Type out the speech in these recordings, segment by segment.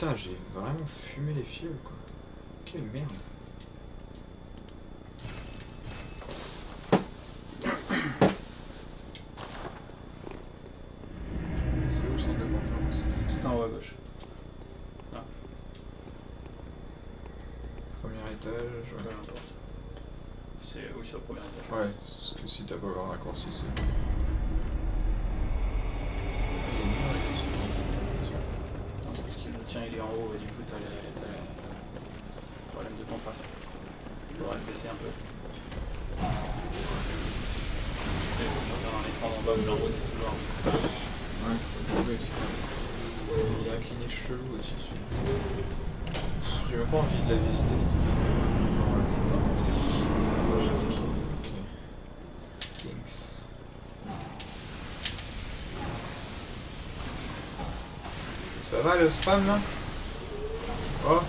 putain, j'ai vraiment fumé les fioles quoi. Quelle merde. C'est où le centre de conférence? C'est tout en haut à gauche. Premier étage, Peu importe. C'est oui, sur le premier étage. ouais. Parce que si t'as pas le raccourci, c'est. Non, c'est parce que le tien il est en haut et du coup t'as les problèmes de contraste. Il faudra le baisser un peu. Et quand tu regardes un écran d'en bas ou d'en haut, c'est toujours. Ouais, oui, il y a un clinique chelou aussi celui-là. J'ai même pas envie de la visiter cette zone. Non, ouais, c'est pas bon, parce que ça va, j'ai dit. Ok. Thanks. Ça va le spam là? Oh!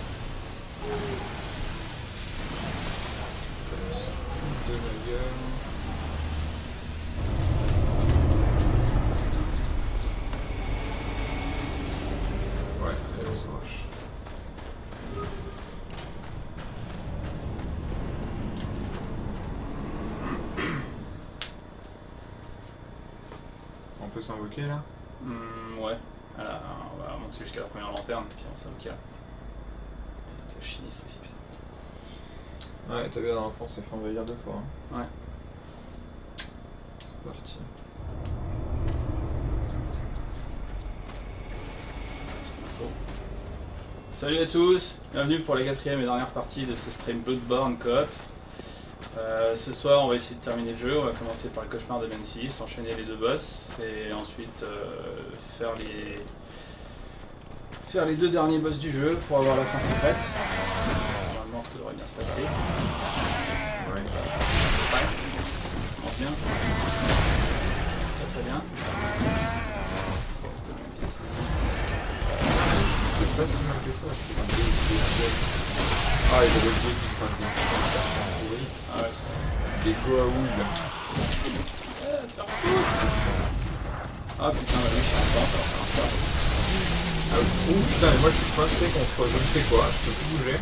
De ma gueule. Ouais, allez, on s'arrache. On peut s'invoquer là? Ouais. Voilà, on va monter jusqu'à la première lanterne, puis on s'invoque là. Et notre chiniste aussi, putain. Ouais, t'as vu la dernière fois, on s'est fait envahir 2 fois. Hein. Ouais. C'est parti. Salut à tous, bienvenue pour la 4ème et dernière partie de ce stream Bloodborne Coop. Ce soir on va essayer de terminer le jeu, on va commencer par le cauchemar de Mensis, enchaîner les 2 boss et ensuite faire les 2 derniers boss du jeu pour avoir la fin secrète. Normalement tout devrait bien se passer. Ouais. Ouais, ça commence bien. Très très bien. C'est pas si mal que ça, c'est un peu. Ah, il y avait le jeu qui craque des trucs pourris. Ah ouais, Des goa'uld. ah putain, bah oui, je suis content, ça marche pas. Ah, ouh putain, et moi je suis coincé contre je ne sais quoi, je peux plus bouger.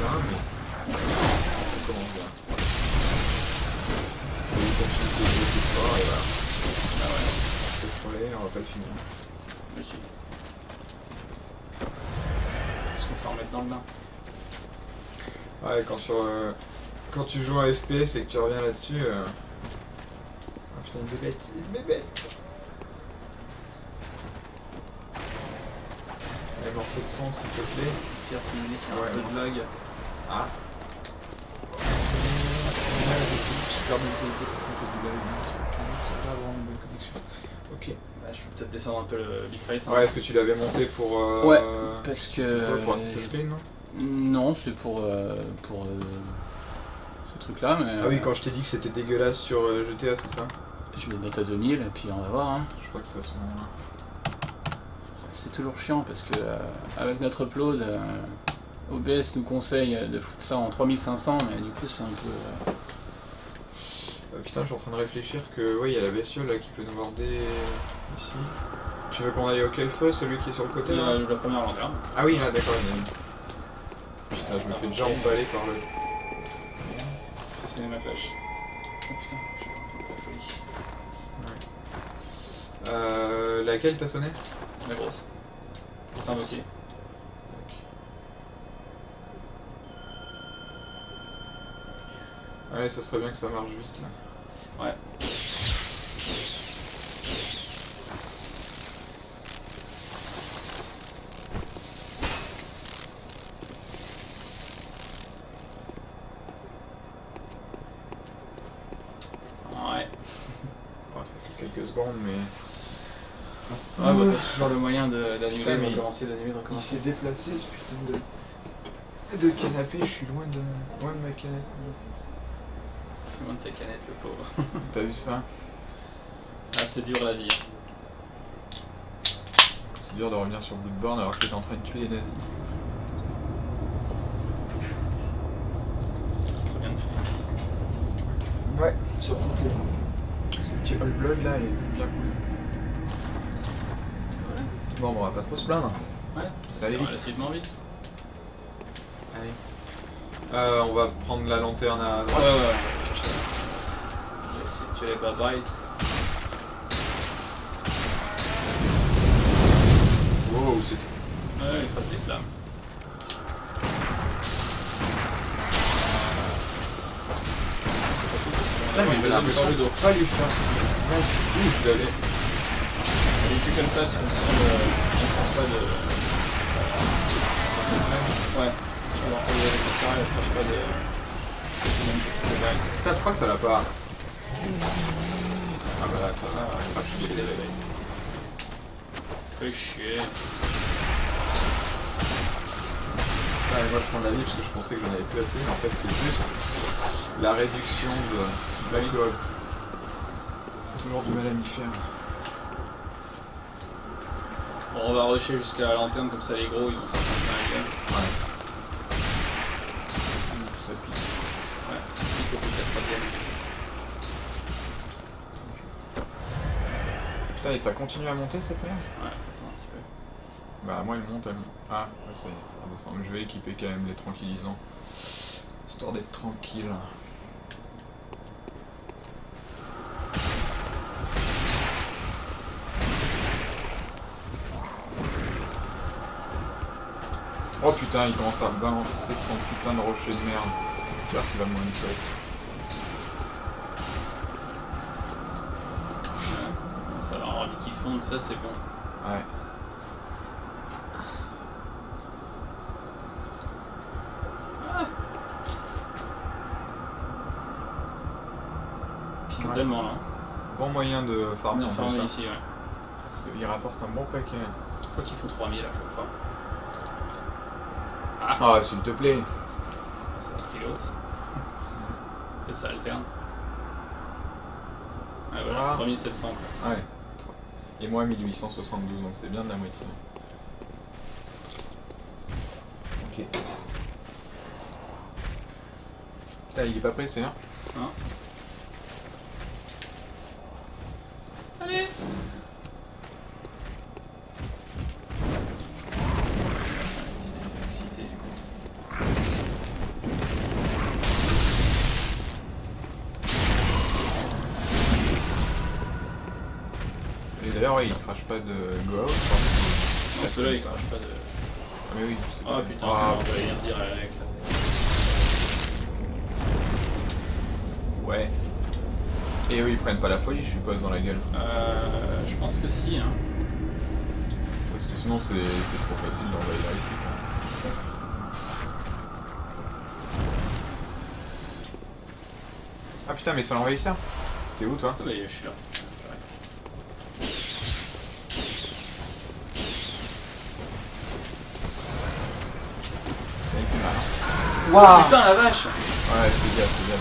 Ah, mais. Comment dire? Il continue ses jeux tout fort et voilà. Ah ouais, C'est frôlé, on va pas le finir. mais si. Parce qu'on s'en remet dans le bain. Ouais, quand tu joues à FPS et que tu reviens là-dessus. Ah putain, une bébête, une bébête! Les morceaux de sang, s'il te plaît. Pierre Fumé qui a Ouais, un peu de lag. Ah. Super bonne qualité par contre du live, c'est pas vraiment une bonne connexion. Ok. Bah, je peux peut-être descendre un peu le bitrate. Ouais, est-ce que tu l'avais monté pour. Ouais, parce que. Pour Assassin's Creed, non? Non, c'est pour ce truc-là, mais. Ah oui, quand je t'ai dit que c'était dégueulasse sur GTA, c'est ça? Je vais le mettre à 2000 et puis on va voir. Hein. Je crois que c'est à ce moment-là. C'est toujours chiant parce que avec notre upload, OBS nous conseille de foutre ça en 3500, mais du coup c'est un peu. Putain, je suis en train de réfléchir que. Ouais, il y a la bestiole là qui peut nous border ici. Tu veux qu'on aille au Kelfeu, celui qui est sur le côté là? La première lanterne. Ah oui, là, d'accord. Putain, je me fais déjà emballer par le. C'est ma flèche. Oh putain, je suis un peu la folie. Laquelle t'as sonné? La grosse. Pour t'invoquer. Allez, ça serait bien que ça marche vite là. Ouais. Ouais. Bon, ça fait quelques secondes, mais. Ouais, bah t'as toujours le moyen d'annuler, Putain, de mais recommencer, d'annuler, de Il recommencer. s'est déplacé ce putain de canapé, je suis loin de ma canette. Loin de ta canette, le pauvre. T'as vu ça? Ah, c'est dur la vie. C'est dur de revenir sur Bloodborne alors que t'es en train de tuer les nazis. C'est très bien de faire. Ouais, surtout que ce petit All Blood là est bien cool. Bon, on va pas trop se plaindre. Ouais, Ça allait vite. relativement vite. Allez. On va prendre la lanterne à Ouais, droite. ouais, ouais, on va chercher la droite. Je vais essayer de tuer les bad bites. Wow, c'est... Ouais, il passe des flammes. Ah, mais j'ai l'impression sur le dos. de pas lui faire... Ouh, je l'avais... Il est plus comme ça, c'est comme ça, on passe pas de... Ouais, si on va envoyer avec ça, il ne passe pas de... Putain, je crois que ça l'a pas... Ah bah là, ça va. Pas toucher les bébêtes. Fais chier. Ouais, moi je prends de la vie parce que je pensais que j'en avais plus assez, mais en fait c'est juste la réduction de l'alcool. Toujours du mal à m'y faire. Bon, on va rusher jusqu'à la lanterne, comme ça les gros ils vont s'en prendre plein la gueule. Ouais. Ça pique. Ouais, ça pique au bout de la troisième. Putain, et ça continue à monter cette merde? Ouais, attends un petit peu. Bah moi elle monte, elle... Ah, ouais ça y est, ça redescend. Je vais équiper quand même les tranquillisants. Histoire d'être tranquille. Oh putain, il commence à balancer son putain de rocher de merde. J'espère qu'il va me one-shot. Ça va, envie qu'ils fondent, ça c'est bon. Ouais. Puis c'est Ouais. tellement là. Bon moyen de farmer en plus. Farmer Hein. ici, ouais. Parce qu'il rapporte un bon paquet. Je crois qu'il faut 3000 à chaque fois. Ah, s'il te plaît. Ça a pris l'autre. Et ça alterne. Ouais, voilà, Ah. 3700 quoi. Ouais. Et moi 1872, donc c'est bien de la moitié. Ok. Putain, il est pas pressé, hein. Hein. Allez. C'est excité du coup. Et d'ailleurs, ouais, il crache pas de go out. Non, celui-là il crache pas de... Ah, mais oui, c'est Ah pas- putain, Ah, on va lire direct. ouais. Et eux, ils prennent pas la folie, je suppose, dans la gueule. Je pense que si. Hein. Parce que sinon, c'est trop facile d'envahir ici, quoi. Ah putain, mais c'est l'envahisseur. T'es où, toi? Ah bah je suis là. T'as été mal, hein. Waouh. Putain la vache. Ouais, c'est bien, c'est bien.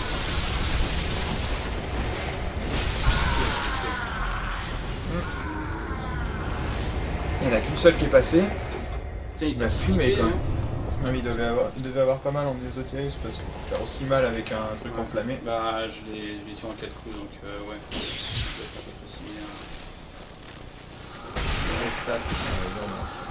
Il y en a qu'une seule qui est passée. Putain, il Il a t'a fumé, fumé quoi. hein. Non, mais il devait avoir pas mal en ésotériste parce que pour faire aussi mal avec un truc enflammé. Bah je l'ai tué en 4 coups donc ouais. Ça doit être à peu près similaire. Les stats.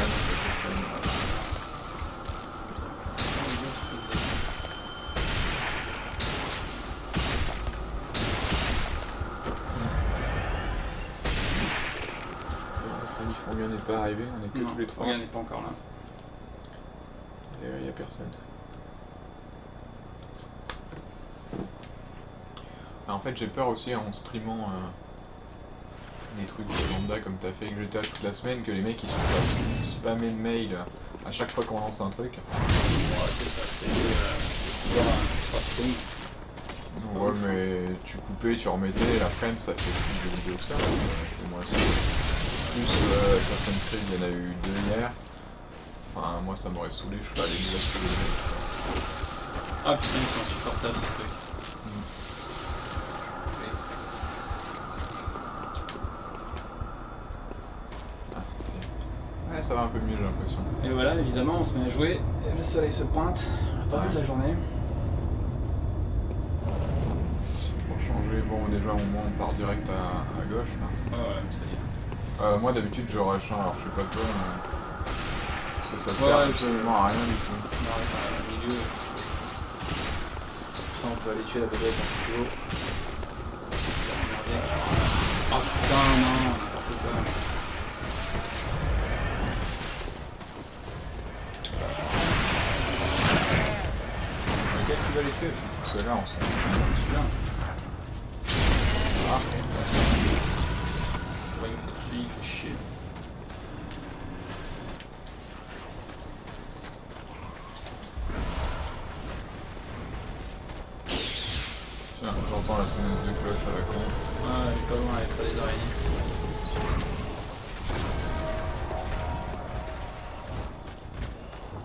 Notre ami Frangien n'est pas arrivé, on est que tous les trois. Regarde, n'est pas encore là. Et il y a personne. En fait, j'ai peur aussi en streamant des trucs de lambda comme t'as fait avec GTA toute la semaine, que les mecs ils se fassent spammer de mails à chaque fois qu'on lance un truc. Ouais, c'est ça, c'est toujours un strings. Ouais, mais tu coupais, tu remettais, la frame ça fait plus de vidéos que ça. Et moi, c'est plus Assassin's Creed, il y en a eu 2 hier. Enfin, moi ça m'aurait saoulé, je serais allé les saouler les mecs. Ah putain, ils sont insupportables ces trucs. Ah, ouais, ça va un peu mieux, j'ai l'impression. Et voilà, évidemment, on se met à jouer, et le soleil se pointe, on l'a pas vu de la journée. Pour changer, bon, déjà au moins on part direct à gauche là. Ouais, ouais, ça y est. Moi d'habitude je rush, hein, alors je sais pas toi, mais ça sert Ouais, absolument à rien du tout. Je m'arrête au milieu. Comme ça on peut aller tuer la vedette en plus haut. Oh putain, non, n'importe quoi. Lequel tu vas les tuer? Ceux-là en ce moment. Celui-là. Ah. Ouais, il me poursuit, il fait chier. Tiens, j'entends la sonnette de cloche à la con. Ah, il est pas loin avec pas des araignées.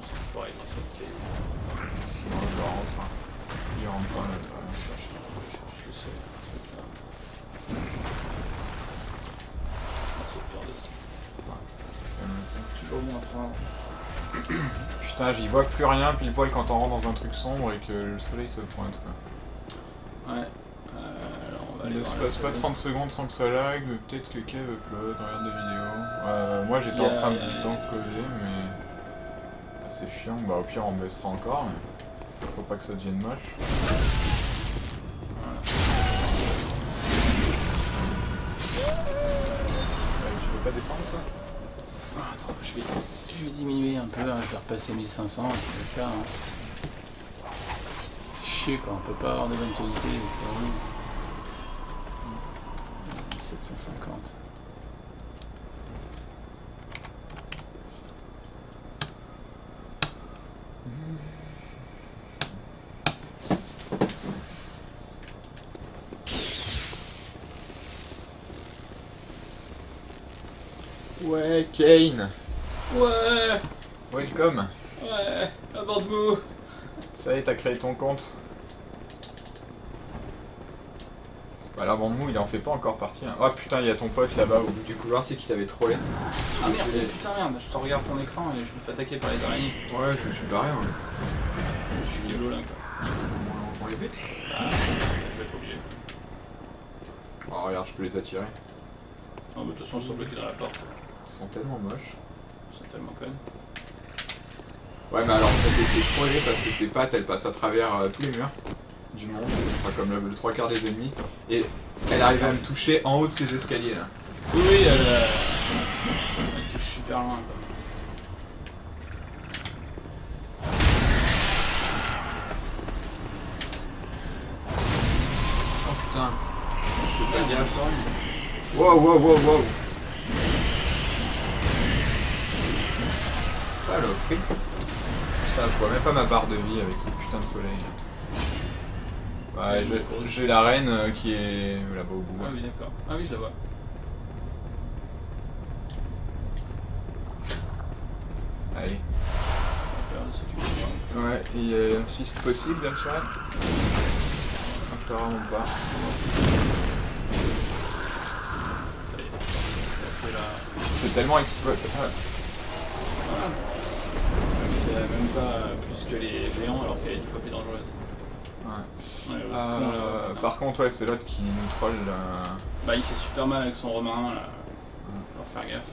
C'est toujours avec un seul cahier. Sinon je dois rentrer. Il rentre pas là, toi. Je cherche le seul truc là. C'est pire de ça. Toujours bon à prendre. Putain, j'y vois plus rien pile poil quand on rentre dans un truc sombre et que le soleil se pointe quoi. Ouais. Alors on va Il aller ne voir se la passe pas seconde. 30 secondes sans que ça lag, mais peut-être que Kev upload, regarde des vidéos. Moi j'étais en train d'encoder, mais c'est chiant. Bah au pire on baissera encore, mais faut pas que ça devienne moche. Voilà. Tu veux pas descendre toi? Ah, attends, je vais diminuer un peu, hein, je vais repasser 1500 et puis basta. Hein. Chier quoi, on peut pas avoir de bonne qualité, c'est horrible. 750. Ouais, Kane. Ouais, Welcome. ouais, aborde-moi. Ça y est, t'as créé ton compte. Bah la bande mou il en fait pas encore partie. Hein. Oh putain, il y a ton pote là-bas au bout du couloir, c'est qui t'avait trollé. Ah merde, putain merde, je te regarde ton écran et je me fais attaquer par les araignées. Ouais, je me suis barré. Hein. Je suis Kevlo là quoi. On les bute. Ah, je vais être obligé. Oh regarde, je peux les attirer. Oh, bah, de toute façon, je suis bloqué dans la porte. Ils sont tellement moches. Ils sont tellement connes. Ouais, mais alors en fait, c'est trollé parce que ses pattes elles passent à travers tous les murs du monde, enfin comme le 3/4 des ennemis, et elle arrive à me toucher en haut de ces escaliers là. Oui, oui, elle touche super loin quoi. Oh putain, je fais pas bien gaffe. ensemble. Wow, wow, wow, wow. Saloperie. Putain, je vois même pas ma barre de vie avec ce putain de soleil. Ouais, j'ai la reine qui est là-bas au bout. Ah oui, d'accord. Ah oui, je la vois. Allez. On va faire de s'occuper de moi. Ouais, il y a un fist possible bien sûr. Je te vraiment pas. Ça y est, je fais la... C'est tellement exploité. Voilà. Elle fait même pas plus que les géants alors qu'elle est 10 fois plus dangereuse. Ouais. Ouais, l'autre con, là, putain. Par contre, ouais, c'est l'autre qui nous troll. Bah, il fait super mal avec son romain là. Faut faire gaffe.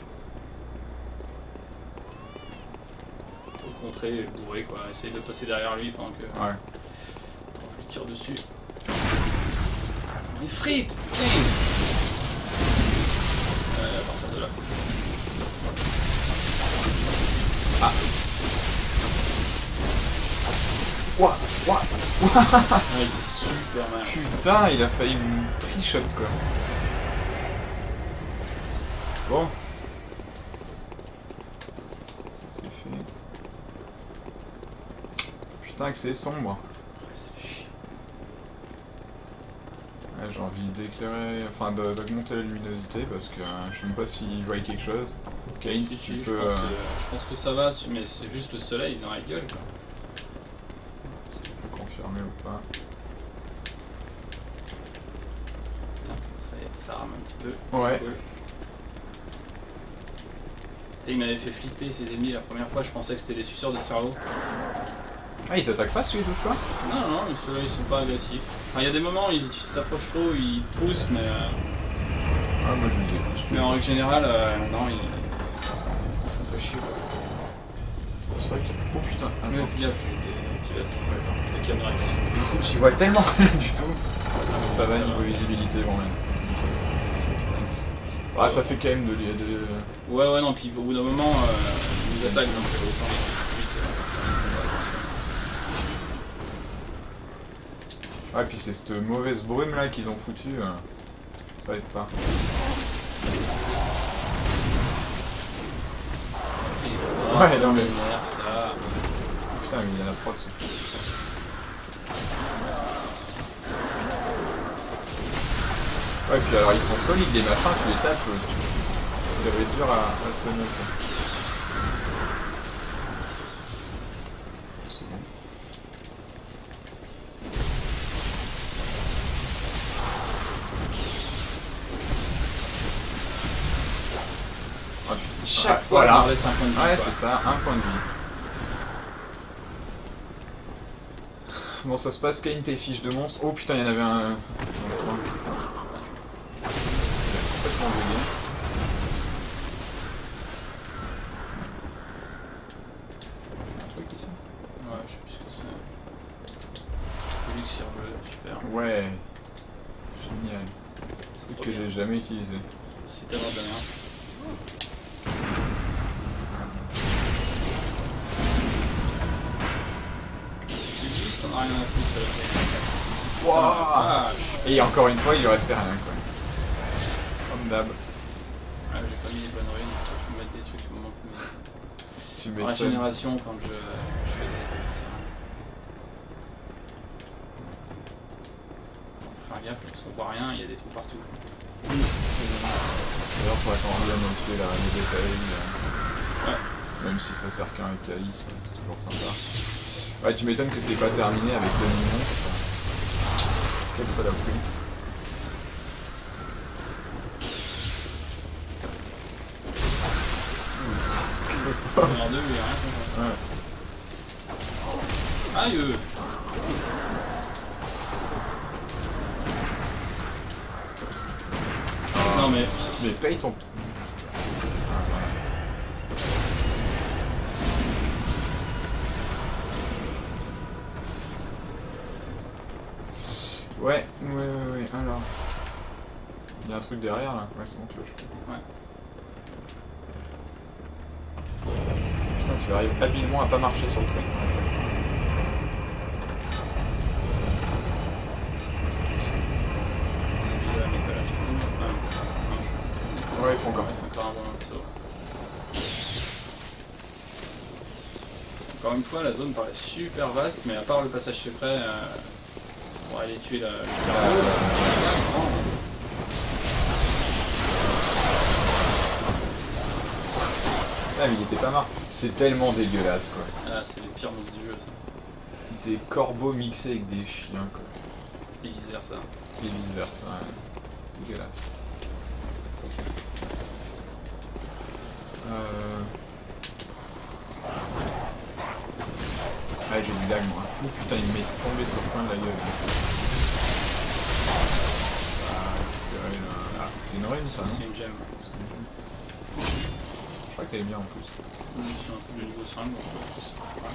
Faut le contrer et le bourrer quoi. Essayer de passer derrière lui pendant que. Ouais. Bon, je lui tire dessus. Les frites! Putain! À partir de là. Ah. Ouah, ouah. Ah, il est super mal. Putain, il a failli me trichot quoi. Bon. Ça c'est fait. Putain que c'est sombre. Ouais, ça fait chier. Ouais, j'ai envie d'éclairer, enfin d'augmenter la luminosité parce que je sais même pas s'il voit quelque chose. Kane, si tu Je peux. pense que ça va, mais c'est juste le soleil dans la gueule quoi. Si tu peux confirmer ou pas. Tiens, ça y est, ça rame un petit peu. Ouais. C'est cool. Putain, il m'avait fait flipper ces ennemis la première fois, je pensais que c'était des suceurs de cerveau. Ah, ils attaquent pas si tu les touches pas? Non, non, mais ceux-là ils sont pas agressifs. Enfin, il y a des moments où ils t'approchent trop, ils te poussent, mais. Ah, moi je les ai tous Mais tués. en règle générale, non, ils font pas chier. C'est vrai que. Oh putain, Mais attends. fais gaffe, il était activé l'ascenseur. Les caméras qui sont. J'y vois tellement rien du tout. Ah, mais Ça va ça niveau visibilité, bon. Ouais. Ah, ça fait quand même de. Ouais, ouais, non, puis au bout d'un moment, ils nous attaquent, donc autant les tuer tout de suite. Ah, puis c'est cette mauvaise brume là qu'ils ont foutu. Ça aide pas. Ouais, non, mais- Nerf, ça. Putain, mais il y en a 3 dessus. Ouais, puis alors ils sont solides les machins, tu les tapes, ça va être dur à stunner quoi. C'est bon. Ah, Chaque ah, fois, voilà. on laisse un point de vie. Ouais, quoi. c'est ça, un point de vie. Bon, ça se passe, Kane, tes fiches de monstres. Oh putain, il y en avait un. Il a complètement bugué. Un truc ici. Ouais, je sais plus ce que c'est. L'élixir bleu, super. Ouais. Génial. C'est trop que bien. j'ai jamais utilisé. C'est tellement de la merde. Juste, on a rien à foutre sur la télé. Wouah. Vache. Et encore une fois, il lui restait rien quoi. Comme d'hab. Ah, j'ai pas mis les bonnes ruines, faut que je me mette des trucs qui me manquent. Tu En m'étonnes. régénération, quand je fais des étapes, ça. Faut faire gaffe parce qu'on voit rien, il y a des trous partout. D'ailleurs, faudrait qu'on revienne un petit peu la reine des détails. Ouais. Même si ça sert qu'à un calice, c'est toujours sympa. Ouais, tu m'étonnes que c'est pas terminé avec le monstre. Quelle saloperie. On est en deux, il y a rien qu'on voit. Ouais. Aïe! Non mais. Mais paye ton. Ouais, alors. Il y a un truc derrière là. Ouais, c'est bon, tu vois, je crois. Ouais. Putain, tu arrives habilement à pas marcher sur le truc. On est obligé de la mettre à l'acheter. Ouais, il faut encore. Il reste encore un bon morceau. Encore une fois, la zone paraît super vaste, mais à part le passage secret pour aller tuer le cerveau, c'est grand. Ah, mais il était pas marre. C'est tellement dégueulasse quoi. Ah, c'est les pires monstres du jeu, ça. Des corbeaux mixés avec des chiens quoi. Et vice versa. Et vice versa, ouais. Dégueulasse. Ouais, j'ai du lag moi. Oh putain, il m'est tombé sur le coin de la gueule. C'est une rune ça, non? C'est une gemme. Je crois qu'elle est bien en plus. Je suis un peu de niveau 5, donc je pense que c'est pas mal.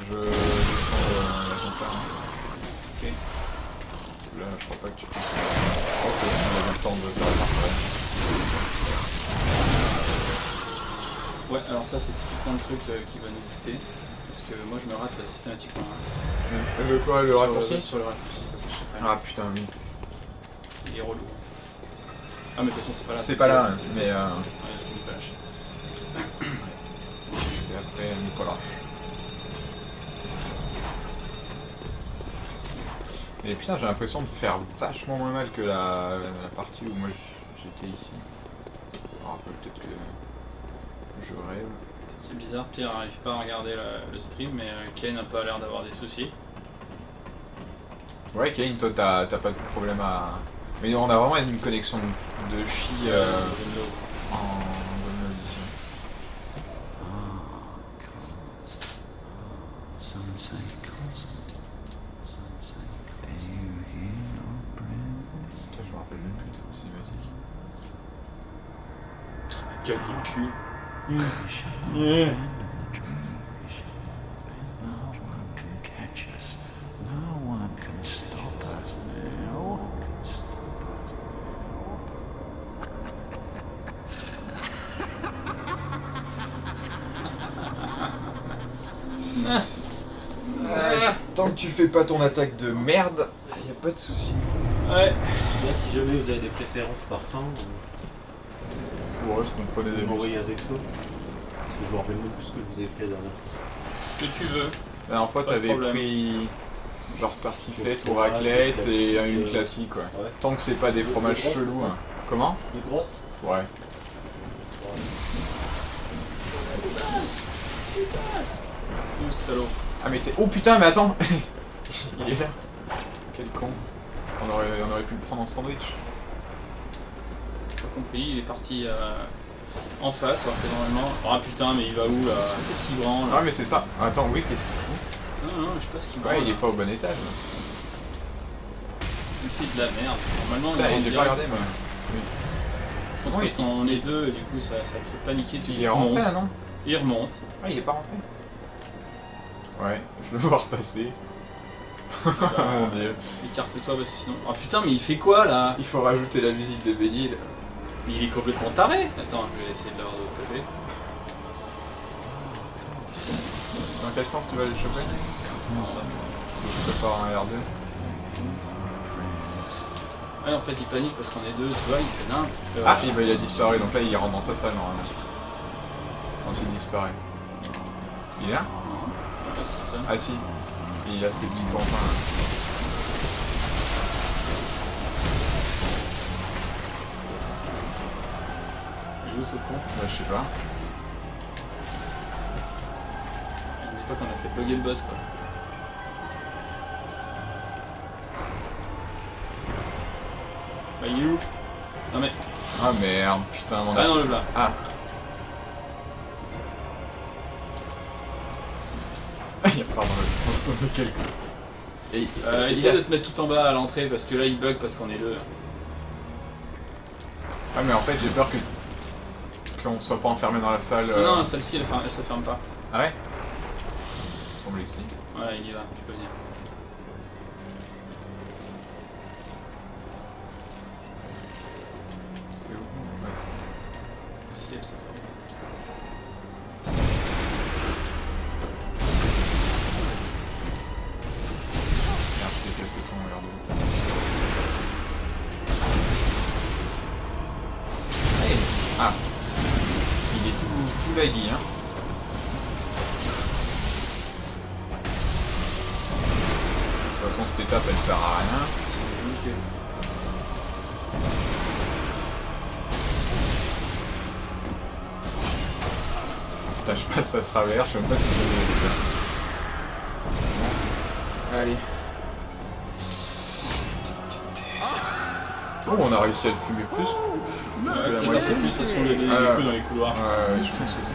Je descends l'ascenseur. Ok. Là, je crois pas que tu puisses. Ok, on avait le temps de faire la partie. Ouais, alors ça c'est typiquement le truc qui va nous buter. Parce que moi je me rate systématiquement. Hein. Le quoi, le Sur raccourci? Sur le raccourci, passage secret. Ah putain, oui. Il est relou. Ah mais de toute façon c'est pas là. C'est pas là, hein, mais Ouais, c'est Nicolas. c'est après Nicolas. Et putain, j'ai l'impression de faire vachement moins mal que la partie où moi j'étais ici. Alors après, peut-être que je rêve. C'est bizarre, Pierre n'arrive pas à regarder le stream, mais Kane n'a pas l'air d'avoir des soucis. Ouais, Kane, toi t'as pas de problème à. Mais on a vraiment une connexion de chi en bonne audition. Some say cosmos, some say cosmos. Are you here? Gueule de cul. Tant que tu fais pas ton attaque de merde, y a pas de souci. Ouais. Là, si jamais vous avez des préférences par temps, Bon, est-ce qu'on prenait des vous m'envoyez un texto. Parce que je me rappelle même plus ce que je vous ai fait la dernière fois. Ce que tu veux. La dernière fois, Pas de t'avais problème. pris genre tartiflette ou Fromage, raclette et classique, une classique, ouais. Ouais. Tant que c'est pas des fromages grosses, chelous. c'est ça Hein. Comment? De grosses. Ouais. Ouh, salaud. Ah mais t'es... Oh putain, mais attends. Il est là. Quel con. On aurait pu le prendre en sandwich. Pas compris, il est parti en face, alors que normalement. Ah putain, mais il va où là? Qu'est-ce qu'il branle? Ah mais c'est ça. Attends, oui, qu'est-ce qu'il fout? Non, je sais pas ce qu'il branle. Ouais, il est là. pas au bon étage. Il fait de la merde. Normalement, Putain, il j'ai est pas regardé moi. Je pense parce qu'on est deux et du coup ça le fait paniquer. Il est rentré là, non? Il remonte. Ah, il est pas rentré. Ouais, je le vois repasser. Bah, Mon dieu. Écarte-toi parce que sinon. Ah putain, mais il fait quoi là? Il faut rajouter la musique de Bénil. Mais il est complètement taré. Attends, je vais essayer de l'avoir de l'autre côté. Dans quel sens tu vas le choper? Je prépare un R2. Ouais, en fait, il panique parce qu'on est deux, tu vois, il fait nimp. Ah, bah, il a disparu, donc là il rentre dans sa salle normalement. Quand il disparaît. Il est là? Ouais, c'est ça. Ah si. Il a ses petits pantin là. Il est où ce con? Bah, je sais pas. À une époque, on a fait bugger le boss quoi. Bah, il est où? Non mais. Ah merde, putain, mon Ah non, le blanc. Ah. Il repart dans le sens de quelqu'un. Et Essaye de te mettre tout en bas à l'entrée parce que là il bug parce qu'on est deux. Ah mais en fait j'ai peur que qu'on soit pas enfermé dans la salle. Non, celle-ci elle se ferme pas. Ah ouais? Semble que si. Voilà, il y va, tu peux venir. C'est où? Ouais, c'est- Si elle se ferme. Merde, je t'ai cassé ton R2. Ah. Il est tout laggy, hein. De toute façon cette étape elle sert à rien. C'est nickel. Putain, je passe à travers, je sais même pas si ça doit être là. Allez. Oh, on a réussi à le fumer plus. Parce que la Ouais, moitié. plus parce qu'on a des coups dans les couloirs. Ouais, je pense que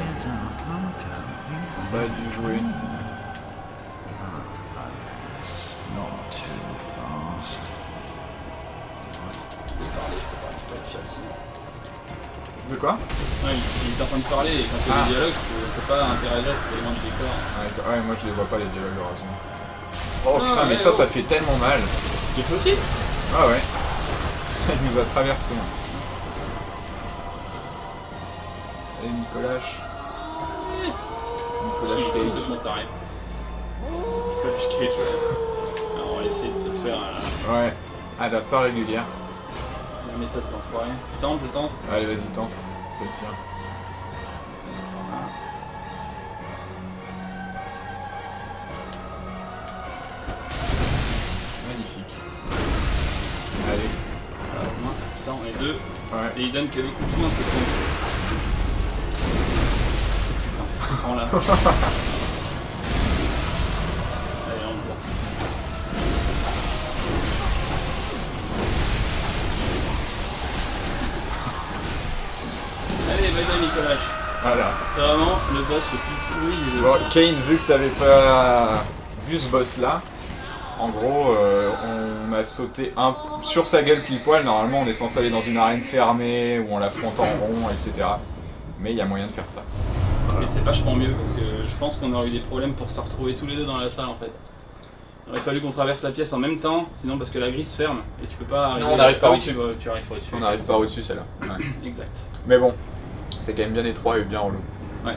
ça a dû jouer. Je peux pas récupérer le fiat sinon. De quoi? Ouais, il est en train de parler et quand il y a des dialogues, je peux pas interagir avec les éléments du décor. Ouais, moi je les vois pas les dialogues, heureusement. Oh putain, Ah, mais ouais, ça, oh. ça fait tellement mal. Tu peux aussi? Ah ouais. Il nous a traversé. Allez, Nicolas. Nicolas Si, Cage. complètement taré. Nicolas Cage, ouais. Alors, on va essayer de se le faire Ouais, à la part régulière. la méthode d'enfoiré. Tu tentes, je tente. Allez, vas-y, tente. C'est le tien. Magnifique. Allez. Au moins, comme ça, on est deux. Ouais. Et il donne que le coup de poing, c'est con. Putain, c'est quoi ce prend là? Allez, on le voit. Allez, bye Nicolas. Voilà. C'est vraiment le boss le plus pourri du jeu. Bon, Kane, vu que t'avais pas vu ce boss là, en gros, on a sauté sur sa gueule pile poil. Normalement, on est censé aller dans une arène fermée où on l'affronte en rond, etc. Mais il y a moyen de faire ça. Et c'est vachement mieux parce que je pense qu'on aurait eu des problèmes pour se retrouver tous les deux dans la salle en fait. Il aurait fallu qu'on traverse la pièce en même temps, sinon parce que la grille se ferme et tu peux pas arriver. Non, on n'arrive pas Ah oui, au-dessus. tu arrives pas au-dessus. On n'arrive pas au-dessus celle-là. Ouais. Exact. Mais bon, c'est quand même bien étroit et bien relou. Ouais.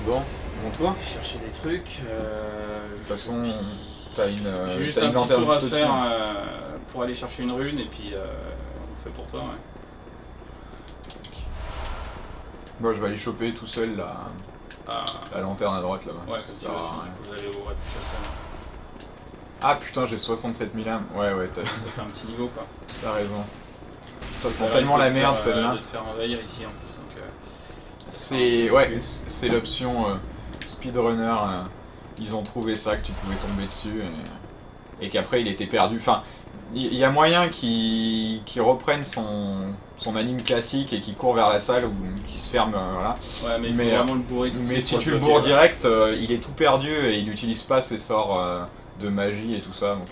Bon, bon tour. Chercher des trucs. De toute façon, t'as une, J'ai juste t'as un une petit lanterne tour à juste faire au-dessus. pour aller chercher une rune et puis on fait pour toi. Ouais. Bon, je vais aller choper tout seul Ah, la lanterne à droite là-bas. ouais, comme tu Ça veux, sert à sinon rien. tu pouvais aller au rat du chasseur. Ah putain, j'ai 67 000 âmes. Ouais, ouais, Ça fait un petit niveau quoi. t'as raison. Ça sent risque tellement de la te merde faire, celle-là. de te faire envahir ici en plus. Donc, C'est ouais, c'est l'option speedrunner. Ils ont trouvé ça que tu pouvais tomber dessus et qu'après il était perdu. Enfin, il y a moyen qu'il reprenne son anime classique et qu'il court vers la salle ou qu'il se ferme. Voilà. ouais, mais il faut Mais, vraiment le bourrer tout de Mais suite si pour tu le bloquer, bourres ouais. direct, il est tout perdu et il n'utilise pas ses sorts de magie et tout ça. Donc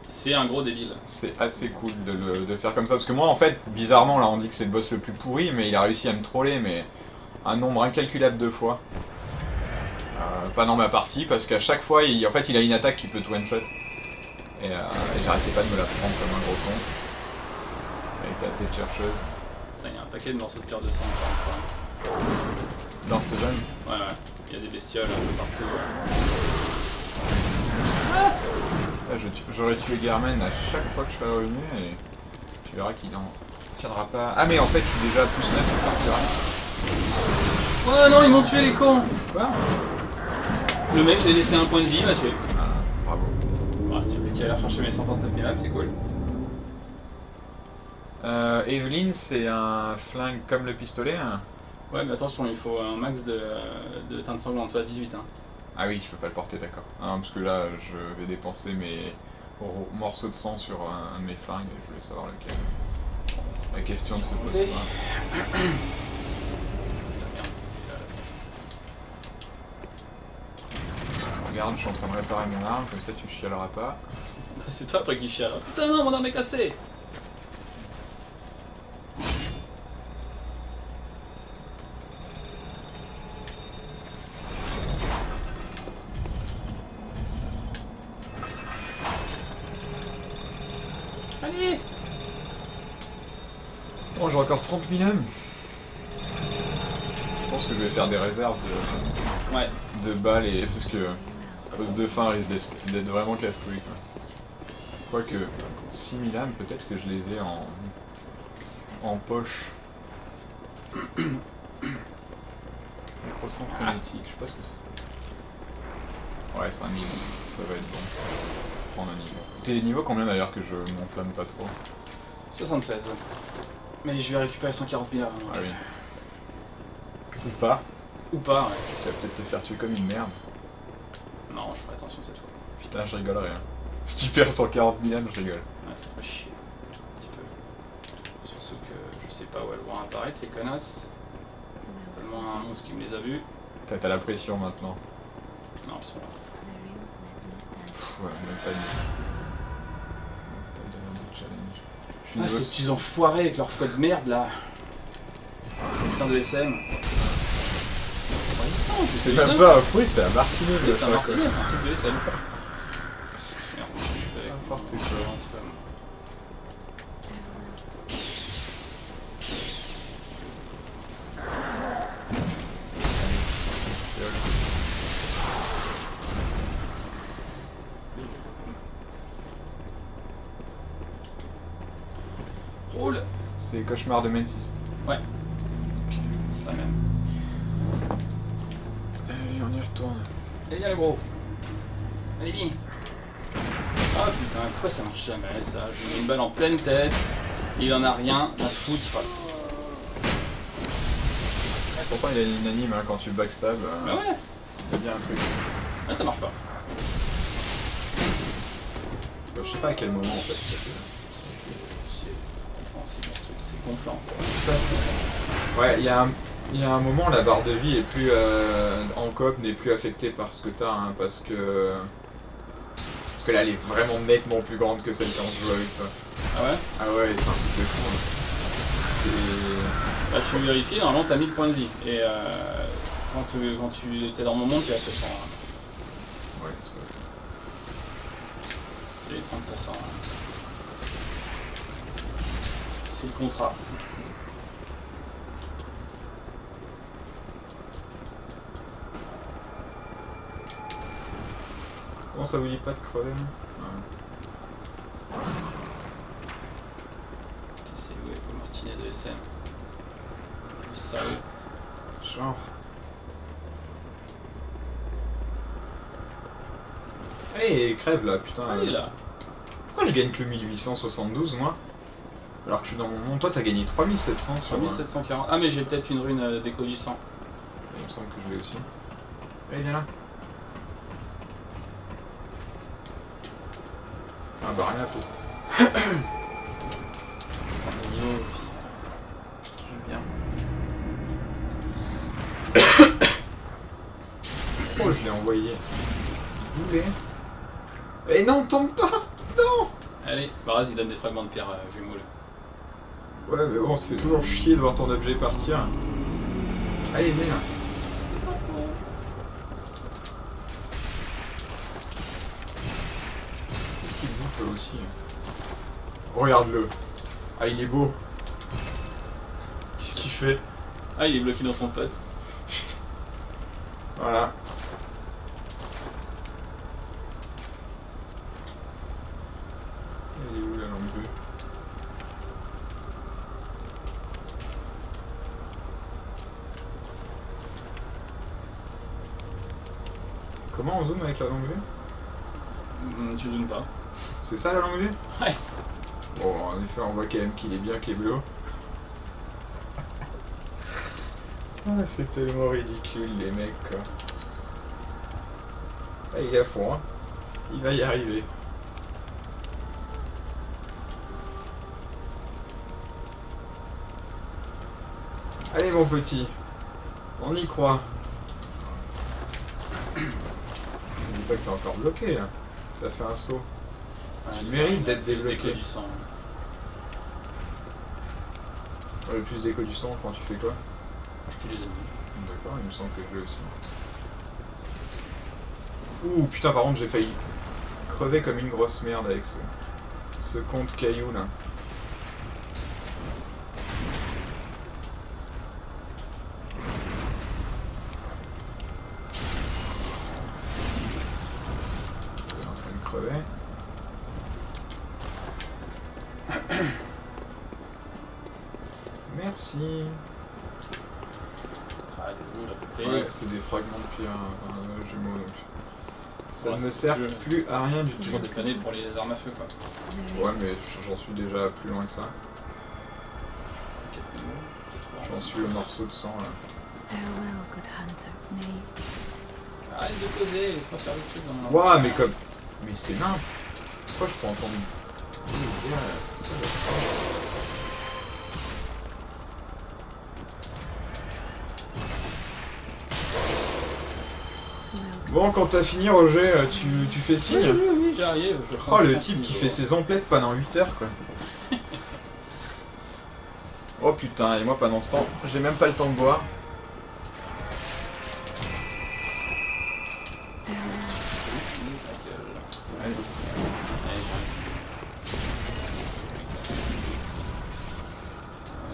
C'est un gros débile. c'est assez cool de le faire comme ça. Parce que moi en fait, bizarrement là on dit que c'est le boss le plus pourri, mais il a réussi à me troller mais un nombre incalculable de fois. Pas dans ma partie parce qu'à chaque fois en fait il a une attaque qui peut te one shot. Et j'arrêtais pas de me la prendre comme un gros con. Avec ta tête chercheuse. Putain, il y a un paquet de morceaux de cœur de sang encore une Dans cette zone. fois. Ouais, ouais. Il y a des bestioles un peu partout. Ouais. Là, j'aurais tué Garmen à chaque fois que je serais revenu et tu verras qu'il en tiendra pas. Ah mais en fait je suis déjà plus 9, ça sortira. Oh non, ils m'ont tué les cons. Quoi? Le mec, je l'ai laissé un point de vie, il m'a tué. Ah, bravo. Ouais, j'ai plus qu'à aller chercher mes 139 000 âmes, c'est cool. Evelyn, c'est un flingue comme le pistolet hein. Ouais, mais attention, il faut un max de teinte sanglante, toi 18 hein. Ah oui, je peux pas le porter, d'accord. Ah, parce que là, je vais dépenser mes morceaux de sang sur un de mes flingues et je voulais savoir lequel. Bon, bah, c'est La question ne se pose Montez. pas. de la merde. Et là, ça, Regarde, je suis en train de réparer mon arme, comme ça tu chialeras pas. Bah, c'est toi après qui chiale. Putain, non, mon arme est cassée. Allez. Bon, j'ai encore 30 000 âmes. Je pense que je vais faire des réserves Ouais. de balles et parce que la pause de fin risque d'être vraiment casse-couille. Quoique 6 000 âmes, peut-être que je les ai en poche. Microcent frénétique, je sais pas ce que c'est. Ouais, 5 000, ça va être bon. Prendre un niveau. T'es les niveaux combien d'ailleurs que je m'enflamme pas trop? 76. Mais je vais récupérer 140 000 âmes. Ah oui. Ou pas. Ou pas, ouais. Tu vas peut-être te faire tuer comme une merde. Non, je ferai attention cette fois. Putain, je rigolerais. Hein. Si tu perds 140 000 âmes, je rigole. Ouais, ça ferait chier. Un petit peu. Surtout que je sais pas où elles vont apparaître, ces connasses. Tellement un monstre qui me les a vus. T'as la pression maintenant. Non, ils sont là. Pff, ouais, même pas de challenge. Je suis Ah, niveau- ces petits enfoirés avec leur foi de merde là. Putain de SM. Résistant, C'est même pas un fouet, c'est un martinet. Oui, le c'est un choc, martinet, quoi. c'est un truc de SM. Merde, je fais N'importe mon quoi. lance-flamme. Roule. C'est Cauchemar de Mensis. Ouais, Ok. c'est la même. Allez, on y retourne. Allez, viens le gros. Allez, viens. Ah putain, pourquoi ça marche jamais ça? Je lui mets une balle en pleine tête, il en a rien à foutre. Pourtant, il a une anime hein, quand tu backstab. Bah ouais, Il y a bien un truc. ouais, ça marche pas. Je sais pas à quel moment en fait. C'est compréhensible ce truc, c'est gonflant. Ouais, il y a un moment, la barre de vie est plus en coop n'est plus affectée par ce que t'as, hein, parce que là, elle est vraiment nettement plus grande que celle quand je joue avec toi. Ah ouais? Ah ouais, c'est un truc de fou. Hein. c'est... Là tu vérifies, normalement t'as 1000 points de vie. Et quand tu es dans mon monde, tu es à 700. Hein. Ouais, c'est pas... C'est les 30%. Hein. C'est le contrat. Comment ça vous dit pas de crever? Ouais. Qui c'est où le Martinet de SM? Le salaud. Genre... Allez, crève là, putain. Allez là. Pourquoi je gagne que 1872 moi? Alors que je suis dans mon monde, toi t'as gagné 3700 sur... 3740. Ah mais j'ai peut-être une rune d'écho du sang. Il me semble que je l'ai aussi. Allez, viens là. Ah bah rien à foutre. Un niveau, et puis, Je viens. Oh, je l'ai envoyé. Il voulait. Eh non, tombe pas. Non. Allez, bah vas-y, donne des fragments de pierre jumeaux. Ouais, mais bon, ça fait toujours chier de voir ton objet partir. Allez, viens là. C'est pas faux. Qu'est-ce qu'il bouffe là aussi? Regarde-le. Ah, il est beau. Qu'est-ce qu'il fait? Ah, il est bloqué dans son pote. Voilà. Elle est où la langue bleue? Comment on zoome avec la langue bleue? Tu zoomes pas. C'est ça la langue bleue? Ouais. Bon, en effet, on voit quand même qu'il est bien Keblo. Ah, c'est tellement ridicule, les mecs, quoi. Ah, il est à fond, hein. Il va y arriver. Allez, mon petit. On y croit. Je dis pas que t'es encore bloqué, là. T'as fait un saut. Tu mérites d'être Plus débloqué. d'écho du sang. Le plus d'écho du sang quand tu fais quoi? Je tue les ennemis. D'accord, il me semble que je l'ai aussi. Ouh, putain, par contre, j'ai failli crever comme une grosse merde avec ce compte caillou là. Il est en train de crever. Merci. Ah, de vous, la poupée. Ouais, c'est des fragments de pierre jumeaux donc. Ça Ouais, ne me c'est sert jeu. plus à rien du tout. Toujours déconner pour les armes à feu quoi. Ouais, mais j'en suis déjà plus loin que ça. 4 niveaux, peut-être J'en suis au morceau de sang là. Farewell, good hunter, may Arrête de causer, laisse-moi faire des trucs dans Ouah, mais comme. Mais c'est nimp. Pourquoi je peux entendre. Oh, gars, ça va pas. Bon, quand t'as fini, Roger, tu fais signe. Oui, j'arrive. Je Oh, prends le 5 type qui niveaux. fait ses emplettes pendant 8 heures, quoi. Oh putain, et moi pendant ce temps, j'ai même pas le temps de boire. Allez.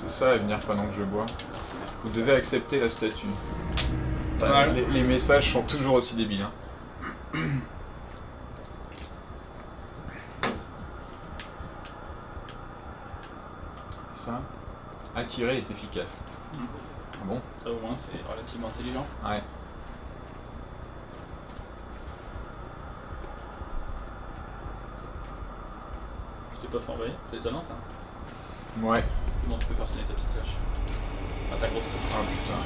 C'est ça, et venir pendant que je bois. Vous devez accepter la statue. Voilà. Les messages sont toujours aussi débiles. Hein. Ça, attirer est efficace. Mm. Ah bon? Ça au moins c'est relativement intelligent. Ouais. Je t'ai pas fait envoyer, c'est étonnant ça. Ouais. C'est bon, tu peux faire sonner ta petite cloche. Ah, ta grosse cloche. Ah putain.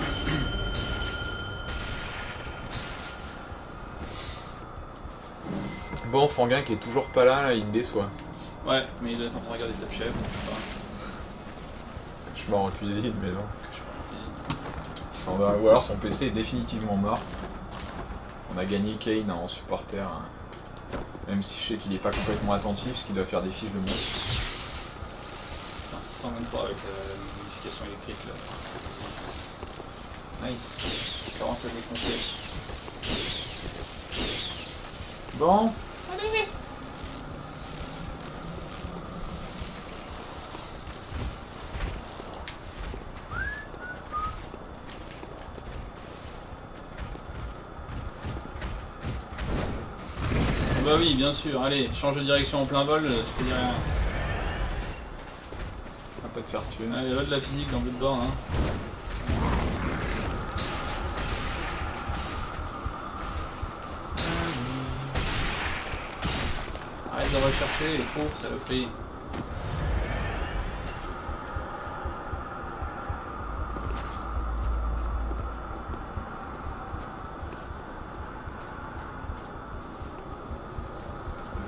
Bon, Fanguin qui est toujours pas là, il me déçoit. Ouais, mais il doit être en train de regarder Top Chef, donc je sais pas. Je suis mort en cuisine, mais non. Que je sais pas en cuisine. Il s'en va. Ou alors son PC est définitivement mort. On a gagné Kane en supporter. Hein. Même si je sais qu'il est pas complètement attentif, parce qu'il doit faire des fiches de match. Putain, si 123 avec la modification électrique là. Nice. Je commence à défoncer. Bon. Bah oui, bien sûr. Allez, change de direction en plein vol, je te dis rien. On va pas te faire tuer. Ah, il y a là de la physique dans Bloodborne. Hein. Arrête de rechercher et trouve, saloperie.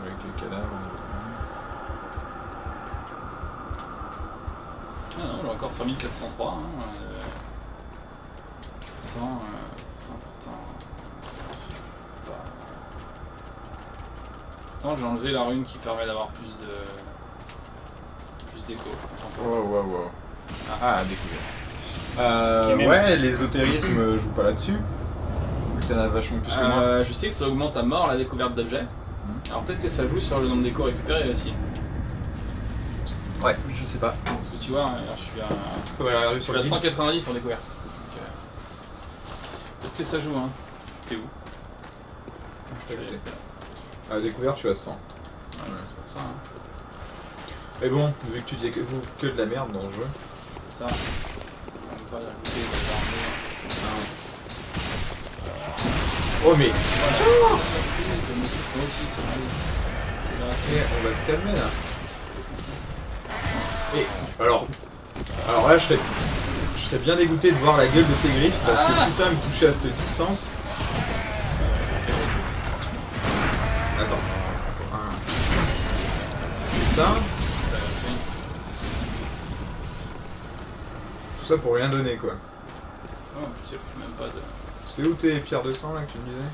Avec les cadavres. Ah non, j'ai encore 3403. Hein. Pourtant. Pourtant, j'ai enlevé la rune qui permet d'avoir plus d'écho. Wow. Ah, découvert. Qui m'aime. Ouais, l'ésotérisme joue pas là-dessus. T'en as vachement plus que moi. Je sais que ça augmente à mort la découverte d'objets. Alors peut-être que ça joue sur le nombre d'échos récupérés aussi. Ouais, je sais pas. Parce que tu vois, je suis à, Faut aller regarder je sur suis à le guide. 190 en découverte. Donc, peut-être que ça joue, hein. T'es où? Je t'ai écouté. À la découverte, je suis à 100. Ouais, c'est pour ça. Hein. Mais bon, vu que tu dis que de la merde dans le jeu. C'est ça. On peut pas rajouter de l'armée. Oh mais Je me touche moi aussi, tiens, allez. C'est là. on va se calmer là. Et alors là je serais bien dégoûté de voir la gueule de tes griffes parce que putain me toucher à cette distance. Attends. Putain, Ça fait. tout ça pour rien donner quoi. Oh, en plus, il n'y a plus même pas de. C'est où tes pierres de sang là que tu me disais?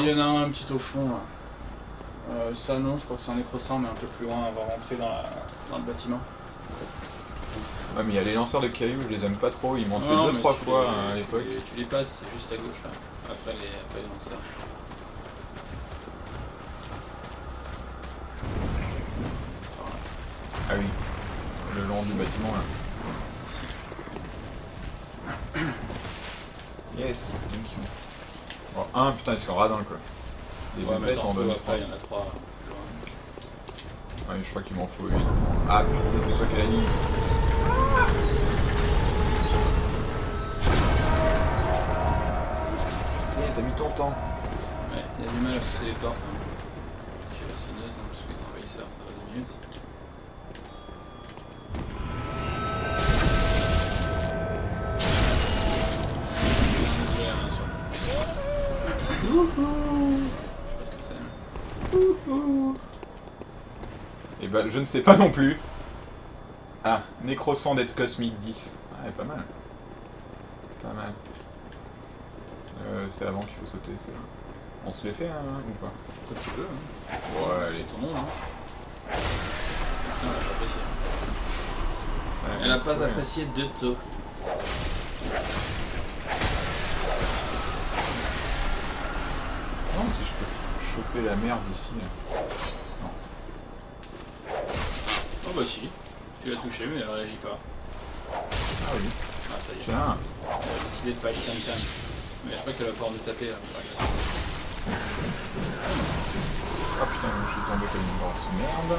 Il y en a un petit au fond là. Ça non, je crois que c'est un nécrosant mais un peu plus loin avant d'entrer dans le bâtiment. Ouais mais il y a les lanceurs de cailloux, je les aime pas trop, ils m'ont tué Non, 2-3 mais fois à tu l'époque. Tu les passes, c'est juste à gauche là, après les lanceurs. Ah oui, le long du bâtiment là. Yes, thank you. Oh, un putain ils sont radins quoi. Les Ouais, mais bêtes t'en en peux, donnent après 3. il y en a 3. Ouais, je crois qu'il m'en faut une. Ah putain, c'est toi qui l'as dit. Putain, t'as mis ton temps. Ouais, il y a du mal à pousser les portes. Hein. J'ai la sonneuse, hein, parce que les envahisseurs ça va 2 minutes. Je sais pas ce que c'est. Et bah, je ne sais pas non plus. Ah, Nécrosandette Cosmic 10. Ah, pas mal. Pas mal. C'est avant qu'il faut sauter, c'est là. On se les fait, hein, ou pas? Comme tu veux. Hein. Ouais, allez. C'est ton nom. Hein. Non, elle a pas apprécié. Ouais, Elle a pas ouais. apprécié de tout. Non, si je peux choper la merde ici. Là. Oh bah si, tu l'as touché mais elle réagit pas. Ah oui. Ah ça y est, Tiens. elle a décidé de pas être calme. Mais je crois qu'elle va pouvoir nous taper là. Ah putain, je suis tombé comme une grosse merde.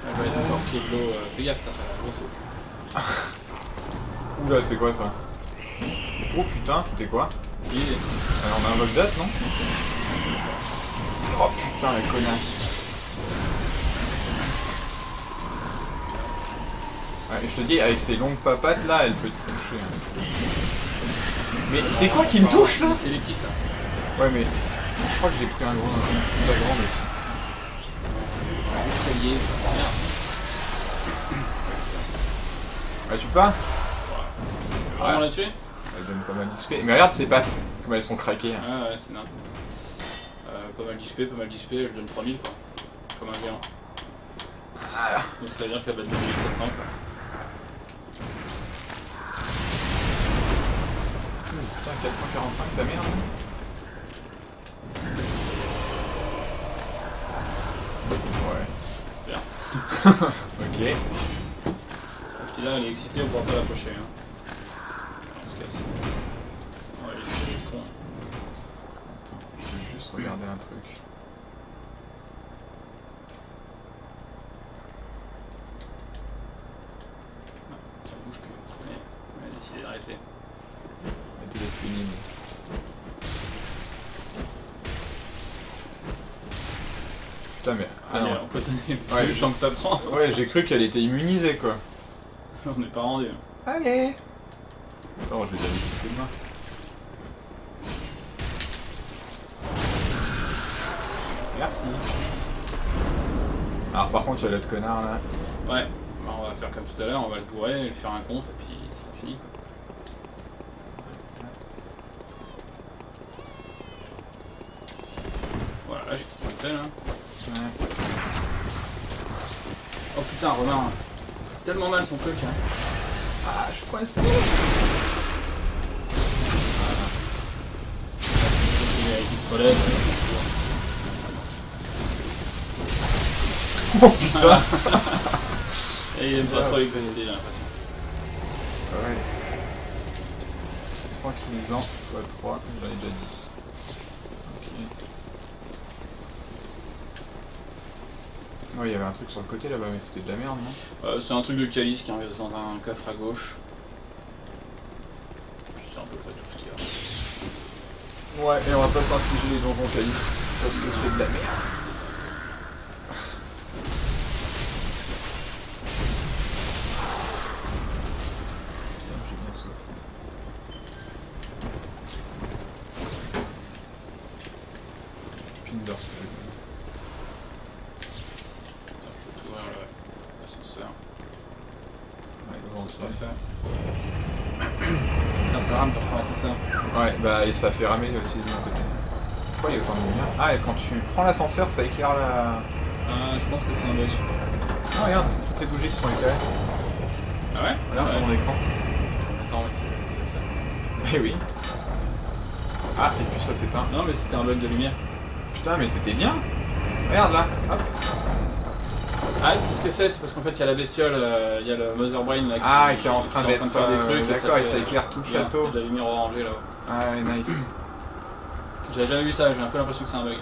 Elle va être encore pied de l'eau. Fais gaffe, t'as fait un gros saut. Oula, c'est quoi ça? Oh putain, c'était quoi? Il est. On a un bug date, non? Oh putain, la connasse. Ouais, je te dis, avec ses longues papates là, elle peut te toucher. Hein. Mais c'est quoi qui me touche là? C'est les petites là. Ouais, mais je crois que j'ai pris un gros. Une grande aussi. Les escaliers. Ah, tu pars? Vraiment la tuer? Elle donne pas mal d'XP. Mais regarde ses pattes, comme elles sont craquées. Hein. Ah ouais, c'est nain. Pas mal d'XP, je donne 3000 quoi. Comme un géant. Donc ça veut dire qu'elle va être 2700 quoi. Putain, 445, ta merde. Ouais. Super. Ok. Et puis là elle est excitée, on pourra pas l'approcher. Hein. On se casse. On va aller faire le con. Attends, je vais juste regarder un truc. Ça bouge plus. Mais on a décidé d'arrêter. Mettez des pénibles. Putain, mais. Ah Allez, non. empoisonner Ouais, le temps que ça prend. Ouais, j'ai cru qu'elle était immunisée quoi. On n'est pas rendu. Allez. Attends, je vais donner un coup de main. Merci. Alors par contre, il y a l'autre connard là. Ouais, bah, on va faire comme tout à l'heure, on va le bourrer, lui faire un contre et puis c'est fini quoi. Voilà, là j'ai tout fait là. Ouais. Oh putain, Romain, tellement mal son truc hein. Ah, je suis coincé. Il se relève. Oh putain. Et il aime pas trop l'électricité j'ai l'impression. Ouais. Tranquillisant, x3, j'en ai déjà 10. Ok. Ouais, il y avait un truc sur le côté là-bas, mais c'était de la merde, non? C'est un truc de calice qui est dans un coffre à gauche. C'est à peu près tout ce qu'il y a. Ouais, et on va pas s'infliger les donjons calice, parce que c'est de la merde. Putain, j'ai bien soif. Pine dorsale. Attends, je vais t'ouvrir l'ascenseur. Ouais, Attends, bon, ça ça sera fait. Putain, ça rame quand je prends l'ascenseur. Ouais, bah et ça fait ramer aussi de mon côté. Pourquoi il y a autant de lumière? Ah, et quand tu prends l'ascenseur, ça éclaire la... Je pense que c'est un bug. Ah, regarde, toutes les bougies se sont éclairées. Ah ouais? Regarde sur mon écran. Attends, mais c'est comme ça. Eh oui. Ah, et puis ça s'éteint. Non, mais c'était un bug de lumière. Putain, mais c'était bien. Regarde là, hop. Ah, c'est ce que c'est parce qu'en fait, il y a la bestiole, il y a le Mother Brain là Qui est en train d'être... faire des trucs. D'accord, et ça fait, éclaire tout le il y a château. de la lumière orangée là-haut. Ah, ouais, nice. J'avais jamais vu ça, j'ai un peu l'impression que c'est un bug.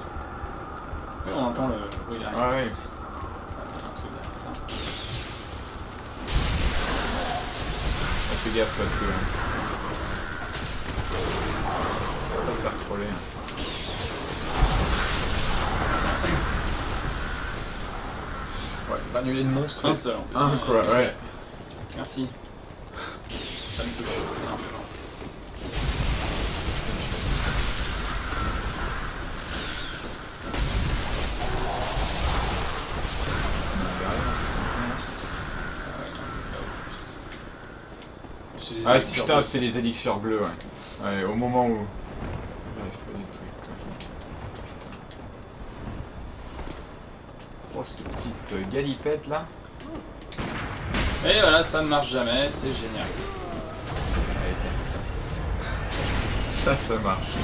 Oui, on entend le bruit derrière. Ouais, ouais. Il y a un truc derrière ça. Fais gaffe parce que... On va pas se faire troller. Ouais, pas annuler de monstre. Un seul en plus. Un quoi, c'est ouais. fait. Merci. Ça me touche. Non, non. Ah putain, c'est les élixirs bleus, ouais. Ouais, au moment où... J'avais fait des trucs, quoi. Putain. Oh, cette petite galipette, là. Et voilà, ça ne marche jamais, c'est génial. Allez, tiens. Ça marche.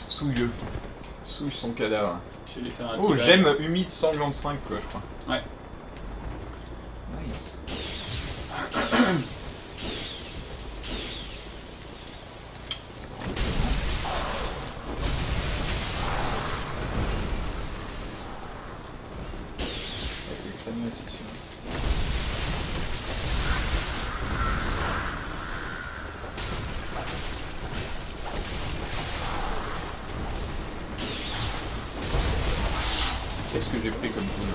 Souille-le. Souille son cadavre. Je vais lui faire un Oh, petit j'aime humide sanglante 5, quoi, je crois. Ouais. Nice. C'est crânien, c'est sûr. Qu'est-ce que j'ai pris comme coup là?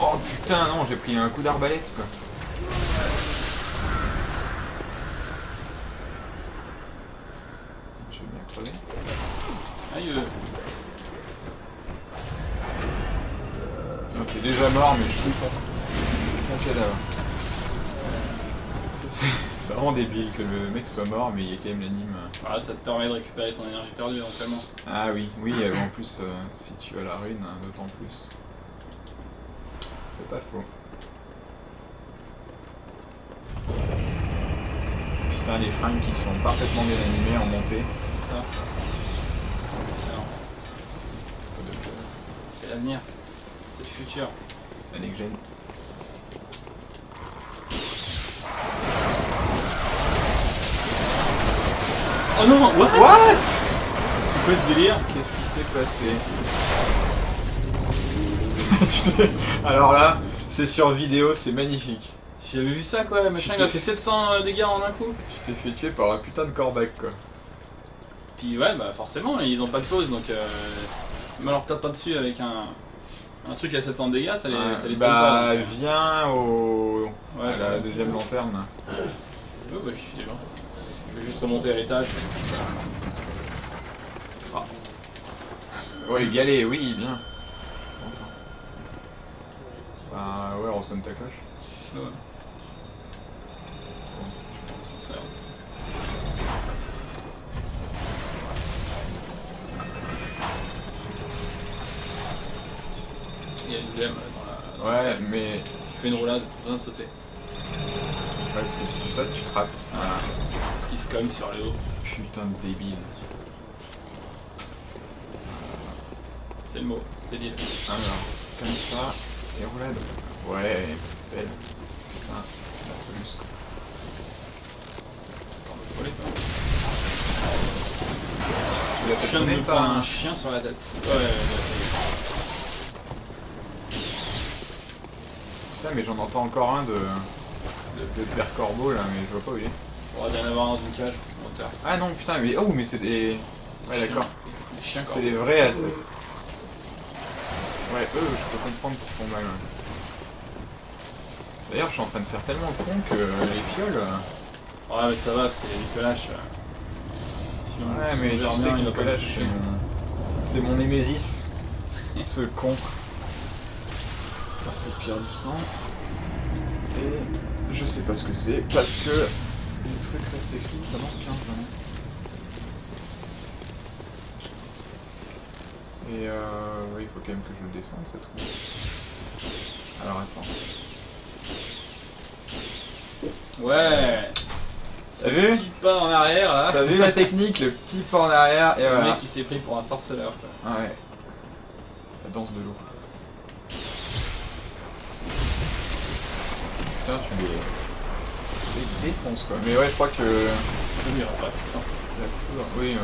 Oh putain, non, j'ai pris un coup d'arbalète quoi. Je vais bien crever. Aïe. Tiens, t'es déjà mort, mais je suis ton cadavre. C'est C'est vraiment débile que le mec soit mort, mais il y a quand même l'anime. Voilà, ça te permet de récupérer ton énergie perdue éventuellement. Ah oui, oui, en plus, si tu as la rune, d'autant plus. C'est pas faux. Putain, les fringues qui sont parfaitement bien animées en montée. C'est ça. Impressionnant. C'est l'avenir. C'est le futur. La next gen. Oh non, What? C'est quoi ce délire? Qu'est-ce qui s'est passé? Alors là, c'est sur vidéo, c'est magnifique. J'avais vu ça quoi, machin il a fait 700 dégâts en un coup. Tu t'es fait tuer par un putain de corbac quoi. Puis ouais, bah forcément, ils ont pas de pause donc mais alors tape pas dessus avec un truc à 700 dégâts, ça les stun pas. Bah donc, viens au... Ouais, à je la vois, deuxième c'est bon. lanterne. Ouais, bah j'y suis déjà en fait. Je vais juste remonter à l'étage. Ouais, galet, oui, bien. Content. Bah ouais, ressonne ta cloche. Ouais. Je prends l'ascenseur. Il y a une gemme dans la... Ouais, mais... Je fais une roulade, besoin de sauter. Ouais, parce que si tu sautes, tu te rates. Voilà. Ce qui se cogne sur le haut. Putain de débile. C'est le mot, débile. Alors, comme ça, et roulade. Ouais, belle. Putain, là ça muscle. Attends, me voler toi. Tu l'as Je fait viens de sonner, me toi, prendre hein. un chien sur la tête. Ouais, ça y est. Putain, mais j'en entends encore un de Père Corbeau là, mais je vois pas où il est. On va bien avoir un dans une cage, en hauteur. Ah non, putain, mais oh, mais c'est des. Ouais, d'accord. Les chiens C'est les vrais. Ouais, eux, je peux comprendre qu'ils font mal. Ouais. D'ailleurs, je suis en train de faire tellement le con que les fioles. Ouais, mais ça va, c'est Nicolas. Si on- Ouais, si mais on tu gère sais bien, que il va pas Nicolas, me toucher. c'est mon némésis. Ce con. Parce que pierre du sang. Et je sais pas ce que c'est, parce que le truc reste écrit pendant 15 ans. Et ouais, il faut quand même que je le descende ce truc. Alors attends. Ouais. Ce T'as vu petit pas en arrière là. T'as vu la technique, le petit pas en arrière et Le voilà. mec il s'est pris pour un sorceleur quoi. Ouais. La danse de l'eau. Putain, tu les défonces quoi. Mais ouais, je crois que... Lui il repasse, putain. La foudre, oui, ouais.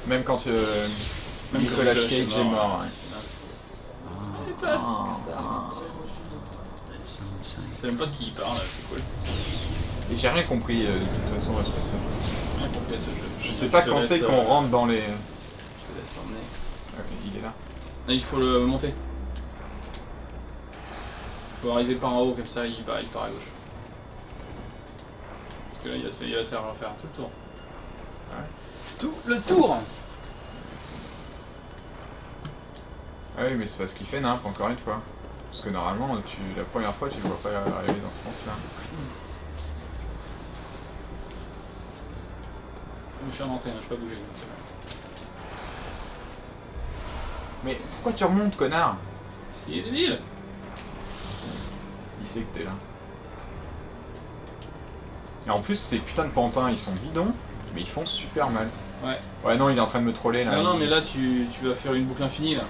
Même quand Même Nicolas que Cage est mort. Ouais. C'est naze. Il passe, c'est même pas de qui il parle, c'est cool. Et j'ai rien compris de toute façon à ce que c'est. J'ai rien compris à ce jeu. Je sais pas quand c'est qu'on rentre dans les... Je te laisse l'emmener. Il est là. Ah, il faut le monter. Il faut arriver par en haut comme ça, il part à gauche. Parce que là il va te faire refaire tout le tour. Ouais. Tout le tour. Ah oui, mais c'est pas ce qu'il fait, Nimp, encore une fois. Parce que normalement, la première fois, tu le vois pas arriver dans ce sens-là. Je suis en entrée, je peux pas bouger. Donc, Mais pourquoi tu remontes, connard? Parce qu'il est débile. Il sait que t'es là. Et en plus, ces putains de pantins, ils sont bidons, mais ils font super mal. Ouais. Ouais, non, il est en train de me troller là. Non, mais là tu vas faire une boucle infinie là.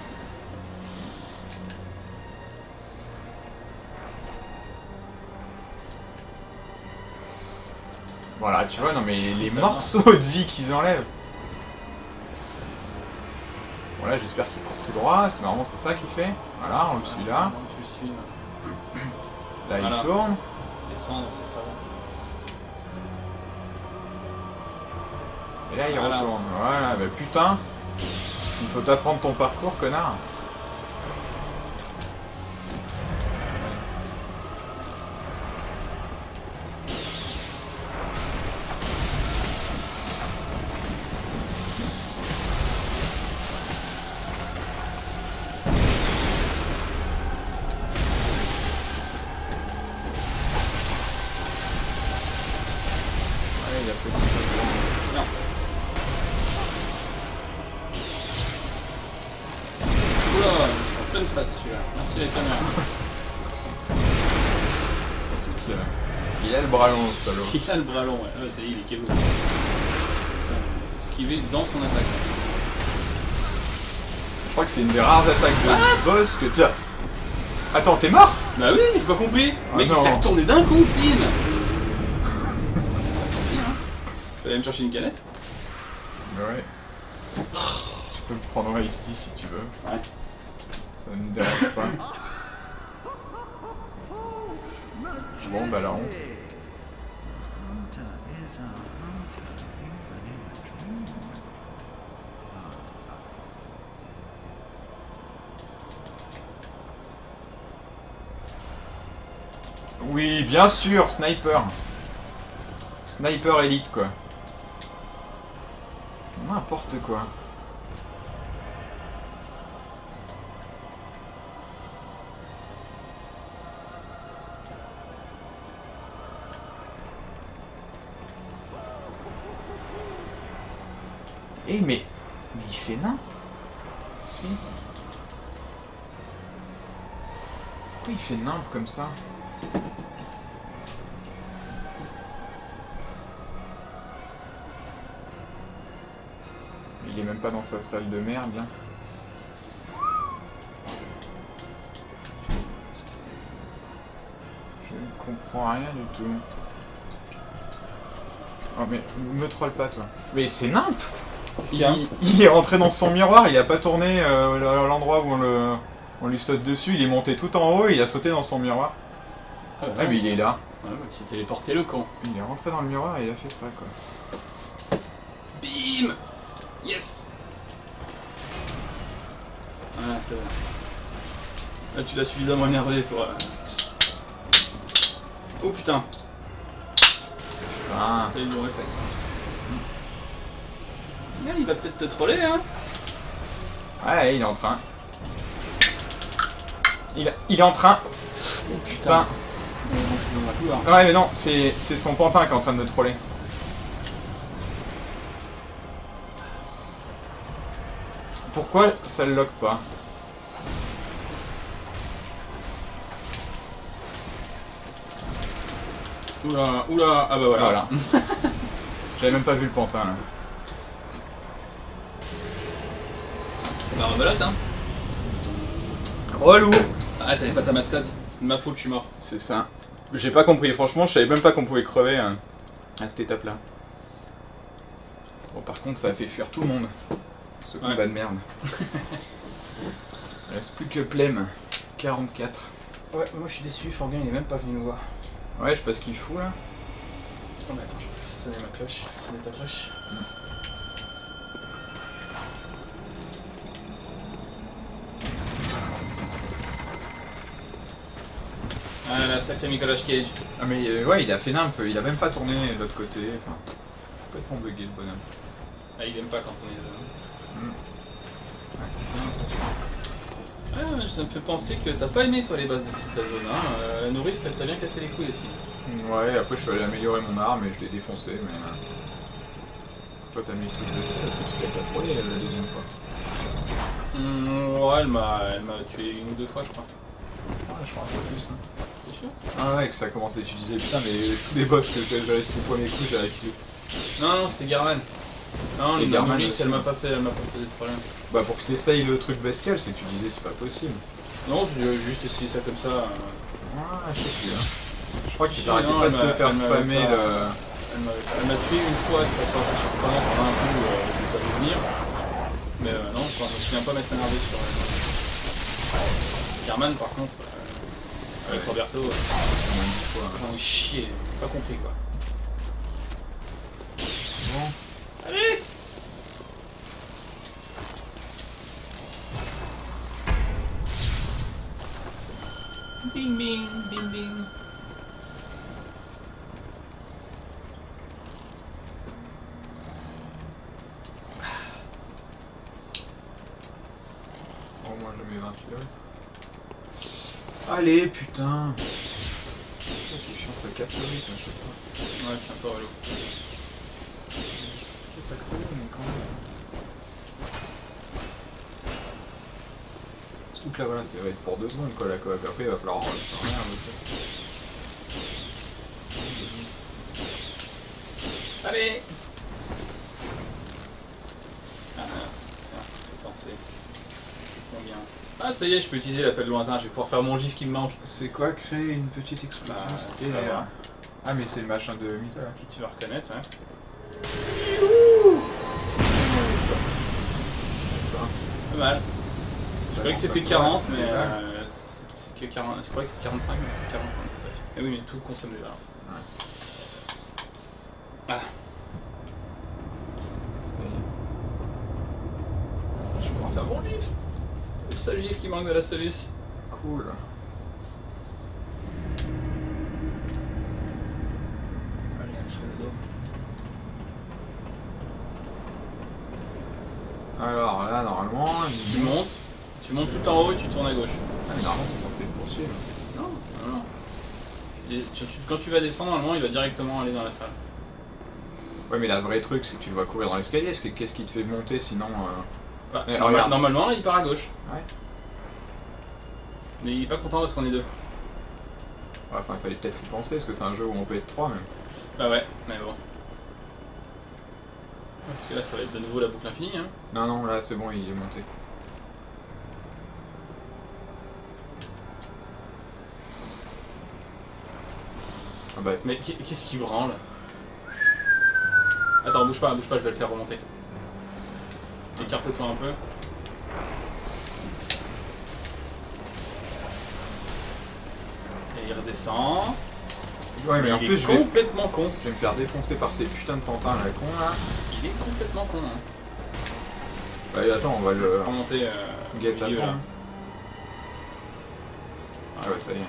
Voilà, tu vois, non mais les Putain. morceaux de vie qu'ils enlèvent. Bon là, j'espère qu'il court tout droit, parce que normalement c'est ça qu'il fait. Voilà, on le suit là. Donc, tu le suis. Là, Voilà. il tourne. Les cendres, ce sera bon. Et là, il Voilà. retourne. Voilà, bah putain. Il faut t'apprendre ton parcours, connard. face celui-là. Merci les caméras. Surtout qu'il a le bras long, ce salaud. Il a le bras long, ouais. Ah, c'est il est KO. Putain, esquivé dans son attaque. Je crois que c'est une des rares attaques de boss que t'as. Attends, t'es mort? Bah oui, j'ai pas compris. Ah Mec, il non. s'est retourné d'un coup, bim. Tu vas aller me chercher une canette? Ouais. Tu peux me prendre ici si tu veux. Ouais. Ça ne me dérange pas. Bon, bah la honte. Oui, bien sûr, sniper. Sniper élite, quoi. N'importe quoi. Eh mais il fait nain. Si. Pourquoi il fait nimble comme ça? Il est même pas dans sa salle de merde, hein. Je ne comprends rien du tout. Oh mais me troll pas toi. Mais c'est nimp. Il est rentré dans son miroir, il a pas tourné l'endroit où on lui saute dessus, il est monté tout en haut, il a sauté dans son miroir. Ah, Ah mais il est là. Ouais, il s'est téléporté le con. Il est rentré dans le miroir et il a fait ça quoi. Bim. Yes. Voilà, c'est bon. Là, tu l'as suffisamment énervé pour... Oh putain. Ah. T'as eu le bon réflexe. Ah, il va peut-être te troller, hein. Ouais, il est en train. Il est en train. Oh Putain. Dans la couloir. Ouais mais non, c'est son pantin qui est en train de me troller. Pourquoi ça le lock pas? Oula, oula, ah bah voilà. Voilà. J'avais même pas vu le pantin là. Bah rebelote, hein. Relou. Ah, t'avais pas ta mascotte. De ma faute, je suis mort. C'est ça. J'ai pas compris, franchement, je savais même pas qu'on pouvait crever à cette étape là. Bon, par contre, ça a fait fuir tout le monde. Ce combat Ouais. de merde. Il reste plus que Plem. 44. Ouais, moi je suis déçu, Forgan il est même pas venu nous voir. Ouais, je sais pas ce qu'il fout là. Oh mais attends, je vais sonner ma cloche, sonner ta cloche. Ah là, sacré Nicolas Cage. Ah, mais ouais, il a fait nimp, il a même pas tourné de l'autre côté. Enfin, complètement bugué le bonhomme. Ah, il aime pas quand on est deux. Ouais, Ah, ça me fait penser que t'as pas aimé toi les bases de cette zone, hein. La nourrice, elle t'a bien cassé les couilles aussi. ouais, après je suis allé améliorer mon arme et je l'ai défoncé, mais. Toi t'as mis le truc de style aussi parce qu'elle t'a trollé la deuxième fois. Ouais, elle m'a tué une ou deux fois, je crois. Ouais, je crois un peu plus. Hein. C'est sûr? Ah ouais, que ça commence à utiliser. Putain, mais tous les boss que j'ai réussi au premier coup, j'ai réussi. Non, c'est Garman. Non, Et la Garman nourrice, aussi. elle m'a pas posé de problème. Bah, pour que t'essayes le truc bestial, c'est que tu disais c'est pas possible. Non, j'ai juste essayé ça comme ça. Ah, je sais plus, hein. Je crois que tu Si, t'arrêtais non, pas elle de te m'a- faire elle m'avait spammer pas- le. Elle m'a tué une fois de façon assez surprenante en un coup, c'est pas vu venir. Mais non, je me souviens pas m'être énervé sur elle. Garman par contre, avec Roberto, j'en ai chié, pas compris quoi. Bon. Allez! Bing bing, bing bing. Bon, moi je mets 20 pilotes. Allez, putain. C'est chiant, ça casse le rythme à chaque fois. Ouais, c'est un peu relou. C'est pas crevé, mais quand même. Donc là voilà, ça va être pour 2 secondes quoi la coop, après il va falloir faire rien Allez. Ah, tiens, faut penser. C'est combien? Ah, ça y est, je peux utiliser l'appel lointain, je vais pouvoir faire mon gif qui me manque. C'est quoi créer une petite explosion? Bah, C'était tu vas voir. Ah mais c'est le machin de Mika là. Tu vas reconnaître, hein. Pas mal. Je croyais que c'était 40, mais c'est que 40. Je croyais que c'était 45, mais c'est 40 en intégration. Mais oui, mais tout consomme des balles en fait. Ah, Ça y est. je vais pouvoir faire mon gif. Le seul gif qui manque de la Solus. Cool. Allez, Alfredo. Alors là normalement, Tu montes tout en haut et tu tournes à gauche. Ah, mais normalement c'est censé le poursuivre. Non, non, non. Quand tu vas descendre, normalement, il va directement aller dans la salle. Ouais mais la vraie truc c'est que tu dois courir dans l'escalier, qu'est-ce qui te fait monter sinon Bah, Mais regarde. normalement, là, il part à gauche. Ouais. Mais il est pas content parce qu'on est deux. Ouais, enfin il fallait peut-être y penser parce que c'est un jeu où on peut être 3 même. Bah ouais, mais bon. Parce que là, ça va être de nouveau la boucle infinie, hein. Non non là c'est bon il est monté. Ah bah Mais qu'est-ce qui branle? Attends, bouge pas, je vais le faire remonter. Écarte-toi un peu. Et il redescend. ouais mais en il plus est je vais complètement con. me faire défoncer par ces putains de pantins là con là. Il est complètement con, hein. Bah attends on va le Remonter guet au milieu, là. à Ah ouais ça y est.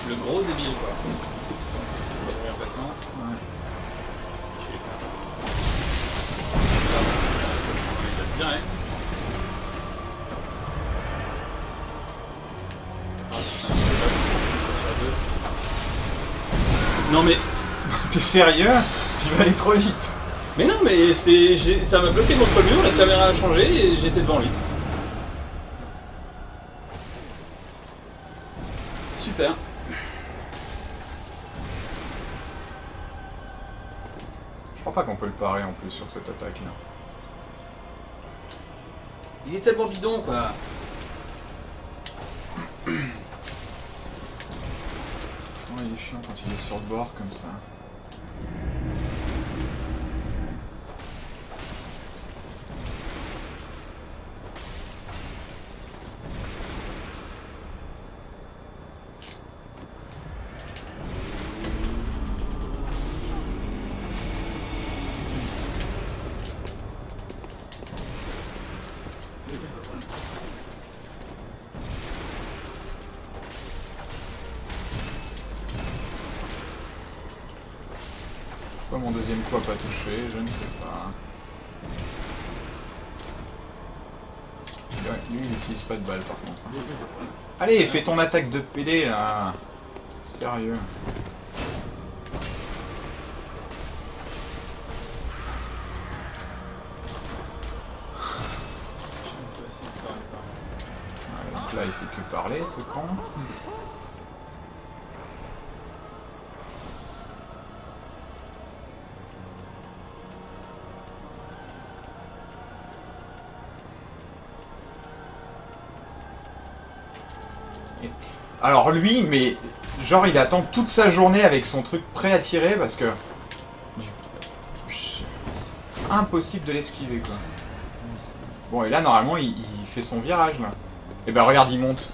Le gros débile, quoi. C'est pas mourir bêtement. Ouais. Je suis content. Il va direct. Ah putain, c'est sur deux. Non mais... T'es sérieux? Tu vas aller trop vite. Mais non mais ça m'a bloqué contre le mur, la caméra a changé et j'étais devant lui. Super. Je crois pas qu'on peut le parer en plus sur cette attaque là. Il est tellement bidon, quoi. Oh, il est chiant quand il est sur le bord comme ça. Pourquoi mon deuxième coup a pas touché, je ne sais pas. Ouais, lui il n'utilise pas de balles par contre. Allez, fais ton attaque de PD là. Sérieux. Ouais, donc là il fait que parler ce con. Alors lui, mais genre il attend toute sa journée avec son truc prêt à tirer parce que... Impossible de l'esquiver quoi. Bon et là normalement il fait son virage là. Et ben regarde il monte.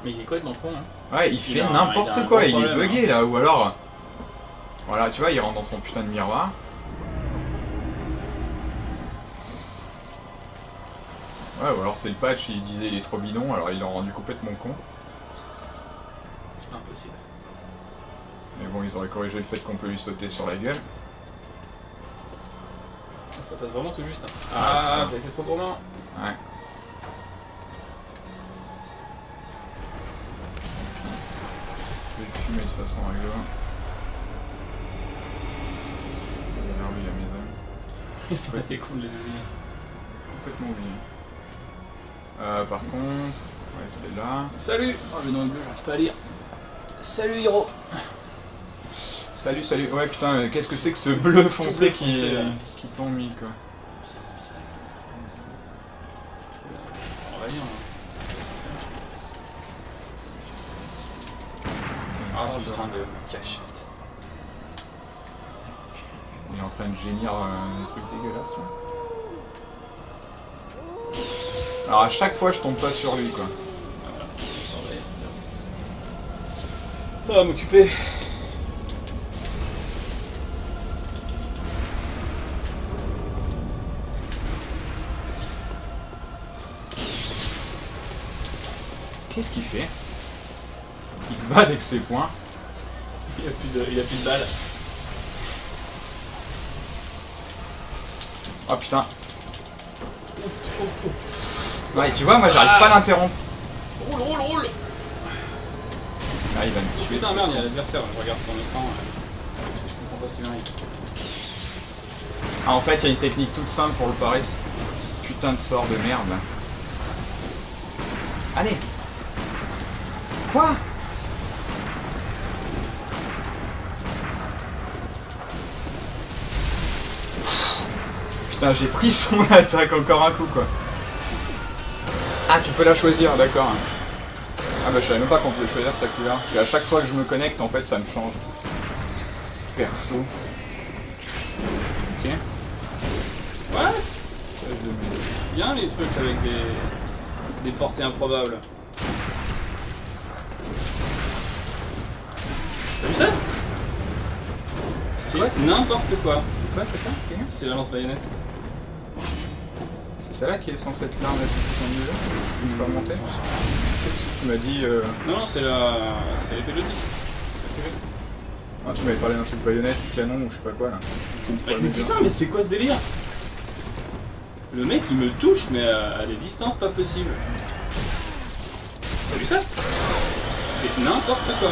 Mais il est complètement con, hein. Ouais il Il fait a un n'importe quoi, gros il est problème, bugué là ou alors... Voilà tu vois il rentre dans son putain de miroir. Ouais, ou alors c'est le patch, il disait il est trop bidon, alors il l'a rendu complètement con. C'est pas impossible. Mais bon, ils auraient corrigé le fait qu'on peut lui sauter sur la gueule. Ça passe vraiment tout juste. Hein. Ah, Ah, t'as été trop gourmand. Ouais. Je vais le fumer de façon rigolo. D'ailleurs, lui, il a mes âmes. Ils auraient été cons de les oublier. complètement oublié. Par contre, ouais, c'est là. Salut. Oh, le nom est bleu, j'arrive pas à lire. Salut Hiro. Salut, salut. Ouais, putain, qu'est-ce que c'est que ce bleu foncé bleu foncé, là. qui t'ont mis, quoi. On va lire. Ah putain de cachette. Il est en train de gémir un truc dégueulasse, là. Alors à chaque fois, je tombe pas sur lui, quoi. Voilà. Ça va m'occuper. Qu'est-ce qu'il fait? Il se bat avec ses poings. Il a plus de balles. Oh putain. Ouais, tu vois, moi j'arrive pas à l'interrompre. Roule. Ah, il va me tuer. Putain merde, il y a l'adversaire, je regarde ton écran. Je comprends pas ce qui m'arrive. Ah, en fait, il y a une technique toute simple pour le parer. Ce putain de sort de merde. Là. Allez. Quoi? Putain, j'ai pris son attaque encore un coup, quoi. Ah, tu peux la choisir, d'accord. Ah bah je savais même pas qu'on pouvait choisir sa couleur, parce qu'à chaque fois que je me connecte, en fait, ça me change. Perso. Ok. What? Bien les trucs avec des portées improbables. T'as vu ça? C'est Ouais, c'est- n'importe quoi. C'est quoi cette arme? C'est la lance-baïonnette. C'est celle-là qui est censée être l'arme la plus puissante du jeu? Une fois montée? Tu m'as dit... Non, c'est l'épée de tic. Ah, tu m'avais parlé d'un truc baïonnette, canon ou je sais pas quoi là. Mais putain, mais c'est quoi ce délire? Le mec il me touche, mais à des distances pas possibles. T'as vu ça? C'est n'importe quoi.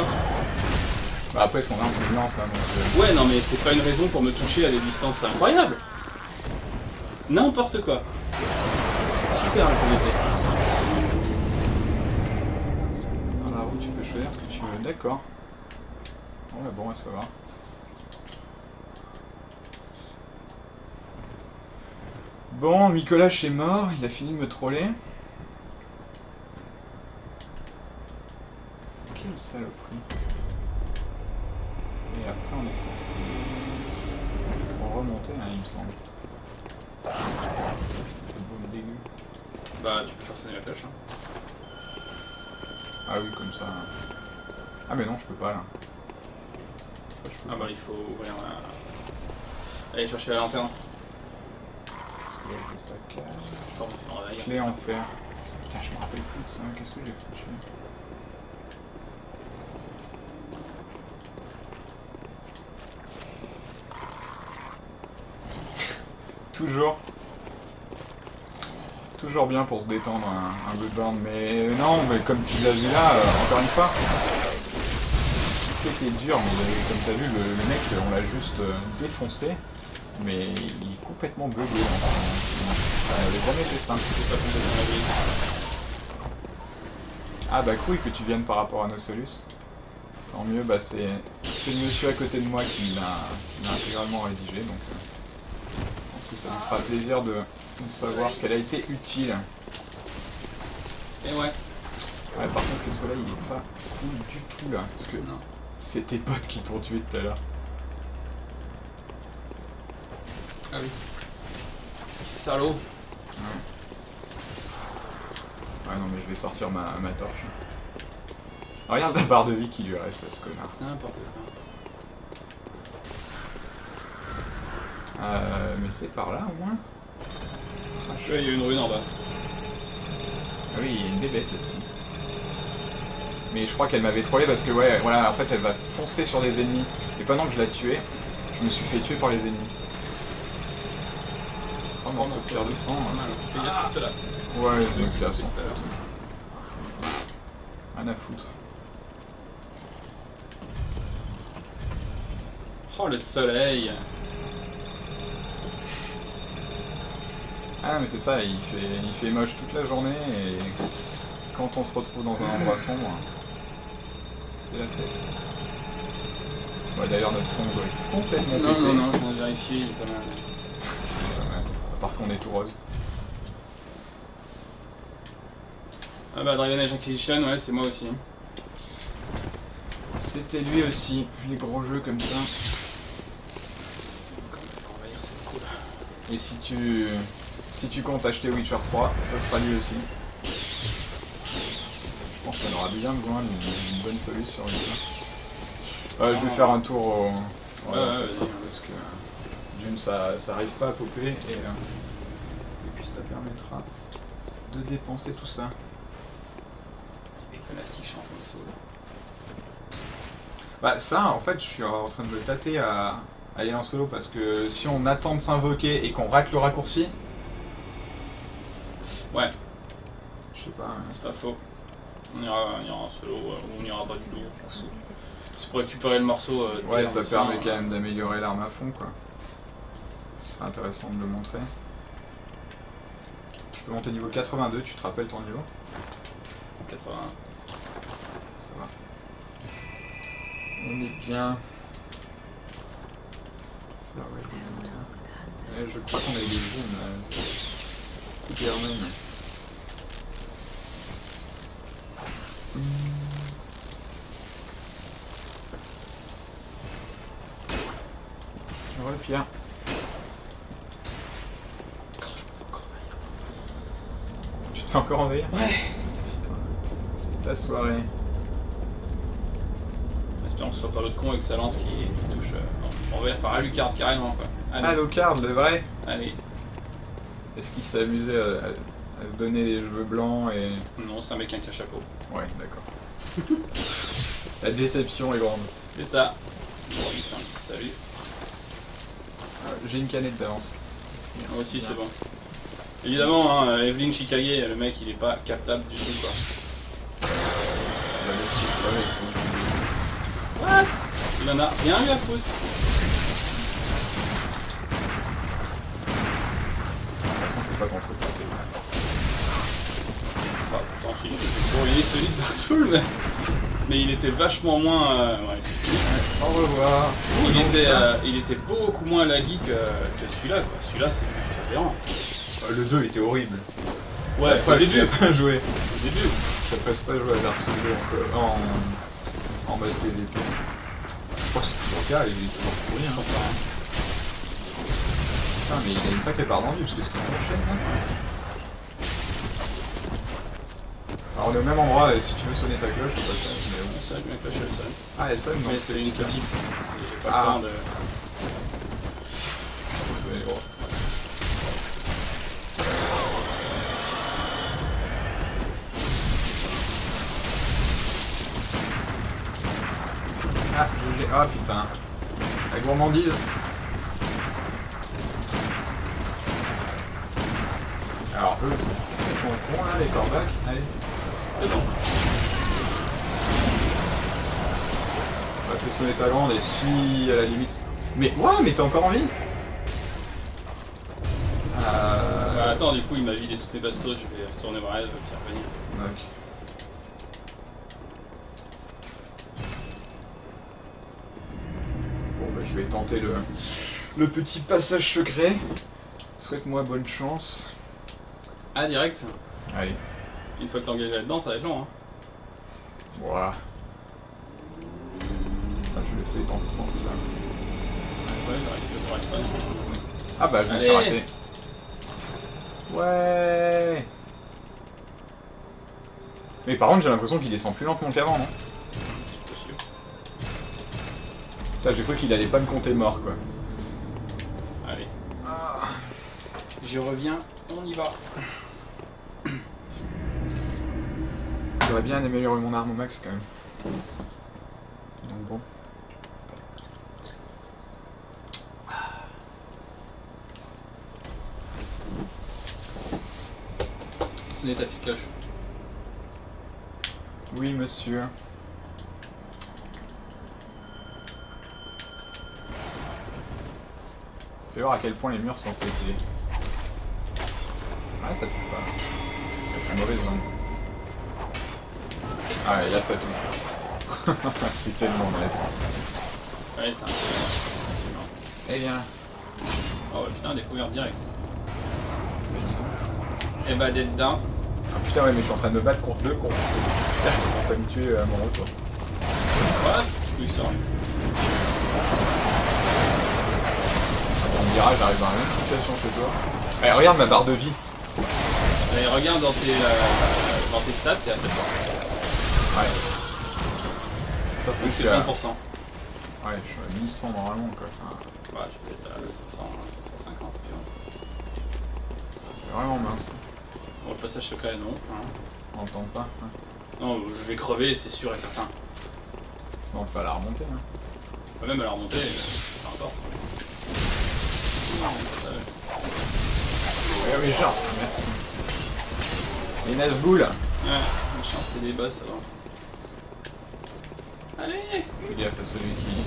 Bah après son arme c'est une lance, hein, donc... Ouais, non, mais c'est pas une raison pour me toucher à des distances incroyables. N'importe quoi. Super le épée. Dans la roue tu peux choisir ce que tu veux, d'accord. Ouais bon, ouais, ça va. Bon, Nicolas est mort, il a fini de me troller. Quelle saloperie. Et après on est censé remonter, hein, il me semble. Putain, ça baume dégueu. Bah, tu peux faire sonner la cloche, hein. Ah oui, comme ça. Ah mais non, je peux pas là. Pourquoi je peux Ah bah, il faut ouvrir la... Allez chercher la lanterne. Parce que là, je veux ça cache. Attends, on fait un réveil. Clé en fer. Putain, je me rappelle plus de ça, qu'est-ce que j'ai foutu? Toujours bien pour se détendre un Bloodborne, mais non, mais comme tu l'as vu là, encore une fois, si c'était dur, mais comme tu as vu, le mec, on l'a juste défoncé, mais il est complètement bugué. Ça n'avait jamais été simple. C'est pas complètement la grille. Ah bah cool que tu viennes par rapport à Nosolus. Tant mieux, bah c'est le monsieur à côté de moi qui l'a intégralement rédigé, donc je pense que ça me fera plaisir de savoir qu'elle a été utile. Et ouais. Ouais, par contre le soleil il est pas cool du tout là, parce que Non. c'est tes potes qui t'ont tué tout à l'heure. Ah oui. Salaud. Ouais non mais je vais sortir ma torche. Regarde la barre de vie qui lui reste à ce connard. N'importe quoi. Mais c'est par là au moins. Ouais, il y a une rune en bas. Ah oui, il y a une bébête aussi. Mais je crois qu'elle m'avait trollé parce que ouais, voilà, en fait elle va foncer sur des ennemis. Et pendant que je la tuais, je me suis fait tuer par les ennemis. Oh morceau de fer de sang. Hein. Tu peux dire c'est cela. Ouais, c'est une Tout classe. à l'heure. Rien à foutre. Oh le soleil. Ah mais c'est ça, il fait moche toute la journée et quand on se retrouve dans un endroit sombre, c'est la fête. Ouais, d'ailleurs notre fond doit être complètement pété. Non, je viens de vérifier, il est pas mal. À part qu'on est tout rose. Ah bah Dragon Age Inquisition, ouais, c'est moi aussi. C'était lui aussi, les gros jeux comme ça. Quand on va faire envahir, c'est cool. Et si tu comptes acheter Witcher 3, ça sera lui aussi. Je pense qu'on aura bien besoin d'une bonne solution sur Witcher. Je vais faire un tour au... Ouais, vas-y. Parce que d'une ça arrive pas à popper et puis ça permettra de dépenser tout ça. Les connasses qui chantent en solo. Bah ça en fait je suis en train de me tâter à aller en solo parce que si on attend de s'invoquer et qu'on rate le raccourci, Ouais, je sais pas. c'est pas faux. On ira en solo ou on ira pas du tout. C'est pour récupérer le morceau. Ouais, ça permet hein. quand même d'améliorer l'arme à fond quoi. C'est intéressant de le montrer. Je peux monter niveau 82, tu te rappelles ton niveau? 80. Ça va. On est bien. Ah ouais, Farewell, good hunter. je crois qu'on a eu des zooms là. Superman. Ouais, Pierre. Tu te fais encore envahir? Ouais. Putain, c'est ta soirée. Espérons que ce soit pas l'autre con avec sa lance qui touche. Non, on va par Alucard carrément quoi. Allez. Alucard, le vrai? Allez. Est-ce qu'il s'est amusé à se donner les cheveux blancs et... Non, c'est un mec avec un chapeau. Ouais, d'accord. La déception est grande. C'est ça. Bon, il fait un petit salut. J'ai une canette d'avance. Moi aussi, c'est bon. Évidemment, hein, Evelyn Chicagé, le mec, il est pas captable du tout quoi. On va laisser le avec son... What? Il en a rien eu à foutre. De toute façon, c'est pas ton truc. Enfin, pourtant, il était surveillé celui de Dark Souls, mais il était vachement moins. Ouais, c'est fini. Au revoir. Il était beaucoup moins laggy que celui-là quoi. Celui-là, c'est juste aberrant. Le 2 était horrible. Ouais, au début. J'ai pas joué. Au début. J'ai presque pas joué à Dark Souls 2 en mode PVP. Je crois que c'est toujours le cas, il est toujours pourri. Hein. Putain, mais il a une sacrée part d'envie parce que c'est une chaîne là. Alors on est au même endroit et si tu veux sonner ta cloche, c'est pas le cas. Mais... C'est vrai que ma cloche elle sonne. Ah, elle sonne, Mais donc c'est une petite. J'ai pas Ah. le temps de. Faut sonner droit. Ah, je l'ai. Ah putain. La gourmandise. Alors eux, ils sont cons là, les corbacs. Allez. C'est bon. On va te sonner ta grande et si à la limite. Mais ouais, mais t'es encore en vie? Bah, attends, du coup, il m'a vidé toutes mes bastos, je vais retourner voir elle, puis revenir. Donc. Bon bah je vais tenter le petit passage secret. Souhaite-moi bonne chance. Ah, direct. Allez. Une fois que t'es engagé là-dedans, ça va être long, hein. Voilà. Ah, je le fais dans ce sens-là. Ouais, j'arrive pas. Ah bah je me suis Allez. raté. Ouais. Mais par contre j'ai l'impression qu'il descend plus lentement qu'avant, non? C'est possible. Putain, j'ai cru qu'il allait pas me compter mort quoi. Allez. Je reviens, on y va. J'aurais bien amélioré mon arme au max quand même. Donc bon. Sonnez ta petite cloche. Oui monsieur. Fais voir à quel point les murs sont pétés. Ah, ça touche pas. Je suis mauvaise langue. Ah, et là, ça touche. C'est tellement naze. Ouais, c'est un peu. Eh bien. Oh putain, découverte direct. Bah, dis donc. Et bah, d'être dedans. Ah putain, ouais, mais je suis en train de me battre contre le con. J'espère qu'il va pas me tuer à mon retour. What? Où il sort? On me dira, j'arrive dans la même situation que toi. Allez, regarde ma barre de vie. Allez, regarde dans tes stats, t'es à 700. Ouais. Sauf que Donc c'est c'est à... 30%. Ouais, je suis à 1100 normalement quoi. Enfin, Ouais, je vais être à 700, 750. Puis c'est vraiment mince. bon, le passage secret, non. Hein. On entend pas. Hein. Non, je vais crever, c'est sûr et certain. Sinon on peut la remonter. Hein. On va même à la remonter, peu importe. Ouais, mais genre, merci. Les Nazgûl. Ouais, machin, c'était des boss avant. Allez! Fais gaffe à celui qui...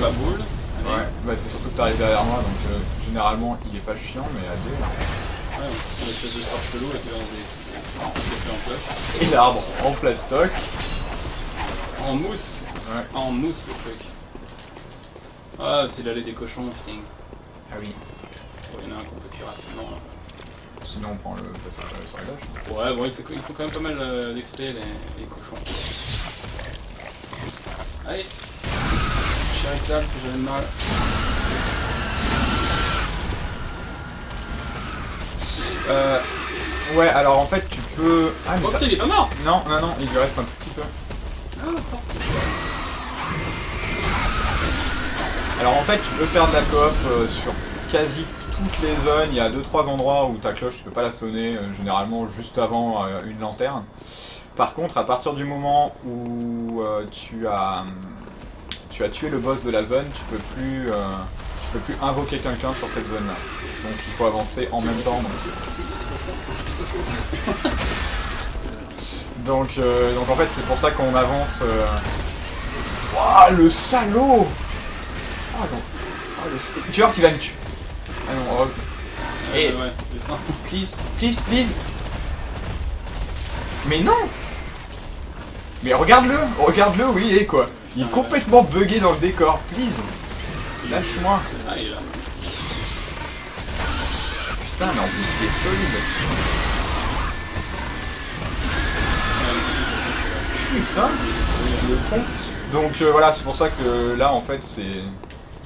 Ma boule. Allez. Ouais, bah c'est surtout que t'arrives derrière moi donc généralement il est pas chiant mais à deux. Ouais, c'est une espèce de sort chelou là qui va en fait en cloche. Et l'arbre en plastoc. En mousse! Ouais. En mousse le truc. Ah, c'est l'allée des cochons, putain. Ah oui. Oh, il y en a un qu'on peut tuer rapidement. Là. Sinon on prend le passage sur la gauche. Ouais, bon, il faut quand même pas mal d'XP les cochons. Allez! Chérital, que j'avais mal. Ouais, alors en fait tu peux... Ah mais Oh putain, il est pas mort! non, non, non, il lui reste un tout petit peu. Ah, d'accord. Alors en fait tu peux faire de la coop sur quasi toutes les zones. Il y a 2-3 endroits où ta cloche tu peux pas la sonner, généralement juste avant une lanterne. Par contre à partir du moment où tu as tué le boss de la zone, tu peux plus invoquer quelqu'un sur cette zone là. Donc il faut avancer en même temps. Donc en fait c'est pour ça qu'on avance. Ouah, le salaud! Ah non. Ah, tu vois qu'il va me tuer. Ah non, Et- Ouais, c'est ça. please, please, please. Mais non! Mais regarde-le, où il est quoi. Il est Putain, complètement bugué dans le décor, please. Lâche-moi. Ah, il est là. Putain, mais en plus il est solide. Putain, le con. Donc voilà, c'est pour ça que là en fait c'est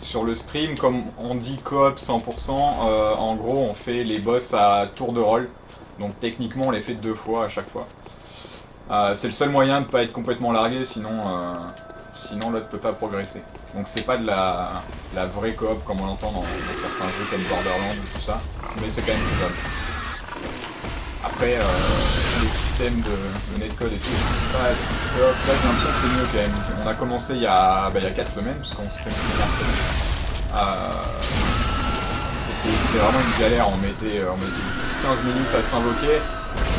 sur le stream, comme on dit coop 100%, en gros on fait les boss à tour de rôle. Donc techniquement on les fait 2 fois à chaque fois. C'est le seul moyen de pas être complètement largué, sinon l'autre peut pas progresser. Donc c'est pas de la vraie coop comme on l'entend dans certains jeux comme Borderlands ou tout ça, mais c'est quand même faisable. Après, les systèmes de netcode et tout, c'est pas si coop. Là j'ai l'impression que c'est mieux quand même. On a commencé il y a 4 semaines, puisqu'on se fait une dernière semaine. C'était vraiment une galère, on mettait 10-15 minutes à s'invoquer.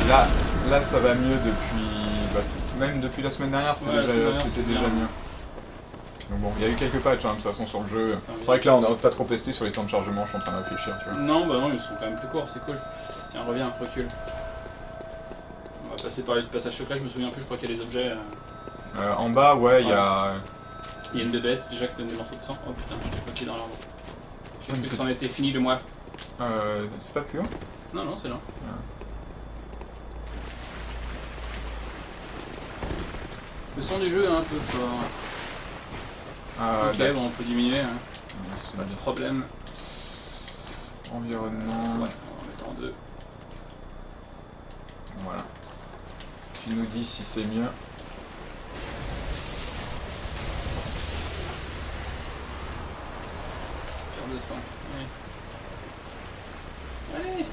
Là ça va mieux depuis... même depuis la semaine dernière, c'était Ouais, déjà bien. mieux. Donc bon, il y a eu quelques patchs hein, de toute façon sur le jeu. C'est vrai que là on n'a pas trop testé sur les temps de chargement, je suis en train de réfléchir, tu vois. Non, bah non, ils sont quand même plus courts, c'est cool. Tiens, reviens, recule. On va passer par les passages secrets, je me souviens plus, je crois qu'il y a des objets. En bas, ouais, il y a... Il y a une bébête déjà qui donne des morceaux de sang. Oh putain, je l'ai bloqué dans l'arbre. J'ai Ouais, cru mais que c'en était fini de moi. c'est pas plus haut. Non, non, c'est là. Le son du jeu est un peu fort. Ok, D'accord. bon, on peut diminuer, hein. C'est Pas de bien. problème. Environnement... Ouais, on va mettre en 2. Voilà. Tu nous dis si c'est mieux. Pierre de sang. Allez. Allez.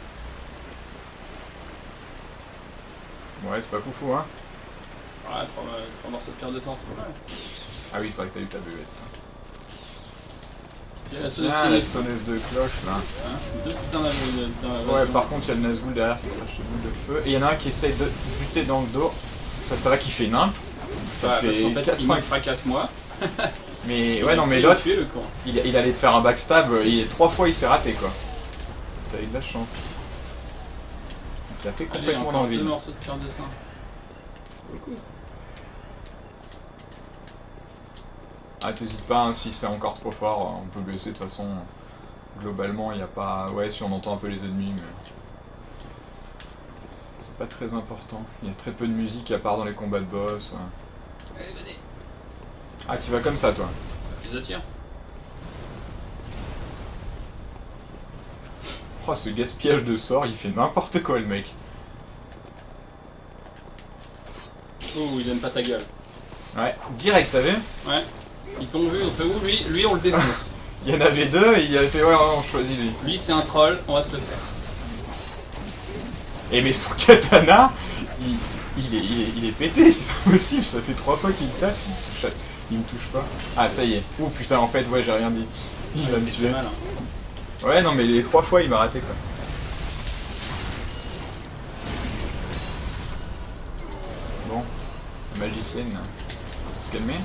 Ouais, c'est pas foufou, hein. Ouais, 3 morceaux de pierre de sang, c'est pas mal. Ah oui, c'est vrai que t'as eu ta buvette. Il y a la Ah, la saucisse. sonneuse de cloche, là. Hein, 2 putains de... Ouais, par contre, il y a le Nazgûl derrière qui flash ses boules de feu. Et il y en a un qui essaye de buter dans le dos. Ça va qui fait nimp. Ça Ouais, parce fait qu'en fait, 4, il me 5. fracasse moi. Mais ouais, non, mais l'autre, tuer le con. il allait te faire un backstab. 3 fois, il s'est raté, quoi. T'as eu de la chance. Ça fait Allez, complètement encore d'envie. 2 morceaux de pierre de sang. Beaucoup. Ah, t'hésites pas, hein, si c'est encore trop fort, on peut baisser de toute façon. Globalement, il n'y a pas... Ouais, si on entend un peu les ennemis, mais... C'est pas très important. Il y a très peu de musique à part dans les combats de boss. Allez, venez. Ah, tu vas comme ça, toi. Tu les attires. Oh, ce gaspillage de sorts, il fait n'importe quoi, le mec. Oh, il aime pas ta gueule. Ouais, direct, t'as vu? Ouais. Ils t'ont vu, on fait où lui on le défonce. Il y en avait deux, et il a fait ouais, on choisit lui. Lui c'est un troll, on va se le faire. Et mais son katana, il est pété, c'est pas possible, ça fait 3 fois qu'il me tape, il me touche pas. Ah ça y est, oh putain en fait ouais j'ai rien dit. Il va me Il fait tuer. mal, hein. Ouais non mais les 3 fois il m'a raté quoi. Bon, la magicienne, on va se calmer.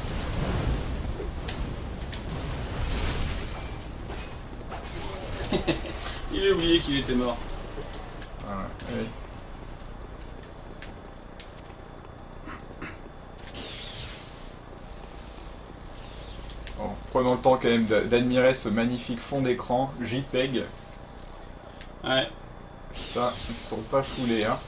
Il a oublié qu'il était mort. Voilà, ouais. Bon, prenons le temps quand même d'admirer ce magnifique fond d'écran JPEG. Ouais. Ça, ils sont pas foulés, hein.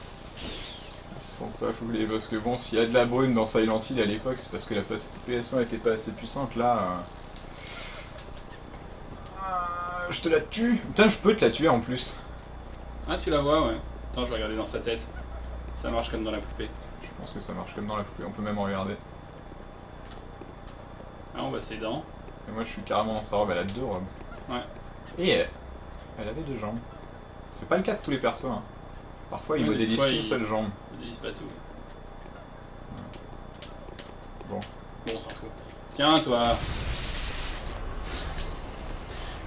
Ils sont pas foulés, parce que bon, s'il y a de la brume dans Silent Hill à l'époque, c'est parce que la PS1 était pas assez puissante, là... je te la tue. Putain, je peux te la tuer en plus. Ah tu la vois ouais. Attends je vais regarder dans sa tête. Ça marche comme dans la poupée. Je pense que ça marche comme dans la poupée, on peut même en regarder. Ah on voit ses dents. Et moi je suis carrément dans sa robe, elle a 2 robes. Ouais. Et elle avait 2 jambes. C'est pas le cas de tous les persos, hein. Parfois ils Ouais, des modélisent fois, qu'une ils- seule jambe. Ils disent pas tout. Bon. Bon on s'en fout. Tiens toi.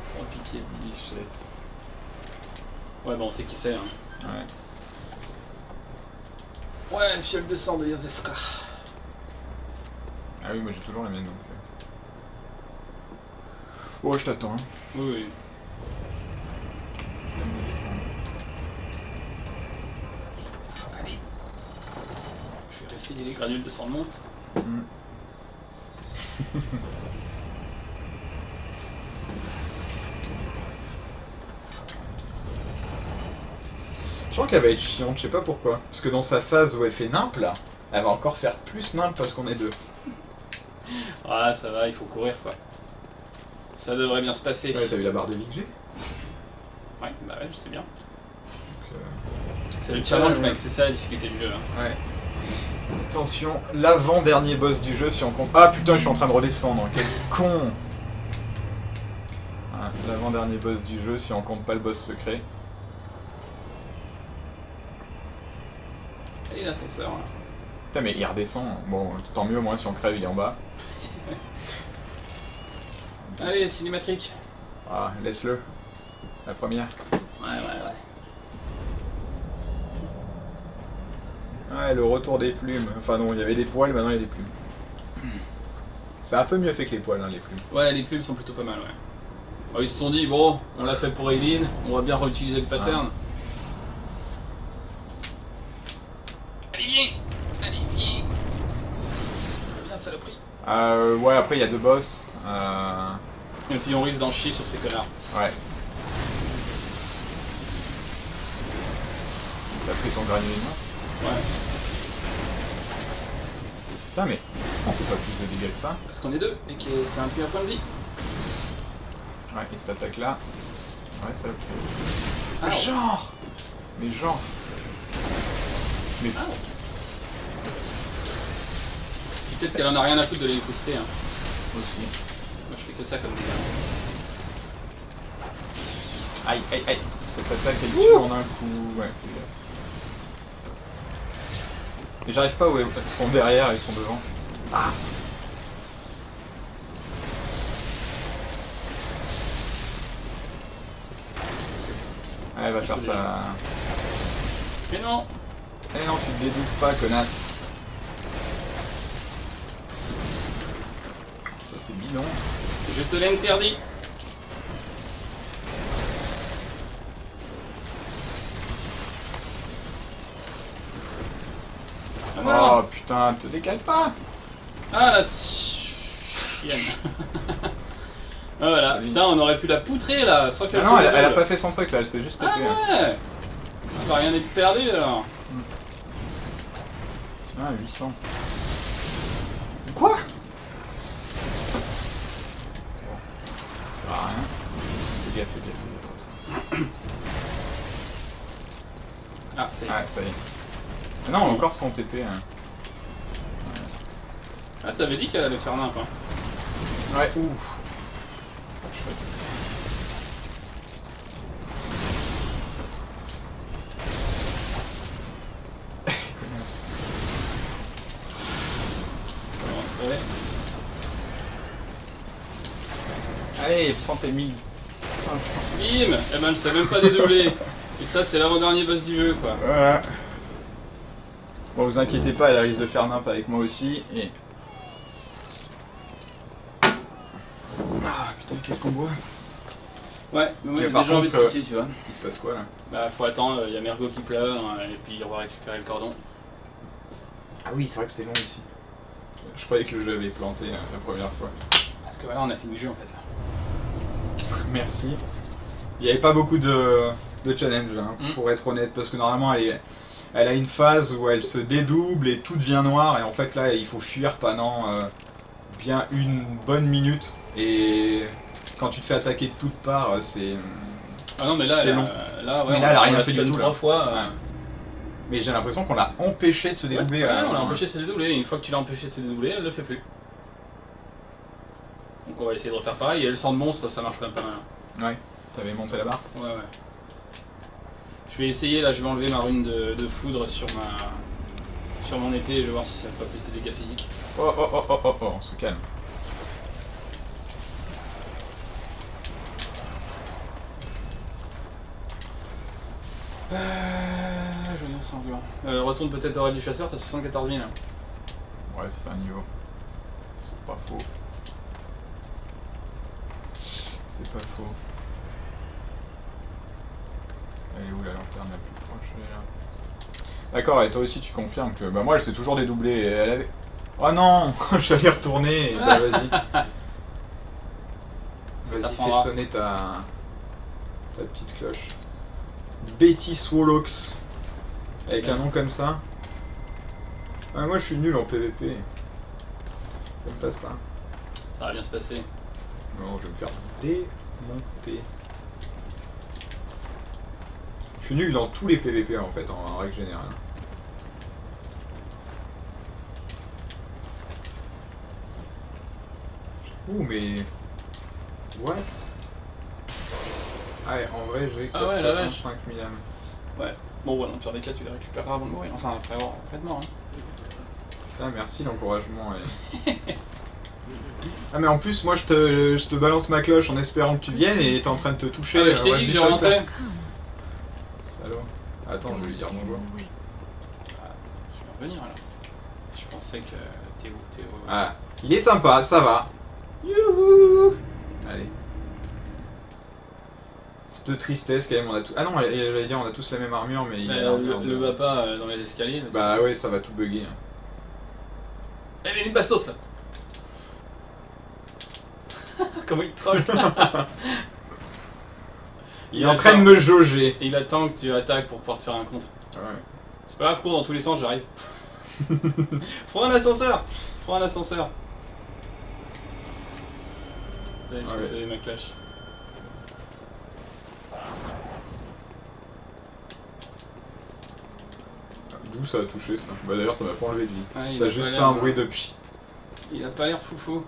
Sans pitié. T-shirt. Ouais bon on sait qui c'est hein. Ouais. Ouais fiole de sang de Yardefka. Ah oui, moi j'ai toujours la mienne donc. Oh, je t'attends, hein. Oui oui. J'aime bien descendre. Allez. Je vais réessayer les granules de sang de monstre. Mm. Je sens qu'elle va être chiante, je sais pas pourquoi. Parce que dans sa phase où elle fait nimp là, elle va encore faire plus nimp parce qu'on est 2. Ah ça va, il faut courir quoi. Ça devrait bien se passer. Ouais, t'as vu la barre de vie que j'ai? Ouais, bah ouais, je sais bien. Donc, C'est le challenge mec, c'est ça la difficulté du jeu. Hein. ouais. Attention, l'avant-dernier boss du jeu si on compte... Ah putain, je suis en train de redescendre, quel con! Ouais, l'avant-dernier boss du jeu si on compte pas le boss secret. Allez l'ascenseur là. Putain mais il redescend, bon tant mieux au moins si on crève il est en bas. Allez, cinématrique. Ah, laisse-le. La première. Ouais. Ouais, le retour des plumes. Enfin non, il y avait des poils, maintenant il y a des plumes. C'est un peu mieux fait que les poils, hein, les plumes. Ouais, les plumes sont plutôt pas mal, ouais. Alors, ils se sont dit, bon, on l'a fait pour Eileen, on va bien réutiliser le pattern. Allez, viens. Viens, saloperie. Ouais, après il y a 2 boss. Et puis on risque d'en chier sur ces connards. Ouais. T'as pris ton granulé immense. Ouais. Putain mais on fait pas plus de dégâts que ça. Parce qu'on est 2 et que c'est un peu un point de vie. Ouais, et cette attaque là. Ouais, ça Ah, genre. Mais genre. Mais Ah. Peut-être qu'elle en a rien à foutre de l'électricité. Hein. aussi. Moi je fais que ça comme dégâts. Aïe. Cette attaque elle tue en un coup. Ouais, fais gaffe. Et j'arrive pas où ils sont derrière, ils sont devant. Ah. Ouais, elle va faire ça. Mais non. Eh non, tu te dédoubles pas, connasse. Ça c'est bidon. Je te l'interdis. non. Oh putain, te décale pas. Ah la chienne. Voilà, putain, on aurait pu la poutrer là, sans qu'elle Ah se non, elle a déroule. pas fait son truc là, elle s'est juste Ah tapée. ouais. Ah bah rien n'est perdu alors. Ah, 800. Quoi? Bon. Ça va rien. Fais gaffe, fais gaffe, fais gaffe. Ah, c'est Ah, ça y est. Ah non, encore son TP. Hein. Ah, t'avais dit qu'elle allait faire nimp, hein. Ouais, ouf. Je sais. Ouais. Allez, prends tes 1500. Bim. Eh ben, elle s'est même pas dédoublée. Et ça, c'est l'avant-dernier boss du jeu, quoi. Voilà. Bon, vous inquiétez pas, elle risque de faire nimp avec moi aussi. Et. Ah putain, qu'est-ce qu'on boit? Ouais, mais moi Ok, j'ai par déjà envie de contre, pisser, tu vois. Il se passe quoi là? Bah, faut attendre, il y a Mergo qui pleure, et puis on va récupérer le cordon. Ah oui, c'est vrai que c'est long ici. Je croyais que le jeu avait planté la première fois. Parce que voilà, on a fini le jeu en fait là. Merci. Il n'y avait pas beaucoup de challenge, hein, Mm. pour être honnête, parce que normalement elle a une phase où elle se dédouble et tout devient noir, et en fait là il faut fuir pendant bien une bonne minute, et quand tu te fais attaquer de toutes parts, c'est... Ah non, mais là, C'est elle, long. là, ouais, Mais là, elle a on rien l'a fait du stun tout, là. 3 fois. Ouais. Mais j'ai l'impression qu'on l'a empêché de se Ouais, dédoubler. ouais, on l'a empêché de se dédoubler, et une fois que tu l'as empêché de se dédoubler, elle le fait plus. Donc on va essayer de refaire pareil, et le sang de monstre, ça marche quand même pas mal. Ouais, t'avais monté la barre. Ouais, ouais. Je vais essayer, là, je vais enlever ma rune de foudre sur mon épée, et je vais voir si ça fait pas plus de dégâts physiques. Oh oh oh oh oh oh, on se calme. Joyeux sanglant. Retourne peut-être au rêve du chasseur, t'as 74 000. Ouais, ça fait un niveau. C'est pas faux. C'est pas faux. Elle est où la lanterne la plus proche? Elle est là. D'accord, et toi aussi tu confirmes que... Bah moi elle s'est toujours dédoublée et elle avait... Oh non. J'allais retourner et bah vas-y. Vas-y, t'apprendra. fais sonner ta petite cloche. Betty Swallox. Avec un nom comme ça. Ouais, moi je suis nul en PVP. J'aime pas ça. Ça va bien se passer. Non, je vais me faire démonter. Je suis nul dans tous les PVP en fait, en règle générale. Ouh, mais... What? Ah ouais, en vrai, j'ai Ah ouais, la vache. 5000 âmes. Ouais. Bon, ouais, dans le pire des cas, tu les récupéreras avant de mourir. Enfin, après être mort. Hein. Putain, merci l'encouragement. Ah mais en plus, moi je te balance ma cloche en espérant que tu viennes et t'es en train de te toucher. Ah, bah, je t'ai ouais, dit que du j'ai chasseur. rentré. Salaud. Attends, je vais lui dire bonjour. Je vais revenir alors. Je pensais que Théo. Ah, il est sympa, ça va. Youhou. Allez. Cette tristesse quand même, on a tout... Ah non, j'allais dire on a tous la même armure, mais il Mais a l'armure le de- va pas dans les escaliers. parce que- Bah ouais, ça va tout bugger. hein. Eh, mais une bastos là. Comment il te troll. Il est en train de me jauger. Et il attend que tu attaques pour pouvoir te faire un contre. Ouais. C'est pas grave, cours dans tous les sens, j'arrive. Prends un ascenseur. Prends un ascenseur. Allez, je vais Ouais. essayer ma cloche. D'où ça a touché ça? Bah d'ailleurs ça m'a pas enlevé de vie. Ah, il Ça a a juste pas fait l'air, un bruit de pchit. Il a pas l'air foufou.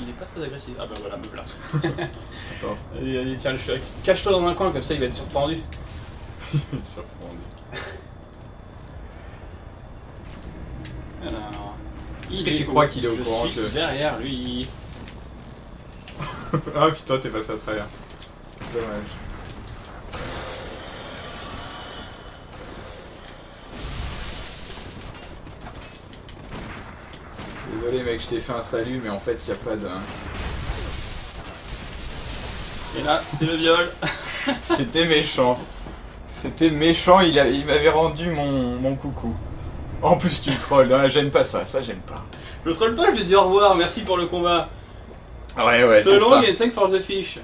Il est pas très agressif. Ah bah voilà, me voilà. Attends, Allez, tiens le choc. Cache-toi dans un coin, comme ça il va être surpendu. il est surprendu. Alors... Est-ce que tu crois qu'il est au courant Je suis que- derrière lui. Ah putain, t'es passé à travers. Dommage. Désolé mec, je t'ai fait un salut, mais en fait y a pas de... Et là, c'est le viol. C'était méchant. C'était méchant, il m'avait rendu mon coucou. En plus tu le trolls, hein, j'aime pas ça j'aime pas. Je troll pas, je lui ai dit au revoir, merci pour le combat. Ouais, c'est Selon ça. Game 5 Force the Fish.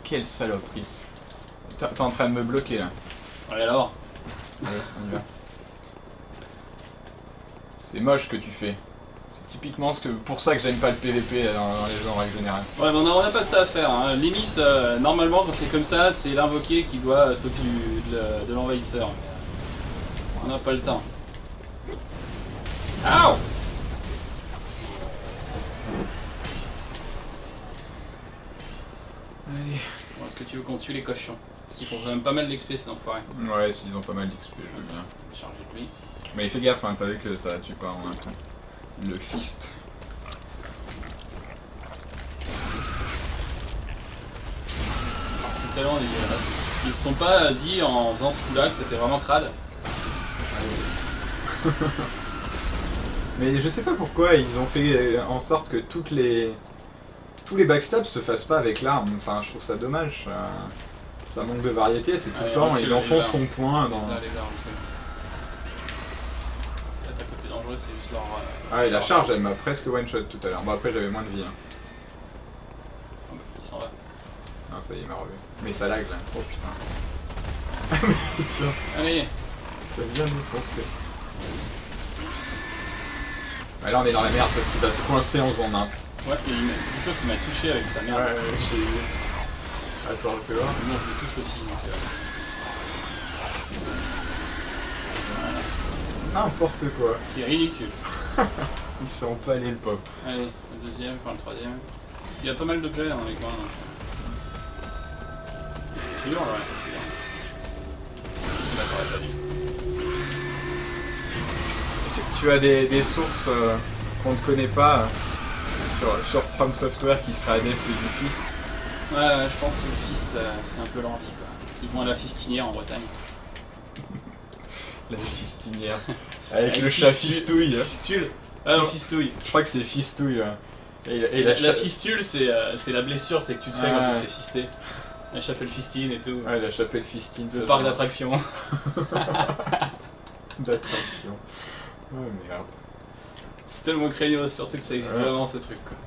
Quelle saloperie. T'es en train de me bloquer là. Ouais, alors. Allez, on y va. C'est moche ce que tu fais. C'est typiquement pour ça que j'aime pas le PVP dans les jeux en règle générale. Ouais, mais on a pas de ça à faire. Hein. Limite, normalement, quand c'est comme ça, c'est l'invoqué qui doit s'occuper de l'envahisseur. On n'a pas le temps. Ow! Allez. Bon, est-ce que tu veux qu'on tue les cochons? Parce qu'ils font quand même pas mal d'XP ces enfoirés. Ouais, s'ils ont pas mal d'XP, je veux bien. Charger de lui. Mais fais gaffe, hein, t'as vu que ça tue pas en même temps. Le fist. C'est tellement dégueulasse. Ils se sont pas dit en faisant ce coup-là que c'était vraiment crade. Mais je sais pas pourquoi ils ont fait en sorte que tous les backstabs se fassent pas avec l'arme. Enfin, je trouve ça dommage. Ça manque de variété, c'est tout le Allez, temps. recule, Il enfonce les son poing dans. Là, les gars, recule. L'attaque la plus dangereuse, c'est juste leur. Ah, et la charge, elle m'a presque one shot tout à l'heure. Bon, après, j'avais moins de vie. Hein. Oh, bah, il s'en va. Non, ça y est, il m'a revu. Mais ça lag là. Oh putain. Tiens, Allez! ça vient de foncer. Bah, là, on est dans la merde parce qu'il va se coincer en faisant nimp. Ouais, et dis-toi qu'il m'a touché avec sa merde. j'ai vu. Attends, je vais voir. Moi, je le touche aussi, donc. N'importe quoi. C'est ridicule. Ils sont empalés le pop. Allez, le deuxième, enfin le troisième. Il y a pas mal d'objets dans les coins, donc. Sûr, ouais. D'accord, pas dit. Tu as des sources qu'on ne connaît pas sur From Software qui seraient adeptes du fist. Ouais, je pense que le fist, c'est un peu l'envie, quoi. Ils vont à la fistinière en Bretagne. La fistinière. Avec le chat fistouille. Fistule. Ah non, fistouille. Je crois que c'est fistouille. Et La fistule, c'est la blessure que tu te fais quand tu te fais fister. La chapelle fistine et tout. Ouais, la chapelle fistine. Le parc d'attractions. D'attraction. Oh merde. C'est tellement craignos, surtout que ça existe vraiment ce truc, quoi.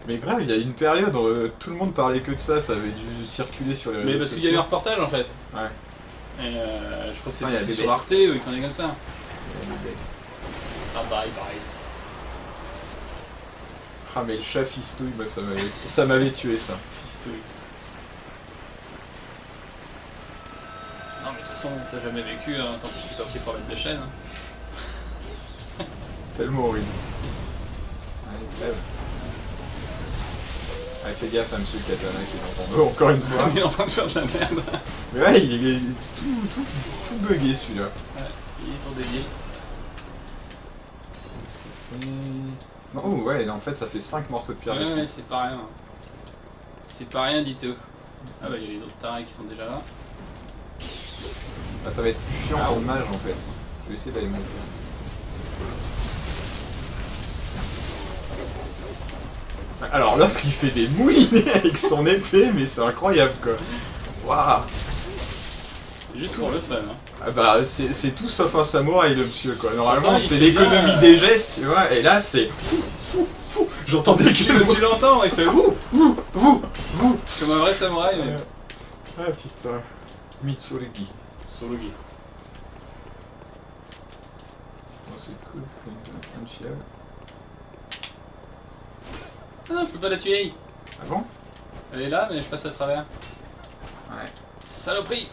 Mais grave, il y a une période où tout le monde parlait que de ça, ça avait dû circuler sur les réseaux Mais parce qu'il y a eu un reportage en fait. Ouais. Et je crois que Ah, il y a c'est des sur bêtes. Arte ou une connerie comme ça. Ah bah, il paraît. Ah mais le chat fistouille, bah, ça m'avait tué ça. Fistouille. Non mais de toute façon, t'as jamais vécu, hein, tant que tu t'es pas pris pour mettre des chaînes. Hein. Tellement horrible. Allez, crève. Allez, fais gaffe à monsieur le katana qui est dans ton dos, encore une fois. Il est en train de faire de la merde. Mais ouais, il est tout bugué celui-là. Ouais, il est pour débile. Non, oh, ouais, en fait ça fait 5 morceaux de pierre. Ouais, c'est pas rien. C'est pas rien du tout. Ah bah, il y a les autres tarés qui sont déjà là. Ah, ça va être plus chiant pour le mage en fait. Je vais essayer d'aller monter. Alors l'autre il fait des moulinets avec son épée, mais c'est incroyable quoi. Waouh. C'est juste pour le fun. Hein. Ah bah c'est tout sauf un samouraï le monsieur quoi. Normalement Attends, c'est il fait l'économie bien, des gestes, tu vois, et là c'est fou. J'entends des Tu l'entends, il fait ouh vous. comme un vrai samouraï. Mais... Ah putain. Mitsurugi. Solugi. Oh, c'est cool, une fiole. Ah non, je peux pas la tuer. Ah bon? Elle est là, mais je passe à travers. Ouais. Saloperie.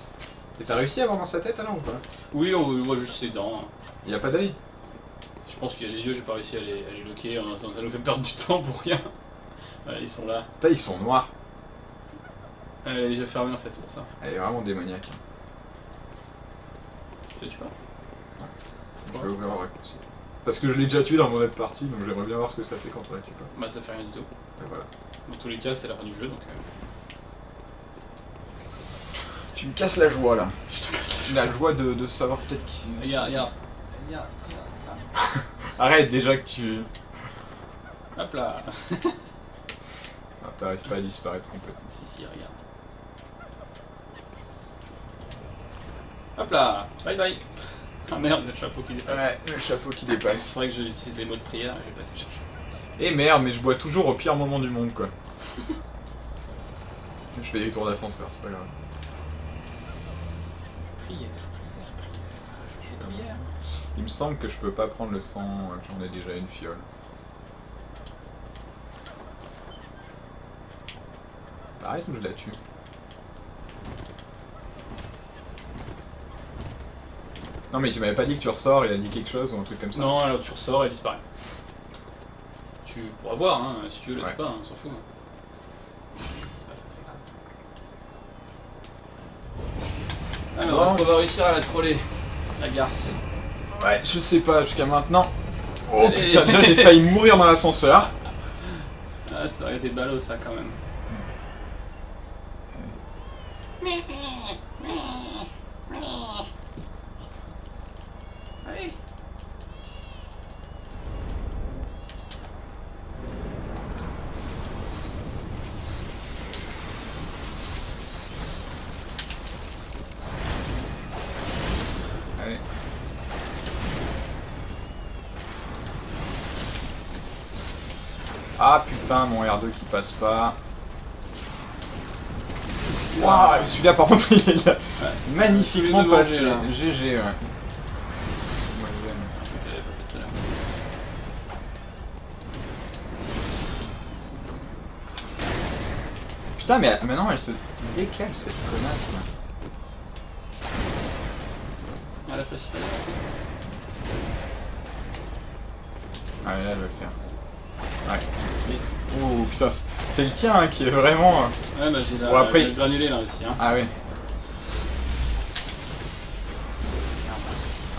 Et t'as réussi à avoir dans sa tête alors ou pas? Oui, on voit juste ses dents. Hein. Il y a pas d'œil? Je pense qu'il y a les yeux, j'ai pas réussi à les loquer. Ça nous fait perdre du temps pour rien. Ouais, ils sont là. Putain, ils sont noirs. Elle a les yeux fermés en fait, c'est pour ça. Elle est vraiment démoniaque. Tu sais pas. Je vais ouvrir un raccourci. Parce que je l'ai déjà tué dans mon autre partie, donc j'aimerais bien voir ce que ça fait quand on la tue pas. Bah ça fait rien du tout. Et voilà. Dans tous les cas, c'est la fin du jeu donc. Tu me casses la joie là. Je te casse la La joie de savoir peut-être qui. Regarde. Arrête déjà que tu. Hop là. Ah, t'arrives pas à disparaître complètement. Si, regarde. Hop là, bye bye. Ah merde, le chapeau qui dépasse. Ouais, le chapeau qui dépasse. C'est vrai que j'utilise les mots de prière et j'ai pas été chercher. Et merde, mais je bois toujours au pire moment du monde, quoi. Je fais des tours d'ascenseur, c'est pas grave. Prière. Je joue prière. Il me semble que je peux pas prendre le sang, que j'en ai déjà une fiole. Arrête ou je la tue? Non mais tu m'avais pas dit que tu ressors, il a dit quelque chose ou un truc comme ça? Non, alors tu ressors et elle disparaît. Tu pourras voir, hein, si tu veux, la Ouais. tue pas, hein, on s'en fout. C'est pas très grave. Alors, est-ce qu'on va réussir à la troller, la garce? Ouais, je sais pas, jusqu'à maintenant. Oh Allez. putain, déjà j'ai failli mourir dans l'ascenseur. Ah, ça aurait été ballot ça quand même. Allez. Allez. Ah putain, mon R2 qui passe pas. Waouh, celui-là par contre il est magnifiquement Celui de passé. manger, là. GG, ouais. Je l'avais pas fait tout à l'heure. Putain, mais maintenant elle se décale cette connasse là. Ah, la place pas là, Ah, mais là elle va le faire. Ouais. Ouh putain, c'est le tien hein, qui est vraiment. Ouais, bah j'ai la, Bon, après- le granulé là aussi. Hein. Ah ouais.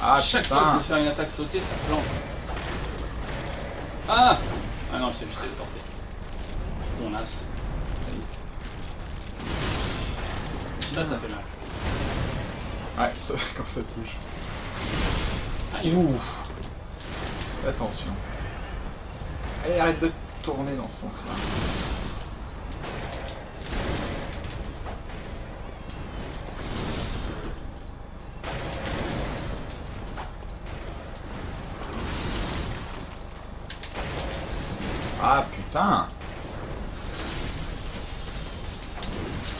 Ah Chaque fois que je putain. veux faire une attaque sautée, ça plante. Ah. Ah non, je sais juste téléporter. Mon as. Ça fait mal. Ouais, ça, quand ça touche. Aïe. Ouh. Attention. Allez, arrête de tourner dans ce sens-là. Ah putain.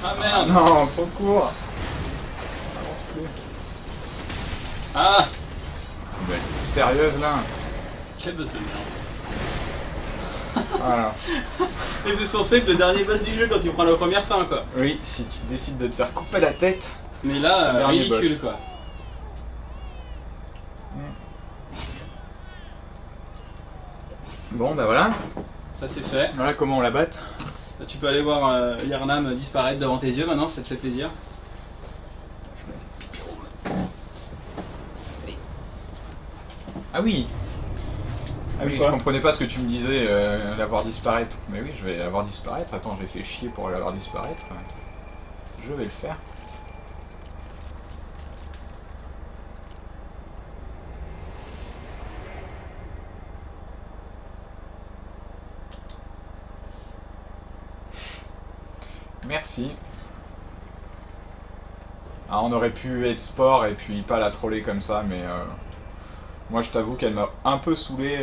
Ah merde. Non, trop court. Avance plus. Ah. Mais sérieuse là. Quel boss de merde. Voilà. Et c'est censé être le dernier boss du jeu quand tu prends la première fin quoi. Oui, si tu décides de te faire couper la tête. Mais C'est là, le dernier ridicule boss. quoi. Bon bah voilà. Ça c'est fait. Voilà comment on la batte. Là, tu peux aller voir Yharnam disparaître devant tes yeux maintenant, ça te fait plaisir. Ah oui. Ah oui, Quoi je comprenais pas ce que tu me disais, la voir disparaître. Mais oui, je vais la voir disparaître. Attends, j'ai fait chier pour la voir disparaître. Je vais le faire. Merci. Ah, on aurait pu être sport et puis pas la troller comme ça, mais moi je t'avoue qu'elle m'a un peu saoulé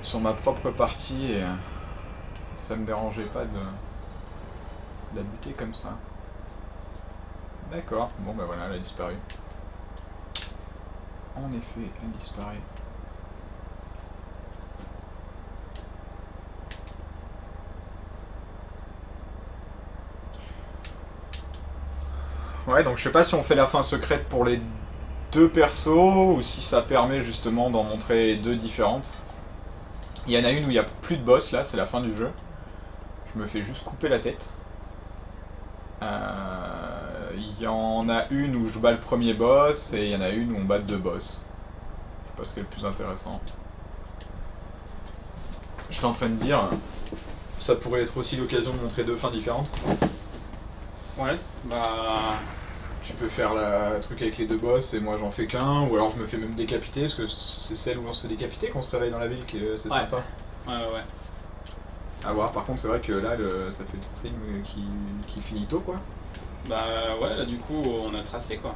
sur ma propre partie et ça me dérangeait pas de la buter comme ça. D'accord, bon bah voilà, elle a disparu. En effet, elle disparaît. Ouais, donc je sais pas si on fait la fin secrète pour les deux persos ou si ça permet justement d'en montrer deux différentes. Il y en a une où il n'y a plus de boss là, c'est la fin du jeu. Je me fais juste couper la tête. Il y en a une où je bats le premier boss et il y en a une où on bat deux boss. Je sais pas ce qui est le plus intéressant. J'étais en train de dire, ça pourrait être aussi l'occasion de montrer deux fins différentes. Ouais, bah. Tu peux faire le truc avec les deux boss et moi j'en fais qu'un, ou alors je me fais même décapiter, parce que c'est celle où on se fait décapiter qu'on se réveille dans la ville, c'est Ouais. sympa. Ouais. À voir, par contre c'est vrai que là ça fait le stream qui finit tôt quoi. Bah ouais, là du coup on a tracé quoi.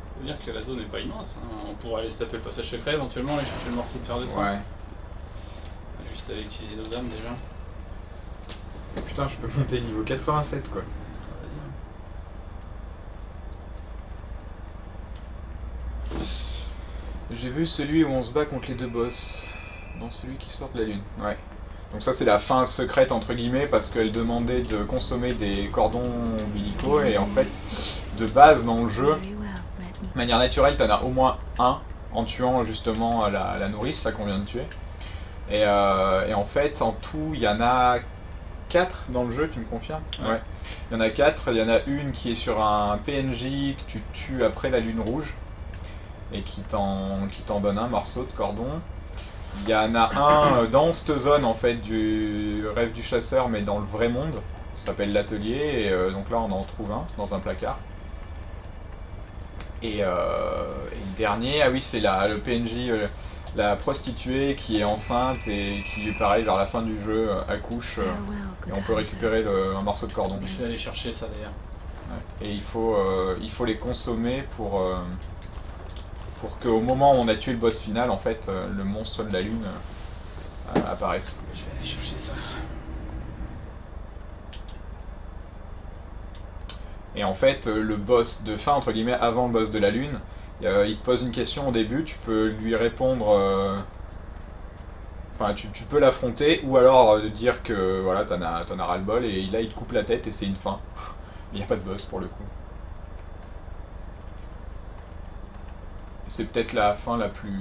Ça veut dire que la zone n'est pas immense, hein. On pourrait aller se taper le passage secret éventuellement, aller chercher le morceau de fer de sang. Ouais. Juste aller utiliser nos armes déjà. Putain, je peux monter niveau 87 quoi. J'ai vu celui où on se bat contre les deux boss. Dans celui qui sort de la lune. Ouais. Donc ça c'est la fin secrète entre guillemets parce qu'elle demandait de consommer des cordons ombilicaux et en fait de base dans le jeu, Very well, let me. de manière naturelle t'en as au moins un en tuant justement la nourrice là qu'on vient de tuer. Et en fait en tout il y en a 4 dans le jeu, tu me confirmes? Ouais. Il y en a 4, il y en a une qui est sur un PNJ que tu tues après la lune rouge et qui t'en donne un morceau de cordon. Il y en a un dans cette zone en fait du rêve du chasseur mais dans le vrai monde, ça s'appelle l'atelier et donc là on en trouve un dans un placard. Et le dernier, ah oui c'est le PNJ, la prostituée qui est enceinte et qui pareil vers la fin du jeu accouche Farewell, et good on peut hunter. récupérer un morceau de cordon. Je vais aller chercher ça d'ailleurs. Ouais. Et il faut les consommer pour qu'au moment où on a tué le boss final, en fait, le monstre de la lune apparaisse. Je vais aller chercher ça. Et en fait, le boss de fin, entre guillemets, avant le boss de la lune, il te pose une question au début, tu peux lui répondre... Enfin, tu peux l'affronter, ou alors dire que voilà, t'en as ras-le-bol, et là il te coupe la tête et c'est une fin. Il n'y a pas de boss pour le coup. C'est peut-être la fin la plus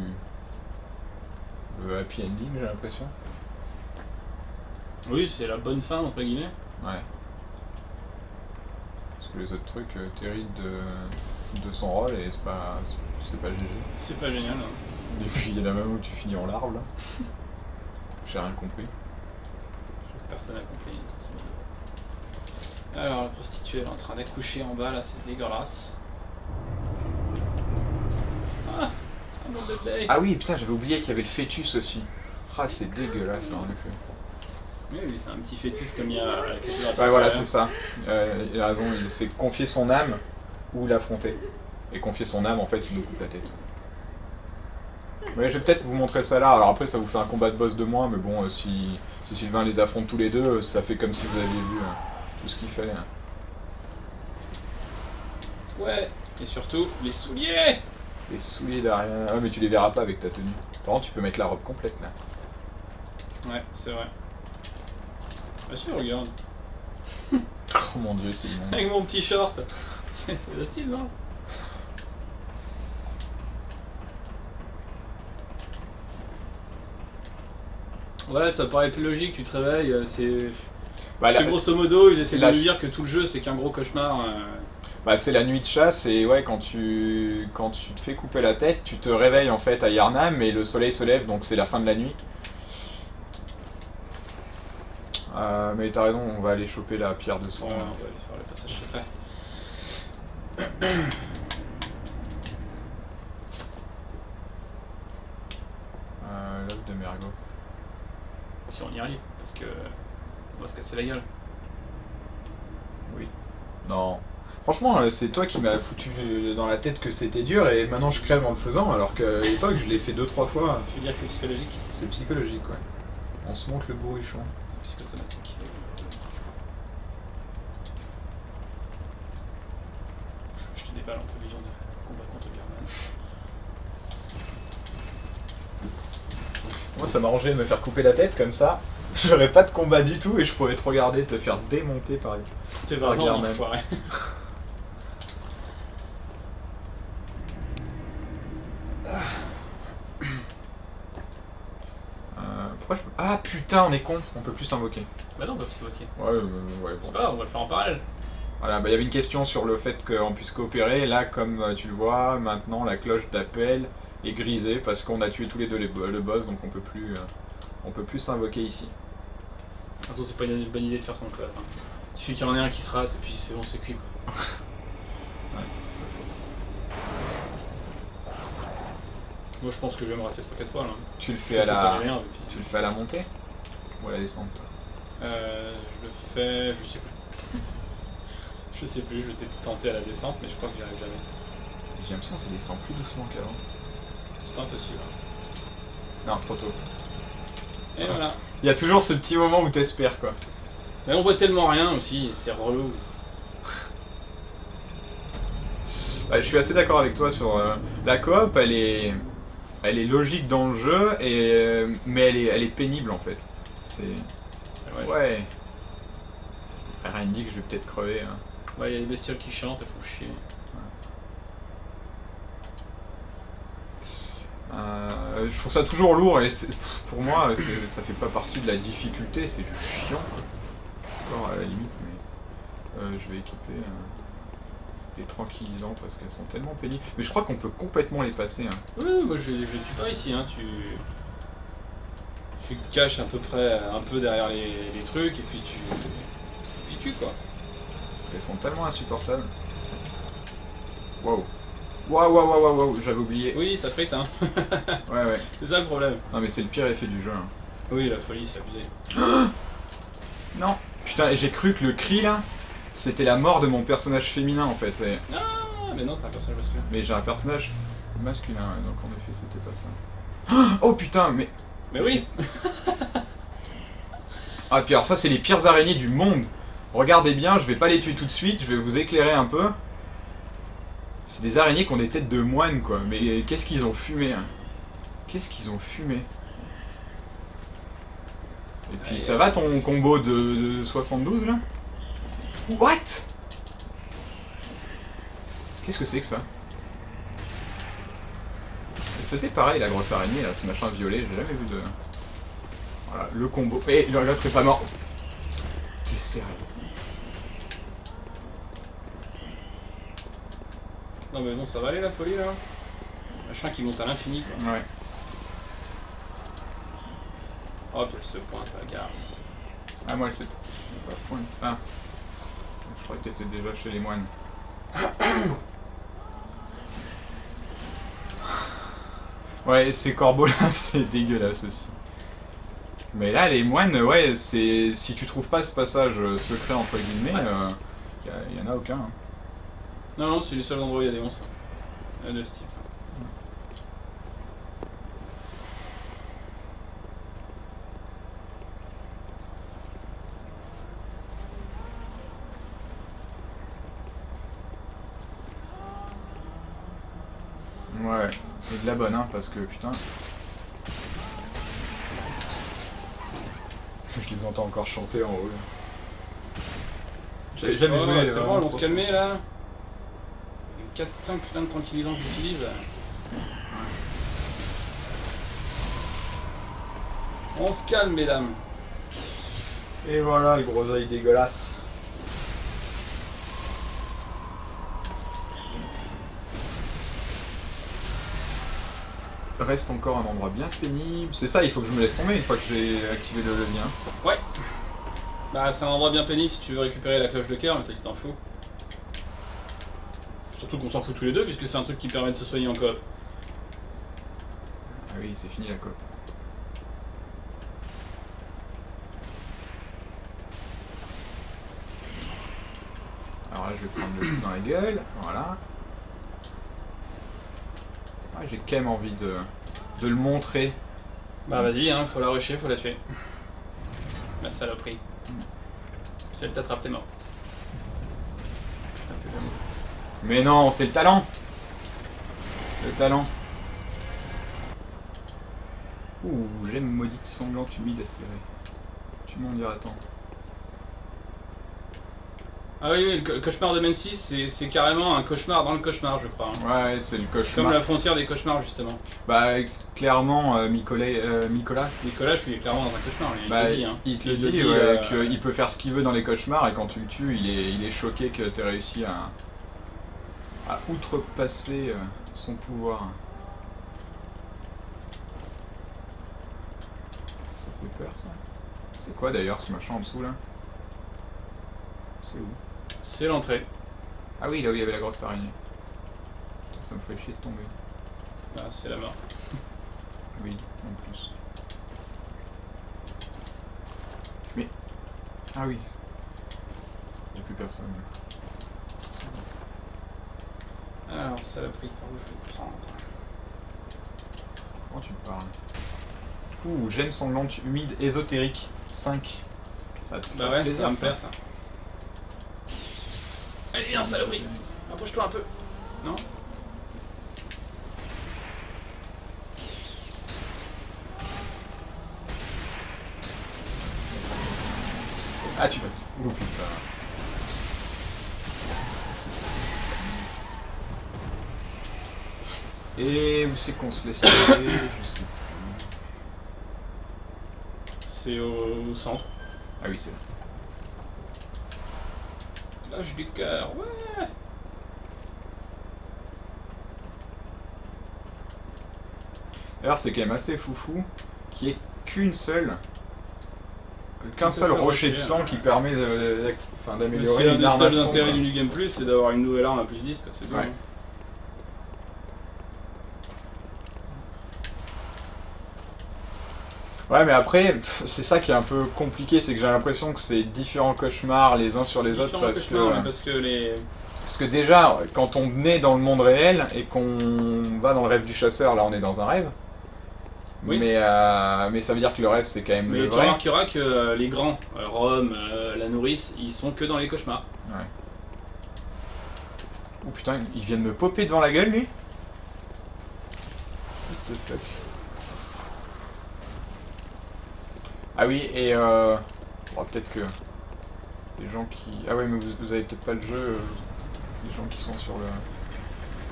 happy ending, j'ai l'impression. Oui, c'est la bonne fin entre guillemets. Ouais. Parce que les autres trucs, Terry de son rôle et c'est pas GG. C'est pas génial. Hein. Et puis il y en a même où tu finis en larve là. J'ai rien compris. Personne n'a compris. Alors la prostituée elle est en train d'accoucher en bas là, c'est dégueulasse. Ah, mon bébé. Ah oui, putain, j'avais oublié qu'il y avait le fœtus aussi. Ah, c'est dégueulasse là en effet. Oui, c'est un petit fœtus comme il y a à la cathédrale. Ouais, voilà, c'est ça. Il a raison, c'est confier son âme ou l'affronter. Et confier son âme, en fait, il nous coupe la tête. Ouais, je vais peut-être vous montrer ça là. Alors après, ça vous fait un combat de boss de moins, mais bon, si Sylvain les affronte tous les deux, ça fait comme si vous aviez vu tout ce qu'il fait. Ouais, et surtout les souliers. Les souliers derrière. Ah, mais tu les verras pas avec ta tenue. Par contre, tu peux mettre la robe complète là. Ouais, c'est vrai. Ah si, regarde. Oh mon dieu, c'est immonde. Avec mon petit short. C'est le style, non? Ouais, ça paraît plus logique, tu te réveilles, c'est... Bah, Parce que grosso modo, ils essaient de la- nous dire que tout le jeu c'est qu'un gros cauchemar. Bah, c'est la nuit de chasse et ouais, quand tu te fais couper la tête, tu te réveilles en fait à Yharnam et le soleil se lève donc c'est la fin de la nuit. Mais t'as raison, on va aller choper la pierre de sang. Ouais, on va aller faire le passage secret. L'œuf de Mergot. Si on y arrive, parce que on va se casser la gueule. Oui. Non. Franchement, c'est toi qui m'as foutu dans la tête que c'était dur et maintenant je crève en le faisant alors qu'à l'époque je l'ai fait 2-3 fois. Tu veux dire que c'est psychologique? C'est psychologique, ouais. On se monte le bourrichon. C'est psychosomatique. Je te déballe un peu les gens de combat contre German. Moi ça m'arrangeait de me faire couper la tête comme ça. J'aurais pas de combat du tout et je pourrais te regarder te faire démonter par lui. T'es vraiment un German. enfoiré. Pourquoi je peux... Ah putain, on est con, on peut plus s'invoquer. Bah non, on peut plus s'évoquer. Ouais, bon. C'est pas grave, on va le faire en parallèle. Voilà, bah il y avait une question sur le fait qu'on puisse coopérer. Là, comme tu le vois, maintenant la cloche d'appel est grisée parce qu'on a tué tous les deux le boss, donc on peut plus s'invoquer ici. De toute façon, c'est pas une bonne idée de faire ça en code. Hein. Il suffit qu'il y en ait un qui se rate et puis c'est bon, c'est cuit quoi. Ouais, c'est pas faux. Moi je pense que je vais me rater 3-4 fois là. Tu le fais Peut-être à que ça la... va bien, et puis- Tu le fais à la montée ou à la descente? Je le fait, je sais plus. Je sais plus, je vais peut-être tenter à la descente, mais je crois que j'y arrive jamais. J'ai l'impression que ça descend plus doucement qu'avant. C'est pas impossible. Non, trop tôt. Et voilà. Il y a toujours ce petit moment où t'espères quoi. Mais on voit tellement rien aussi, c'est relou. Bah, je suis assez d'accord avec toi sur la coop, elle est logique dans le jeu mais elle est pénible en fait. C'est ouais. Après, rien ne dit que je vais peut-être crever. Hein. Ouais, il y a des bestioles qui chantent, elles font chier. Je trouve ça toujours lourd et pour moi ça fait pas partie de la difficulté, c'est juste chiant quoi. Encore à la limite mais je vais équiper des tranquillisants parce qu'elles sont tellement pénibles. Mais je crois qu'on peut complètement les passer. Hein. Oui, moi je tue pas ici, hein. Tu te caches à peu près un peu derrière les trucs et puis tu tues quoi. Parce qu'elles sont tellement insupportables. Waouh. Waouh, j'avais oublié. Oui, ça frite hein. Ouais. C'est ça le problème. Non mais c'est le pire effet du jeu. Hein. Oui, la folie, c'est abusé. Non. Putain, j'ai cru que le cri là, c'était la mort de mon personnage féminin en fait. Et... Ah, mais non, t'as un personnage masculin. Mais j'ai un personnage masculin, donc en effet c'était pas ça. Oh putain, mais... Mais oui. Ah puis alors ça c'est les pires araignées du monde. Regardez bien, je vais pas les tuer tout de suite, je vais vous éclairer un peu. C'est des araignées qui ont des têtes de moine quoi, mais qu'est-ce qu'ils ont fumé hein. Qu'est-ce qu'ils ont fumé. Et puis ça va ton combo de 72 là? What? Qu'est-ce que c'est que ça? Elle faisait pareil la grosse araignée là, ce machin violet, j'ai jamais vu de... Voilà, le combo. Et l'autre est pas mort. T'es sérieux? Non mais bon, ça va aller la folie là. Machin qui monte à l'infini quoi. Ouais. Hop, elle se pointe la garce. Ah moi elle s'est pas point. Ah. Je crois que t'étais déjà chez les moines. Ouais, ces corbeaux là, c'est dégueulasse aussi. Mais là, les moines, ouais, c'est... Si tu trouves pas ce passage secret entre guillemets, y en a aucun. Hein. Non, c'est les seuls endroits où il y a des monstres. De ce type. Ouais, et de la bonne, hein, parce que putain... Je les entends encore chanter en haut. J'avais jamais Oh, joué. c'est bon, on se calmer là. 4-5 putains de tranquillisants que j'utilise. On se calme, mesdames. Et voilà le gros œil dégueulasse. Reste encore un endroit bien pénible. C'est ça, il faut que je me laisse tomber une fois que j'ai activé le levier. Ouais. Bah, c'est un endroit bien pénible si tu veux récupérer la cloche de cœur, mais toi tu t'en fous. Surtout qu'on s'en fout tous les deux, puisque c'est un truc qui permet de se soigner en coop. Ah oui, c'est fini la coop. Alors là, je vais prendre le coup dans la gueule. Voilà. Ah, j'ai quand même envie de le montrer. Bah vas-y, hein, faut la rusher, faut la tuer. La saloperie. Si elle t'attrape, t'es mort. Putain, t'es vraiment... Mais non, c'est le talent. Le talent. Ouh, j'aime maudite sanglante humide à serrer. Tu m'en diras tant. Ah oui, le cauchemar de Mensis, c'est carrément un cauchemar dans le cauchemar, je crois. Hein. Ouais, c'est le cauchemar. Comme la frontière des cauchemars, justement. Bah, clairement, Nicolas. Nicolas, je suis clairement dans un cauchemar, il bah, le dit. Hein. Il te le dit, ouais, qu'il peut faire ce qu'il veut dans les cauchemars et quand tu le tues, il est choqué que tu aies réussi à outrepasser son pouvoir. Ça fait peur, ça. C'est quoi d'ailleurs ce machin en dessous là? C'est où? C'est l'entrée. Ah oui, là où il y avait la grosse araignée. Ça me ferait chier de tomber. Bah, c'est la mort. Oui, en plus. Mais... Ah oui. Il n'y a plus personne. Alors, saloperie, par où je vais te prendre? Comment tu me parles? Ouh, gemme sanglante humide ésotérique. 5. Ça va te Bah faire ouais, plaisir, ça va me plaire ça. Allez, viens, saloperie! Approche-toi un peu. Non? Ah, tu vas te... Oh putain. Et où c'est qu'on se laisse aller? Je sais plus. C'est au centre. Ah oui, c'est là. Lâche du cœur, ouais! D'ailleurs, c'est quand même assez foufou qu'il n'y ait qu'un seul seul rocher de rocher, sang hein. qui permet C'est d'améliorer un une des arme à seuls fond, intérêts quoi. du New Game Plus, c'est d'avoir une nouvelle arme à plus 10, quoi, c'est tout. Ouais. Hein. Ouais, mais après, c'est ça qui est un peu compliqué, c'est que j'ai l'impression que c'est différents cauchemars les uns sur C'est les autres différent parce que les... parce que déjà, quand on est dans le monde réel et qu'on va dans le rêve du chasseur, là on est dans un rêve. Oui. Mais ça veut dire que le reste c'est quand même Mais le tu vrai. remarqueras que les grands, Rome, la nourrice, ils sont que dans les cauchemars. Ouais. Oh putain, il vient de me popper devant la gueule lui. What the fuck. Ah oui, et bon, peut-être que les gens qui... Ah ouais, mais vous avez peut-être pas le jeu, les gens qui sont sur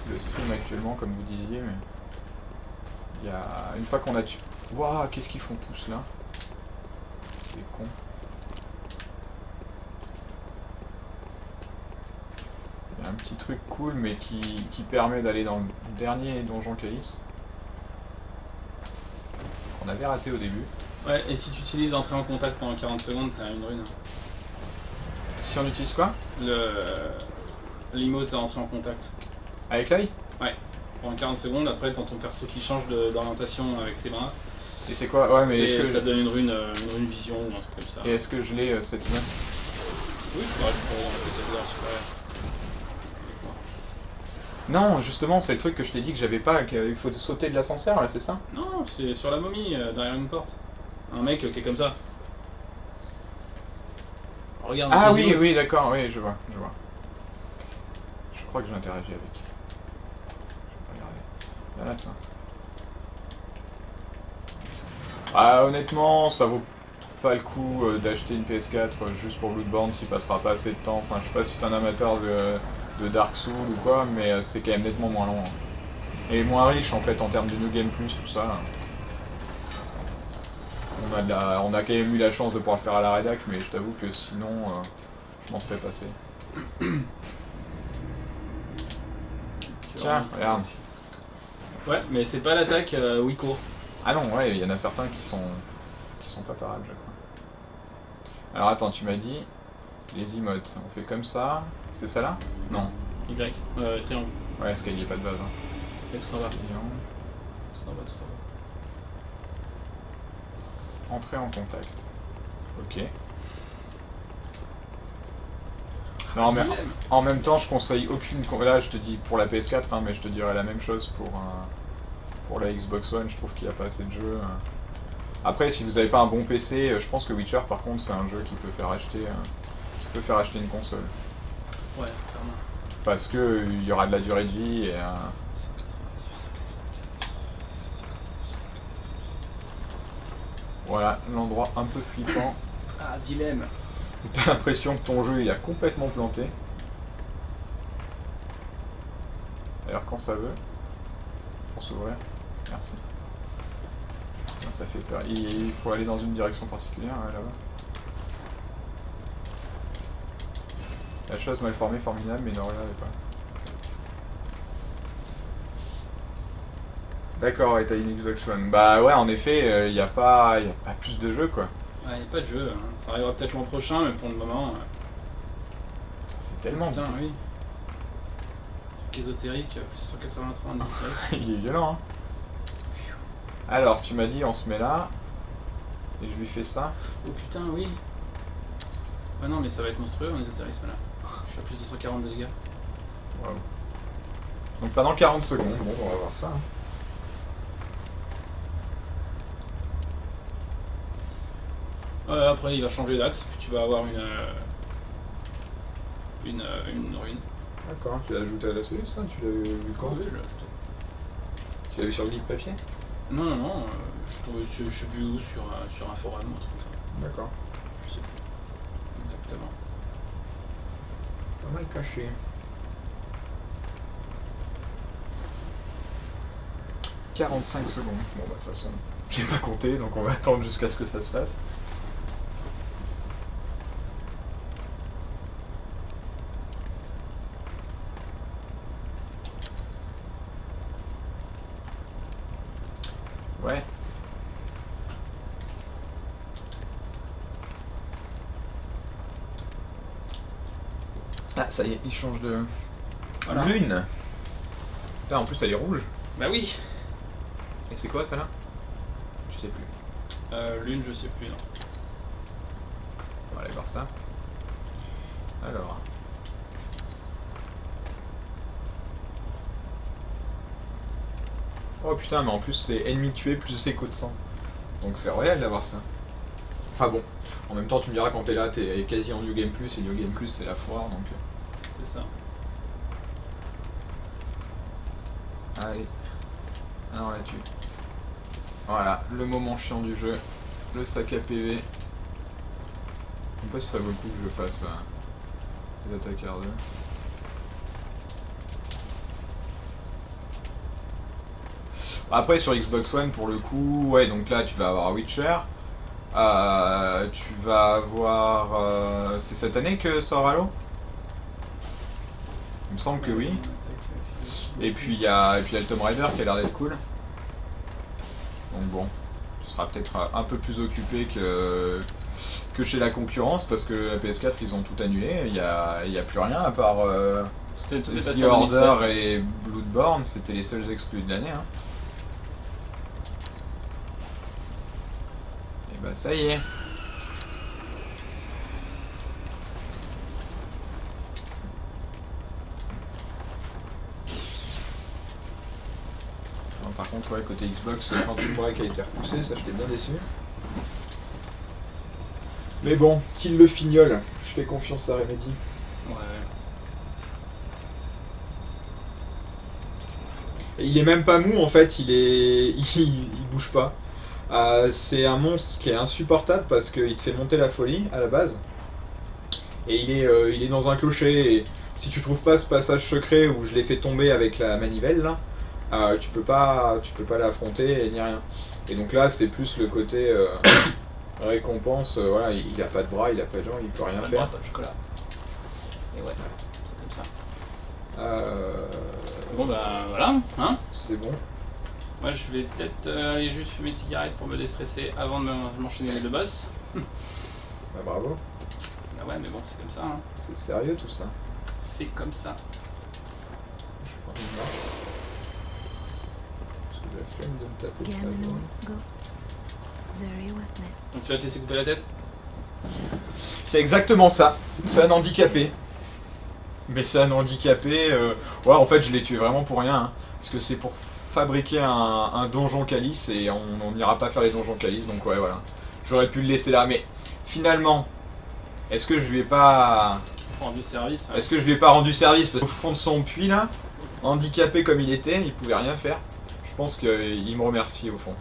le stream actuellement, comme vous disiez, mais... Il y a... Une fois qu'on a tué... Waouh, qu'est-ce qu'ils font tous là? C'est con. Il y a un petit truc cool, mais qui permet d'aller dans le dernier donjon Calice. Qu'on avait raté au début. Ouais, et si tu utilises entrer en contact pendant 40 secondes, t'as une rune. Si on utilise quoi? L'emote à entrer en contact. Avec l'œil? Pendant 40 secondes, après t'as ton perso qui change d'orientation avec ses bras. Et c'est quoi? Ouais, mais Et est-ce que... ça donne une rune vision ou un truc comme ça. Et est-ce que je l'ai cette image? Oui, tu pourrais dans le peut-être supérieur. Non, justement, c'est le truc que je t'ai dit que j'avais pas, qu'il faut sauter de l'ascenseur là, c'est ça? Non, c'est sur la momie, derrière une porte. Un mec qui est comme ça. Regarde. Ah tes oui, emotes. oui, d'accord, oui, je vois. Je crois que j'ai interagi avec. Je vais regarder. Là, toi. Ah, honnêtement, ça vaut pas le coup d'acheter une PS4 juste pour Bloodborne, tu passera pas assez de temps. Enfin, je sais pas si t'es un amateur de Dark Souls ou quoi, mais c'est quand même nettement moins long. Et moins riche en fait en termes de New Game Plus, tout ça. On a quand même eu la chance de pouvoir le faire à la rédac, mais je t'avoue que sinon, je m'en serais passé. Tiens, regarde. Ouais, mais c'est pas l'attaque où il court. Ah non, ouais, il y en a certains qui sont pas parables, je crois. Alors attends, tu m'as dit les emotes, on fait comme ça. C'est ça là? Non. Y, triangle. Ouais, parce qu'il n'y a pas de base. Hein. Et tout en bas. Triangle. Tout en bas, tout en bas. Entrer en contact. Ok. Non, mais en même temps, je conseille aucune. Là, je te dis pour la PS4, hein, mais je te dirais la même chose pour la Xbox One. Je trouve qu'il n'y a pas assez de jeux. Après, si vous n'avez pas un bon PC, je pense que Witcher, par contre, c'est un jeu qui peut faire acheter une console. Ouais, clairement. Parce que il y aura de la durée de vie et. 198, 184, Voilà, l'endroit un peu flippant. Ah, dilemme. Où t'as l'impression que ton jeu il a complètement planté. D'ailleurs quand ça veut. Pour s'ouvrir. Merci. Ah, ça fait peur. Il faut aller dans une direction particulière, ouais, là-bas. La chose mal formée, formidable, mais ne regardez pas. D'accord, ouais, t'as une Xbox One. Bah ouais, en effet, il n'y a pas plus de jeux, quoi. Ouais, y a pas de jeu. Hein. Ça arrivera peut-être l'an prochain, mais pour le moment. C'est tellement... Putain, oui. Truc ésotérique, plus 183 en vitesse. Il est violent, hein. Alors, tu m'as dit, on se met là. Et je lui fais ça. Oh putain, oui. Ouais, non, mais ça va être monstrueux, on atterrissent là. Je suis à plus de 140 de dégâts. Wow. Donc pendant 40 secondes, bon, on va voir ça. Hein. Ouais, après il va changer d'axe, puis tu vas avoir une ruine. D'accord, tu l'as ajouté à la cellule ça? Tu l'as vu quand? Oui, je l'ai ajouté. Tu l'as vu sur le lit de papier? Non, non, non, je trouvais, je sais plus où, sur un forum, un truc comme ça. D'accord. Je sais plus. Exactement. Pas mal caché. « 45 secondes. Bon bah de toute façon, j'ai pas compté, donc on va attendre jusqu'à ce que ça se fasse. Ouais. Ah ça y est, il change de Voilà. lune. Là en plus elle est rouge. Bah oui. Et c'est quoi ça là? Je sais plus. Lune, je sais plus, non. On va aller voir ça. Alors. Oh putain, mais en plus c'est ennemi tué plus écho de sang. Donc c'est royal d'avoir ça. Enfin bon, en même temps tu me diras quand t'es là, t'es quasi en New Game Plus, et New Game Plus c'est la foire donc. C'est ça. Allez. Ah, on la tue. Voilà, le moment chiant du jeu. Le sac à PV. Je sais pas si ça vaut le coup que je fasse des attaques R2. Après sur Xbox One pour le coup, ouais donc là tu vas avoir Witcher. Tu vas avoir... c'est cette année que sort Halo? Il me semble que oui. Et puis il y a le Tomb Raider qui a l'air d'être cool. Donc bon, tu seras peut-être un peu plus occupé que chez la concurrence parce que la PS4 ils ont tout annulé. Il y a plus rien à part Tout est The passé en 2016. Order et Bloodborne, c'était les seuls exclus de l'année. Hein. Et bah ça y est. Non, par contre, ouais, côté Xbox, Quantum Break a été repoussé, ça j'étais bien déçu. Mais bon, qu'il le fignole, je fais confiance à Remedy. Ouais. Et il est même pas mou en fait, il bouge pas. C'est un monstre qui est insupportable parce qu'il te fait monter la folie à la base. Et il est dans un clocher et si tu trouves pas ce passage secret où je l'ai fait tomber avec la manivelle là, tu peux pas l'affronter ni rien. Et donc là c'est plus le côté récompense, voilà, il a pas de bras, il a pas de jambes, il peut rien Pas de faire. bras, pas de chocolat. Et ouais, c'est comme ça. Bon bah voilà, hein. C'est bon. Moi je vais peut-être aller juste fumer une cigarette pour me déstresser avant de m'enchaîner les deux boss. Bah bravo. Bah ouais mais bon c'est comme ça, hein. C'est sérieux tout ça. C'est comme ça. Je prends une marche. Parce que j'ai la flemme de me taper de Gamino, la go. Very wet net. Donc tu vas te laisser couper la tête? C'est exactement ça. C'est un handicapé. Mais c'est un handicapé. Ouais, en fait, je l'ai tué vraiment pour rien. Hein, parce que c'est pour fabriquer un donjon calice et on n'ira pas faire les donjons calice. Donc, ouais, voilà. J'aurais pu le laisser là. Mais finalement, est-ce que je lui ai pas. Rendu service. Ouais. Est-ce que je lui ai pas rendu service? Parce qu'au fond de son puits là, handicapé comme il était, il pouvait rien faire. Je pense qu'il me remercie au fond.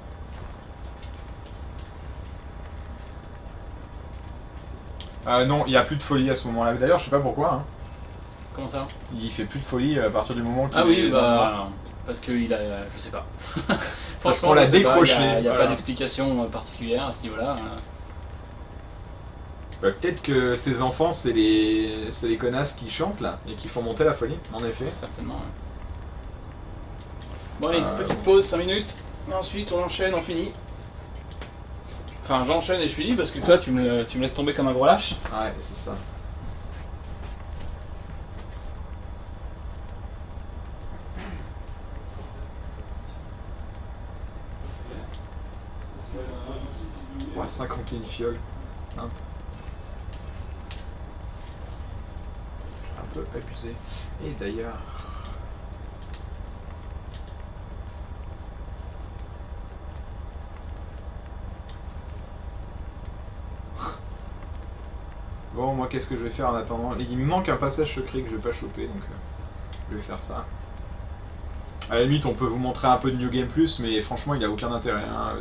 Non, il n'y a plus de folie à ce moment-là. D'ailleurs, je sais pas pourquoi. Hein. Comment ça? Il fait plus de folie à partir du moment qu'il Ah oui est dans le noir. bah parce qu'il a. Je sais pas. Parce Franchement, qu'on l'a je sais pas, décroché. Il n'y a Voilà. pas d'explication particulière à ce niveau-là. Bah, peut-être que ces enfants, c'est les connasses qui chantent là et qui font monter la folie, en effet. Certainement. Ouais. Bon allez, petite bon. pause, 5 minutes. Et ensuite on enchaîne, on finit. Enfin j'enchaîne et je finis parce que toi tu me laisses tomber comme un gros lâche. Ouais, c'est ça. Ouais, 51 fioles. Hein. peu abusé. Et d'ailleurs... Bon, moi qu'est-ce que je vais faire en attendant? Il me manque un passage secret que je vais pas choper, donc je vais faire ça. À la limite, on peut vous montrer un peu de New Game Plus, mais franchement, il a aucun intérêt. Hein,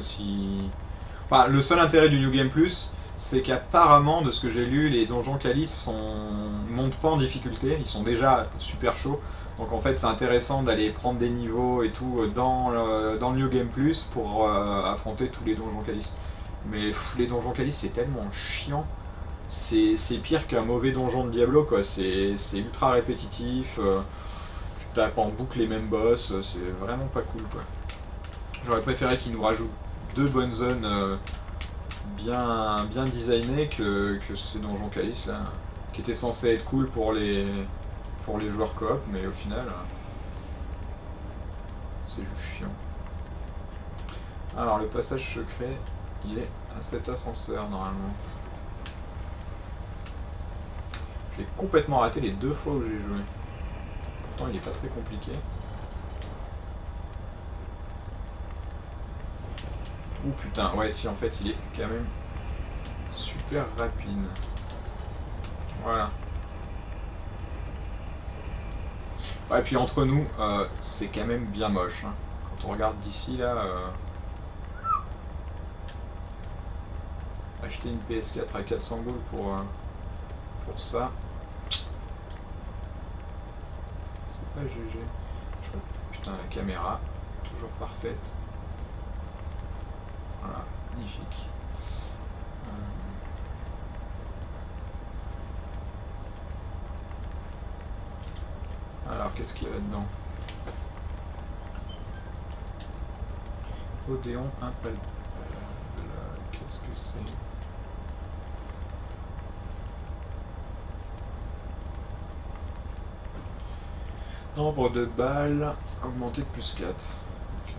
enfin, le seul intérêt du New Game Plus, c'est qu'apparemment, de ce que j'ai lu, les donjons Calice montent pas en difficulté, ils sont déjà super chauds. Donc en fait, c'est intéressant d'aller prendre des niveaux et tout dans le New Game Plus pour affronter tous les donjons Calice. Mais les donjons Calice, c'est tellement chiant. C'est pire qu'un mauvais donjon de Diablo, quoi. C'est ultra répétitif. Tu tapes en boucle les mêmes boss. C'est vraiment pas cool, quoi. J'aurais préféré qu'ils nous rajoutent 2 bonnes zones bien designées que ces donjons Calice là, qui étaient censés être cool pour les joueurs coop, mais au final, c'est juste chiant. Alors le passage secret, il est à cet ascenseur normalement. Je l'ai complètement raté les 2 fois où j'ai joué. Pourtant il est pas très compliqué. Ouh putain, ouais si en fait il est quand même super rapide. Voilà. Ouais, et puis entre nous, c'est quand même bien moche. Hein. Quand on regarde d'ici là... Acheter une PS4 à 400 boules pour ça. C'est pas GG. Putain, la caméra, toujours parfaite. Voilà, magnifique. Alors, qu'est-ce qu'il y a là-dedans? Odéon impalpable. Qu'est-ce que c'est? Nombre de balles augmenté de plus 4. Okay.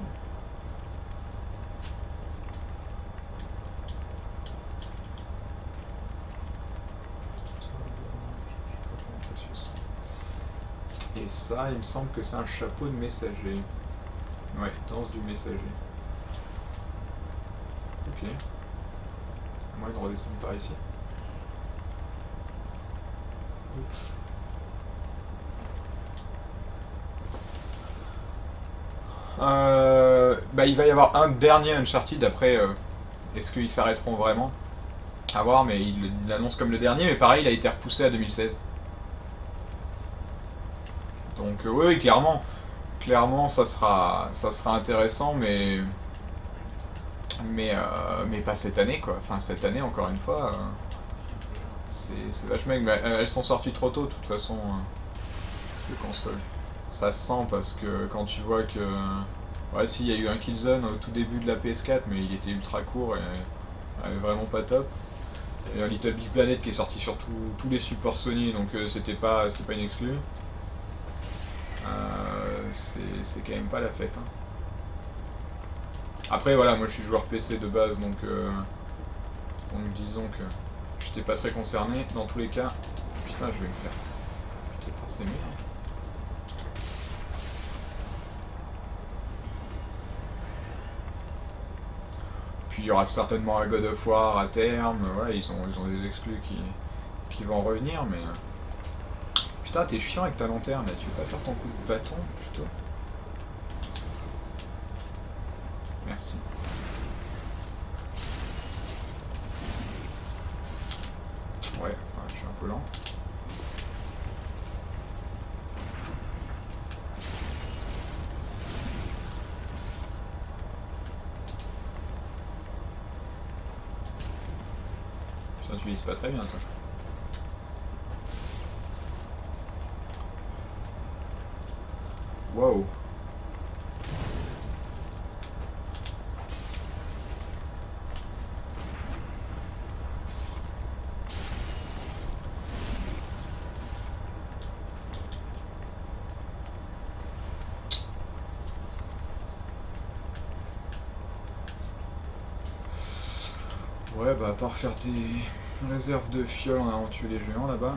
Et ça, il me semble que c'est un chapeau de messager. Ouais, danse du messager. Ok. Moyen de redescendre par ici. Ouch. Bah, il va y avoir un dernier Uncharted après. Est-ce qu'ils s'arrêteront vraiment? À voir, mais il l'annonce comme le dernier, mais pareil, il a été repoussé à 2016. Donc oui, clairement, ça sera intéressant, mais pas cette année, quoi. Enfin, cette année, encore une fois, c'est vachement. Elles sont sorties trop tôt, de toute façon, ces consoles. Ça se sent parce que quand tu vois que... Ouais, si, il y a eu un Killzone au tout début de la PS4, mais il était ultra court et vraiment pas top. Et un Little Big Planet qui est sorti sur tous les supports Sony, donc c'était pas une exclue. C'est quand même pas la fête. Hein. Après, voilà, moi je suis joueur PC de base, donc disons que j'étais pas très concerné. Dans tous les cas, putain, je vais me faire putain par ces murs. Puis il y aura certainement un God of War à terme, voilà, ils ont des exclus qui vont revenir, mais... Putain, t'es chiant avec ta lanterne, là, tu veux pas faire ton coup de bâton, plutôt? Merci. Ouais, je suis un peu lent. Putain, tu vises pas très bien, toi. Wow. Ouais, bah à part faire des réserves de fioles en allant tuer les géants là-bas.